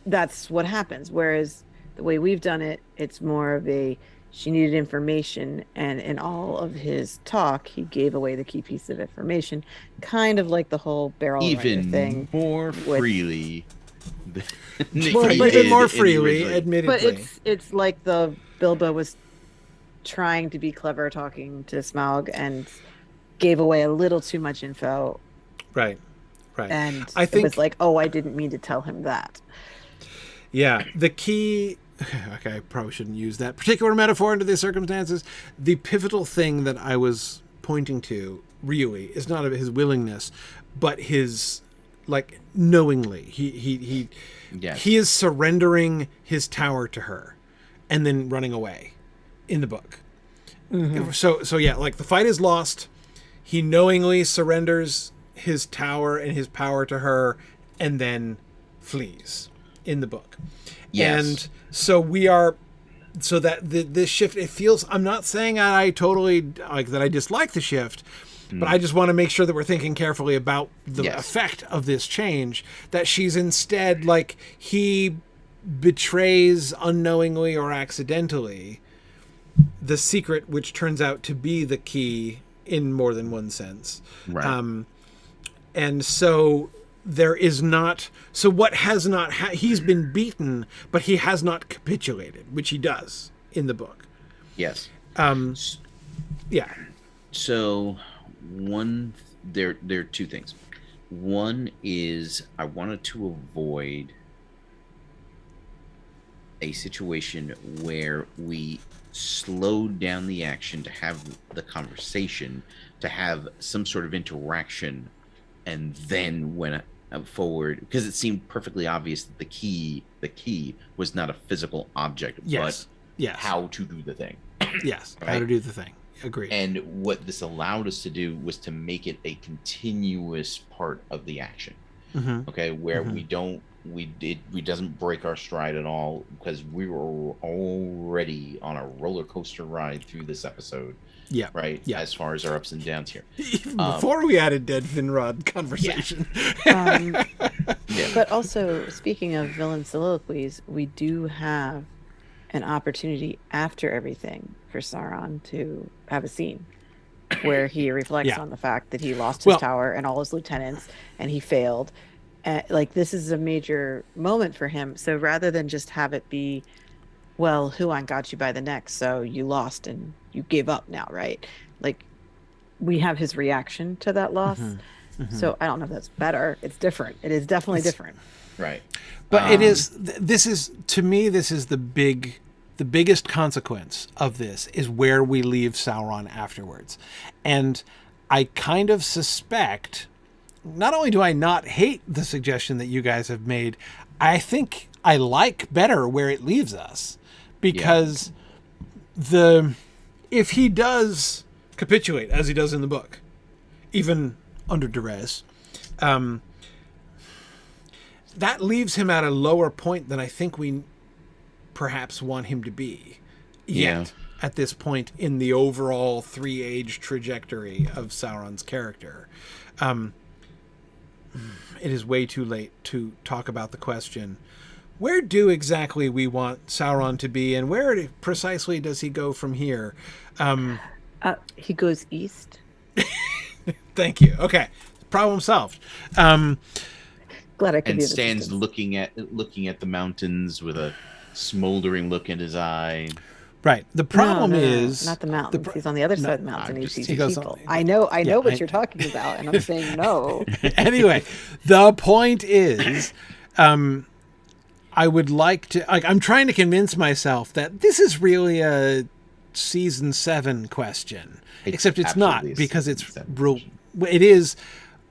That's what happens. Whereas the way we've done it, it's more of a, she needed information, and in all of his talk, he gave away the key piece of information, kind of like the whole barrel even thing. More freely. Even more freely, admittedly. But it's like the Bilbo was trying to be clever talking to Smaug and gave away a little too much info. Right. And I think it was like, oh, I didn't mean to tell him that. Yeah, the key. Okay, I probably shouldn't use that particular metaphor under these circumstances. The pivotal thing that I was pointing to really is not his willingness, but his like knowingly. He is surrendering his tower to her and then running away in the book. Mm-hmm. So yeah, like the fight is lost. He knowingly surrenders his tower and his power to her and then flees in the book. Yes. And so this shift, it feels, I'm not saying I totally like that I dislike the shift, but I just want to make sure that we're thinking carefully about the effect of this change, that she's instead like he betrays unknowingly or accidentally the secret, which turns out to be the key in more than one sense. Right. And so there is not. So what has not? He's been beaten, but he has not capitulated, which he does in the book. Yes. Yeah. So there are two things. One is I wanted to avoid a situation where we slowed down the action to have the conversation, to have some sort of interaction, and then went forward, because it seemed perfectly obvious that the key was not a physical object, but how to do the thing. Yes, right? How to do the thing. Agreed. And what this allowed us to do was to make it a continuous part of the action. Okay, where we doesn't break our stride at all, because we were already on a roller coaster ride through this episode. Yeah. Right. Yeah. As far as our ups and downs here. Even before we added Dead Finrod conversation. Yeah. But also, speaking of villain soliloquies, we do have an opportunity after everything for Sauron to have a scene where he reflects on the fact that he lost his tower and all his lieutenants, and he failed. Like, this is a major moment for him. So rather than just have it be, well, Huan got you by the neck, so you lost and you gave up now, right? Like, we have his reaction to that loss. So I don't know if that's better. It's different. It is definitely different. Right. But it is, this is, to me, this is the biggest consequence of this is where we leave Sauron afterwards. And I kind of suspect, not only do I not hate the suggestion that you guys have made, I think I like better where it leaves us, because if he does capitulate, as he does in the book, even under duress, that leaves him at a lower point than I think we perhaps want him to be yet at this point in the overall 3-age trajectory of Sauron's character. It is way too late to talk about the question, where do exactly we want Sauron to be, and where precisely does he go from here? He goes east. Thank you. Okay, problem solved. Glad I could. And stands looking at the mountains with a smoldering look in his eye. Right. The problem is not the mountains. He's on the other side of the mountain. And he sees people. On, I know what you're talking about, and I'm saying no. Anyway, the point is, I would like to. I'm trying to convince myself that this is really a season 7 question, except it's not, because it's real. It is.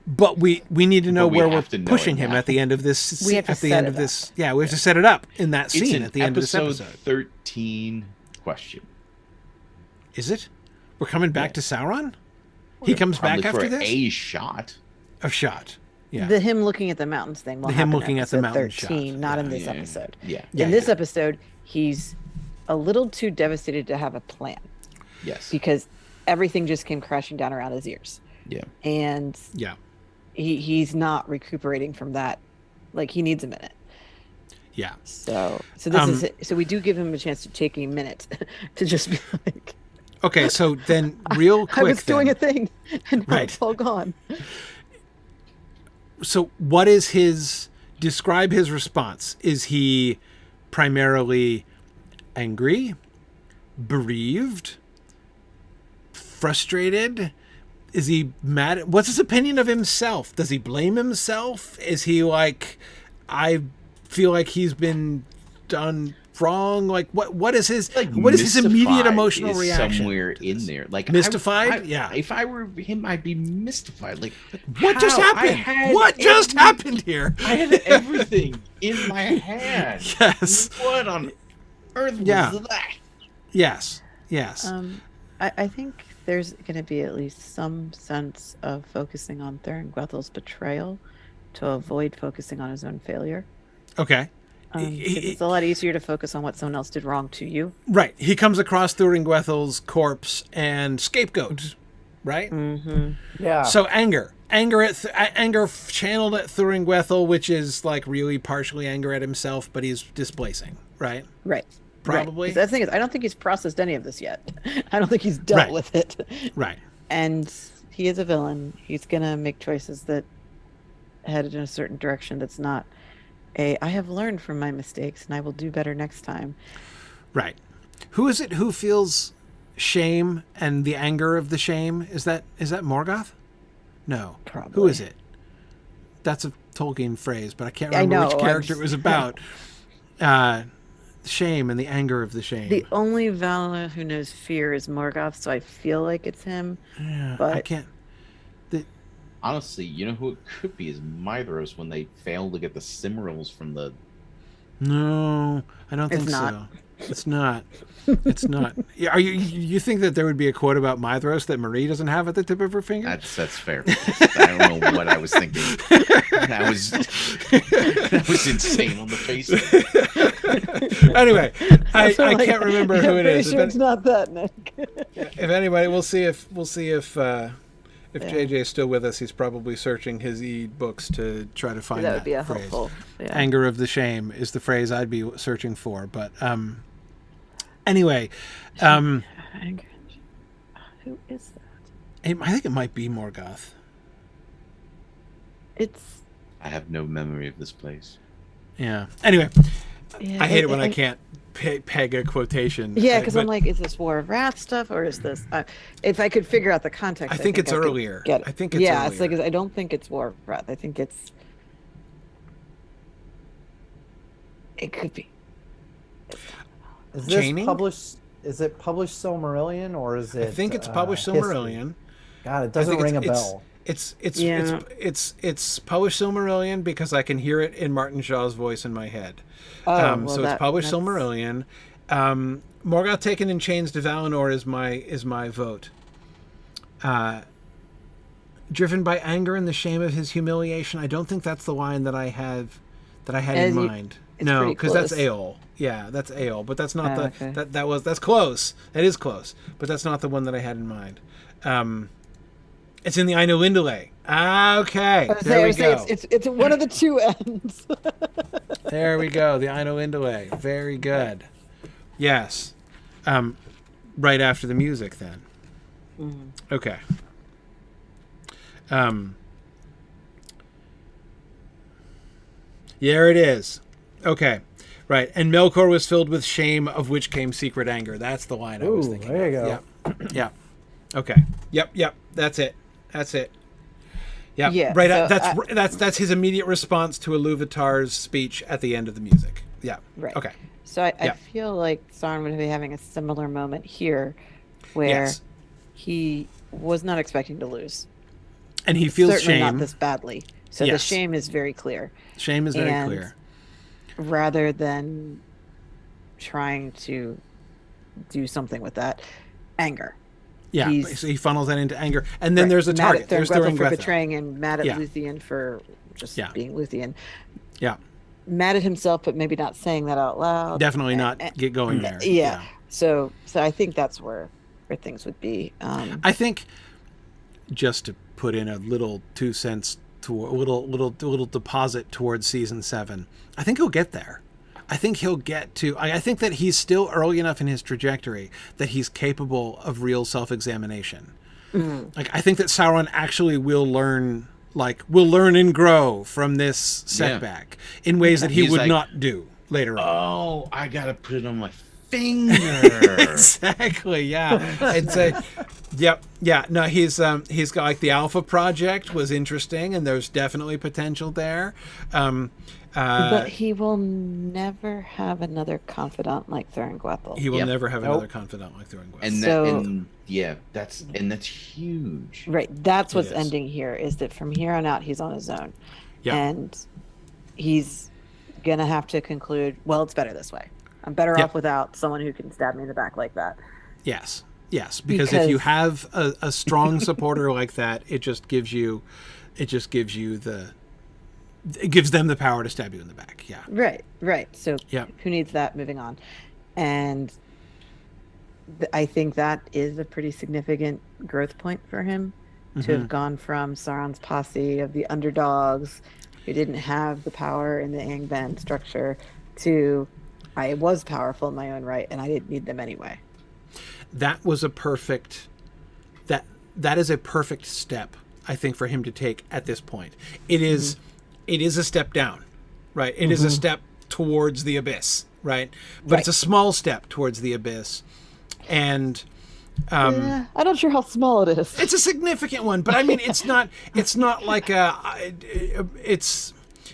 But we need to know where we're pushing him at the end of this. We have to set it up. Yeah, we have to set it up in that scene at the end of this episode. 13 question. Is it? We're coming back to Sauron? He comes back after this? A shot. A shot. Yeah. The him looking at the mountains thing will happen in episode 13, not in this episode. Yeah. In this episode, he's a little too devastated to have a plan. Yes. Because everything just came crashing down around his ears. Yeah. And he's not recuperating from that. Like, he needs a minute. Yeah. So this is it. So we do give him a chance to take a minute to just be like, okay, so then real quick, I was doing a thing and now it's all gone. So what is describe his response? Is he primarily angry, bereaved, frustrated? Is he mad? What's his opinion of himself? Does he blame himself? Is he like, I feel like he's been done wrong? Like, what is his immediate emotional reaction? Somewhere in there, like mystified. If I were him, I'd be mystified. Like, what just happened? What just happened here? I had everything in my hand. Yes. What on earth was that? Yes. I think there's going to be at least some sense of focusing on Thuringwethel's betrayal to avoid focusing on his own failure. Okay. It's a lot easier to focus on what someone else did wrong to you. Right. He comes across Thuringwethel's corpse and scapegoat, right? Mm-hmm. Yeah. So anger channeled at Thuringwethel, which is like really partially anger at himself, but he's displacing, right? Right. Probably. Right. The thing is, I don't think he's processed any of this yet. I don't think he's dealt with it. Right. And he is a villain. He's going to make choices that headed in a certain direction that's not I have learned from my mistakes and I will do better next time. Right. Who is it who feels shame and the anger of the shame? Is that Morgoth? No. Probably. Who is it? That's a Tolkien phrase, but I can't remember which character it was about. Shame and the anger of the shame. The only Valar who knows fear is Morgoth, so I feel like it's him. Yeah, but I can't. Honestly, you know who it could be is Mithros when they failed to get the Silmarils from the... No, I don't think so. It's not. It's not. Are you think that there would be a quote about Mithros that Marie doesn't have at the tip of her finger? That's fair. I don't know what I was thinking. That was insane on the face of it. Anyway, I can't remember who it is. Sure it's not that, Nick. If anybody, we'll see if JJ is still with us. He's probably searching his e-books to try to find that would be a phrase. helpful. Yeah. Anger of the shame is the phrase I'd be searching for. But anyway, Who is that? I think it might be Morgoth. It's. I have no memory of this place. Yeah. Anyway, Yeah, I hate it when I can't peg a quotation. Yeah, because I'm like, is this War of Wrath stuff, or is this? If I could figure out the context, I think it's earlier. Get it. I think it's earlier. It's like I don't think it's War of Wrath. I think it's. It could be. Is this published? Is it published Silmarillion or is it? I think it's published Silmarillion. God, it doesn't ring a bell. It's published Silmarillion because I can hear it in Martin Shaw's voice in my head. So it's published Silmarillion. Morgoth taken in chains to Valinor is my vote. Driven by anger and the shame of his humiliation. I don't think that's the line that I had in mind. No, because that's Eol. Yeah, that's Eol, but that's not that's close. That is close, but that's not the one that I had in mind. It's in the Ainulindale. Okay, there we go. It's one of the two ends. There we go. The Ainulindale. Very good. Yes. Right after the music, then. Mm-hmm. Okay. There it is. Okay. Right. And Melkor was filled with shame, of which came secret anger. That's the line I was thinking. There you go. Yep. Yep. Okay. Yep. That's it. Yeah. Right. So that's his immediate response to Iluvatar's speech at the end of the music. Yeah. Right. Okay. So I feel like Sauron would be having a similar moment here, where he was not expecting to lose, and he feels certainly shame. Not this badly. So the shame is very clear. Shame is very clear. Rather than trying to do something with that, anger. Yeah, so he funnels that into anger, and then there's a target. There's Thuringwethil for betraying him, mad at Luthien for just being Luthien. Yeah. Mad at himself, but maybe not saying that out loud. Definitely not get going there. Yeah. So I think that's where things would be. I think, just to put in a little 2 cents to a little deposit towards season 7, I think he'll get there. I think he'll get to. I think that he's still early enough in his trajectory that he's capable of real self-examination. Mm-hmm. Like, I think that Sauron actually will learn and grow from this setback in ways that he would not do later on. Oh, I gotta put it on my finger. Exactly. Yeah. I'd say. Yep. Yeah. No, he's got, like, the Alpha Project was interesting, and there's definitely potential there. But he will never have another confidant like Thuringwethil. He will never have another confidant like Thuringwethil. And that's huge. Right. That's what's ending here, is that from here on out he's on his own. Yeah. And he's gonna have to conclude, well, it's better this way. I'm better off without someone who can stab me in the back like that. Yes. Because if you have a strong supporter like that, it gives them the power to stab you in the back. Yeah. Right. So who needs that? Moving on. And I think that is a pretty significant growth point for him, to have gone from Sauron's posse of the underdogs who didn't have the power in the Angband structure to, I was powerful in my own right and I didn't need them anyway. That is a perfect step, I think, for him to take at this point. It is it is a step down, right? It is a step towards the abyss, right? But it's a small step towards the abyss. And I'm not sure how small it is. it's a significant one, but I mean, it's not like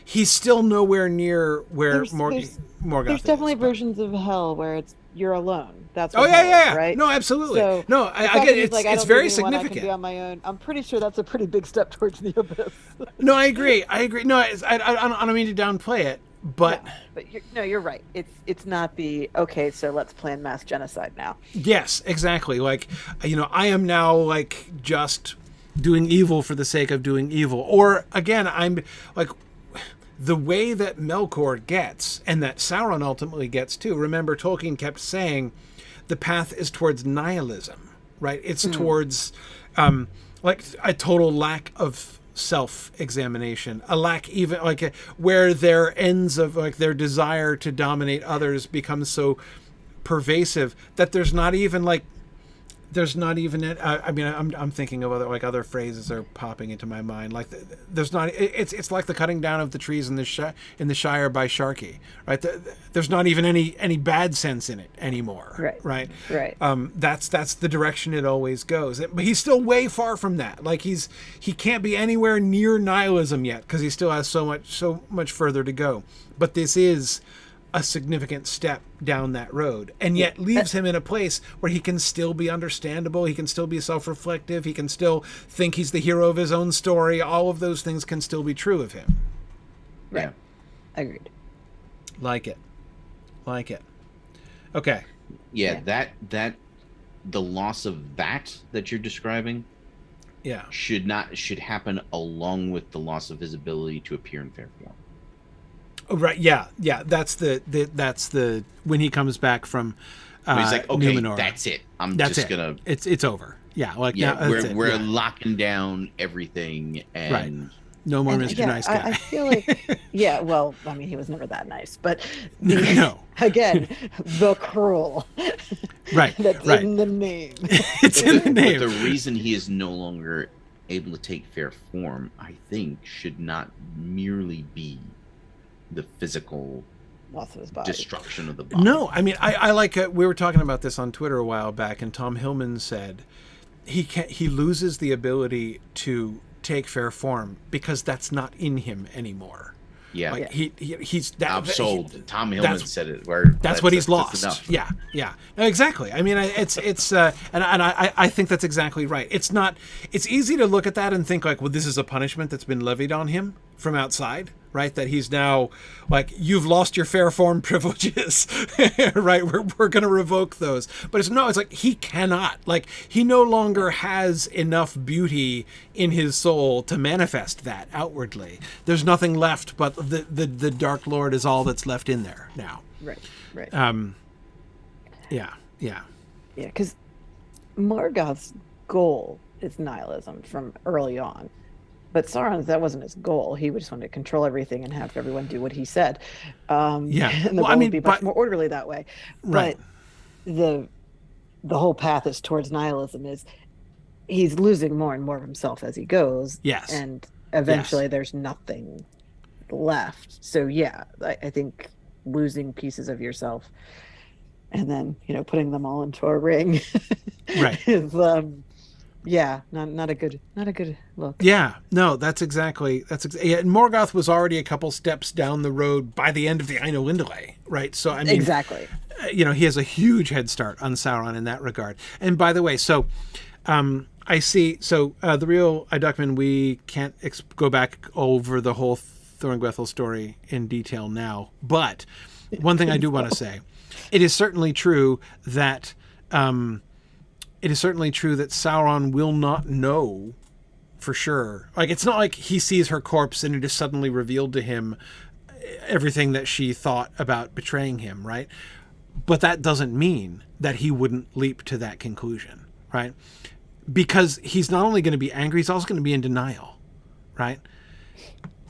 he's still nowhere near where Morgoth There's definitely versions of hell where you're alone. That's right. No, absolutely. So no, I get it. It's very significant. I can be on my own. I'm pretty sure that's a pretty big step towards the abyss. No, I agree. No, I don't mean to downplay it, but you're right. It's not the so let's plan mass genocide now. Yes, exactly. Like, I am now like just doing evil for the sake of doing evil, or again, I'm like. The way that Melkor gets, and that Sauron ultimately gets too. Remember, Tolkien kept saying, the path is towards nihilism, right? It's towards like a total lack of self-examination, a lack even like where their ends of like their desire to dominate others becomes so pervasive that there's not even I mean, I'm thinking of other phrases are popping into my mind. Like there's not. It's like the cutting down of the trees in the Shire by Sharkey, right? There's not even any bad sense in it anymore, right? That's the direction it always goes. But he's still way far from that. Like he can't be anywhere near nihilism yet because he still has so much further to go. But this is a significant step down that road, and yet leaves him in a place where he can still be understandable, he can still be self-reflective, he can still think he's the hero of his own story. All of those things can still be true of him. Right. Agreed. Like it. Okay. Yeah, that the loss of that you're describing should happen along with the loss of his ability to appear in fair form. Oh, right. Yeah. That's the when he comes back from he's like, okay, Numenor. that's it. Gonna. It's over. Yeah. Like now, we're locking down everything and no more Mr. Nice Guy. I feel like well, I mean, he was never that nice, but no. Again, the cruel. Right. That's in the name. It's in the name. But the reason he is no longer able to take fair form, I think, should not merely be the physical loss of his body, destruction of the body. No, I mean, I like we were talking about this on Twitter a while back, and Tom Hillman said he loses the ability to take fair form because that's not in him anymore. Yeah, like he's that. I'm sold. Tom Hillman said it. That's what he's lost. Yeah, exactly. I mean, it's and I think that's exactly right. It's not. It's easy to look at that and think like, well, this is a punishment that's been levied on him from outside, right? That he's now like, you've lost your fair form privileges, right? We're going to revoke those. But it's like he cannot. Like he no longer has enough beauty in his soul to manifest that outwardly. There's nothing left but the Dark Lord is all that's left in there now. Right. Yeah. Because Morgoth's goal is nihilism from early on. But Sauron's, that wasn't his goal. He just wanted to control everything and have everyone do what he said. And the goal would be much more orderly that way. Right. But the whole path is towards nihilism. He's losing more and more of himself as he goes. Yes. And eventually there's nothing left. So I think losing pieces of yourself and then putting them all into a ring is not a good look. Yeah, no, that's exactly. And Morgoth was already a couple steps down the road by the end of the Ainulindale, right? So I mean, exactly. He has a huge head start on Sauron in that regard. And by the way, so I see. So the real Iduckman, we can't go back over the whole Thorngwethel story in detail now, but one thing I do want to say, it is certainly true that. It is certainly true that Sauron will not know for sure. Like, it's not like he sees her corpse and it is suddenly revealed to him everything that she thought about betraying him, right? But that doesn't mean that he wouldn't leap to that conclusion, right? Because he's not only going to be angry, he's also going to be in denial, right?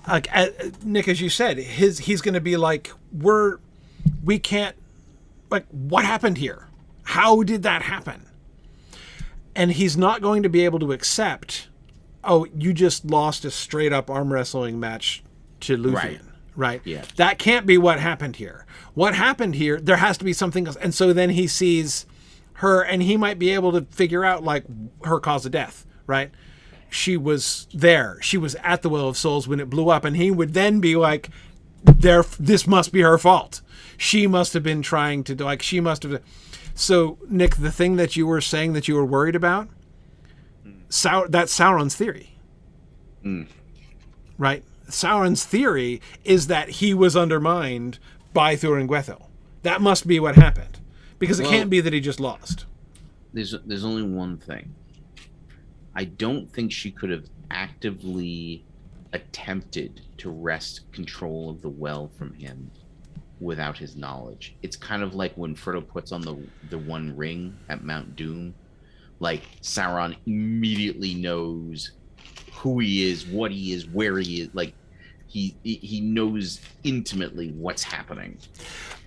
Like, Nick, as you said, he's going to be like, we can't, like, what happened here? How did that happen? And he's not going to be able to accept, oh, you just lost a straight up arm wrestling match to Luthien. Right? Yeah. That can't be what happened here. What happened here, there has to be something else. And so then he sees her, and he might be able to figure out, like, her cause of death, right? She was there. She was at the Well of Souls when it blew up, and he would then be like, this must be her fault. She must have been trying to, like, she must have. So, Nick, the thing that you were saying that you were worried about, that's Sauron's theory. Right? Sauron's theory is that he was undermined by Thuringwethil. That must be what happened. Because it can't be that he just lost. There's only one thing. I don't think she could have actively attempted to wrest control of the well from him without his knowledge. It's kind of like when Frodo puts on the one ring at Mount Doom. Like, Sauron immediately knows who he is, what he is, where he is. Like, he knows intimately what's happening.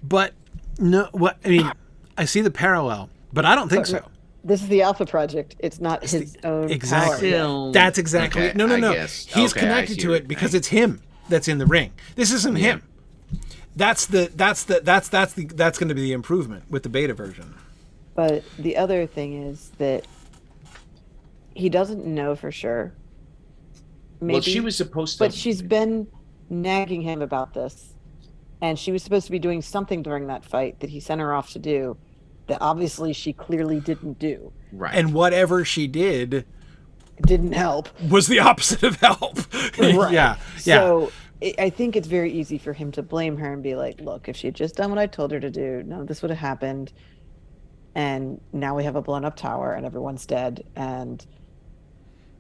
But no, I mean, I see the parallel, but I don't think so. This is the Alpha Project. It's not his own exactly. power. That's exactly okay, no. Guess. He's connected to it because it's him that's in the ring. This isn't him. That's going to be the improvement with the beta version. But the other thing is that he doesn't know for sure. Maybe, well, she was supposed to. But she's been nagging him about this. And she was supposed to be doing something during that fight that he sent her off to do that obviously she clearly didn't do. Right. And whatever she did didn't help. Was the opposite of help. Right. Yeah. So I think it's very easy for him to blame her and be like, look, if she had just done what I told her to do, none of this would have happened. And now we have a blown up tower and everyone's dead. And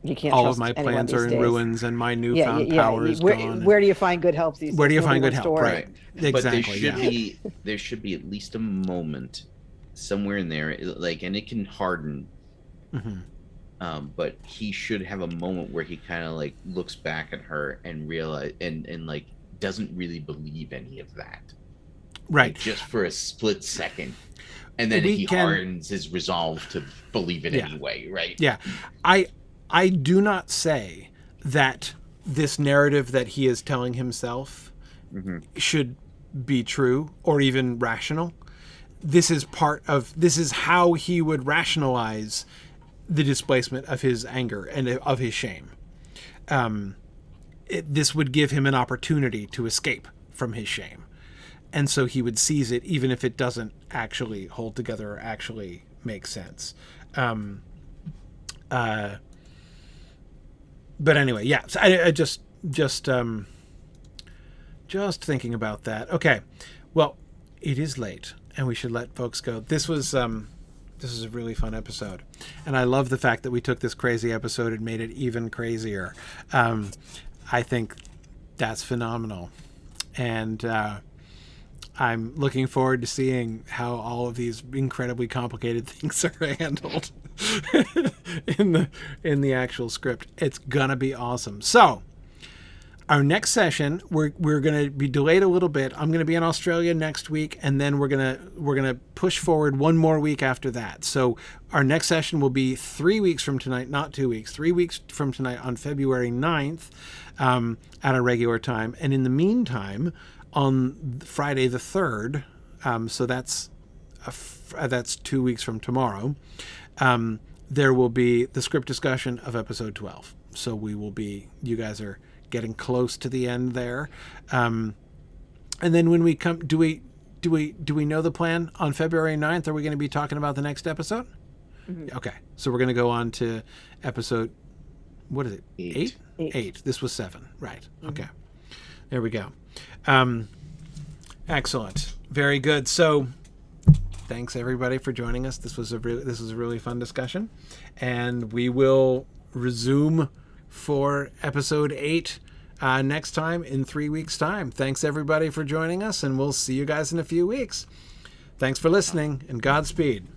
you can't all trust of my anyone plans these are in days. ruins and my newfound power is gone. Where do you find good help these days? Where do you find good Nobody help? wants to Right. Exactly. But there should be at least a moment somewhere in there, like, and it can harden. But he should have a moment where he kind of like looks back at her and realize and like doesn't really believe any of that. Right. Like, just for a split second. And then he hardens his resolve to believe it anyway, right? Yeah. I do not say that this narrative that he is telling himself should be true or even rational. This is how he would rationalize the displacement of his anger and of his shame. This would give him an opportunity to escape from his shame. And so he would seize it even if it doesn't actually hold together or actually make sense. But anyway, yeah. So I just thinking about that. Okay, well, it is late, and we should let folks go. This was a really fun episode, and I love the fact that we took this crazy episode and made it even crazier. I think that's phenomenal, and I'm looking forward to seeing how all of these incredibly complicated things are handled in the actual script. It's gonna be awesome. So our next session, we're gonna be delayed a little bit. I'm gonna be in Australia next week, and then we're gonna push forward one more week after that. So our next session will be 3 weeks from tonight, not 2 weeks. 3 weeks from tonight on February 9th at a regular time. And in the meantime, on Friday the 3rd, so that's 2 weeks from tomorrow, there will be the script discussion of episode 12. So you guys are getting close to the end there. And then when we come, do we know the plan on February 9th? Are we going to be talking about the next episode? Mm-hmm. Okay. So we're going to go on to episode, what is it? 8. This was 7. Right. Mm-hmm. Okay. There we go. Excellent. Very good. So thanks everybody for joining us. This was a really fun discussion, and we will resume for episode 8 next time in 3 weeks' time. Thanks everybody for joining us, and we'll see you guys in a few weeks. Thanks for listening, and Godspeed.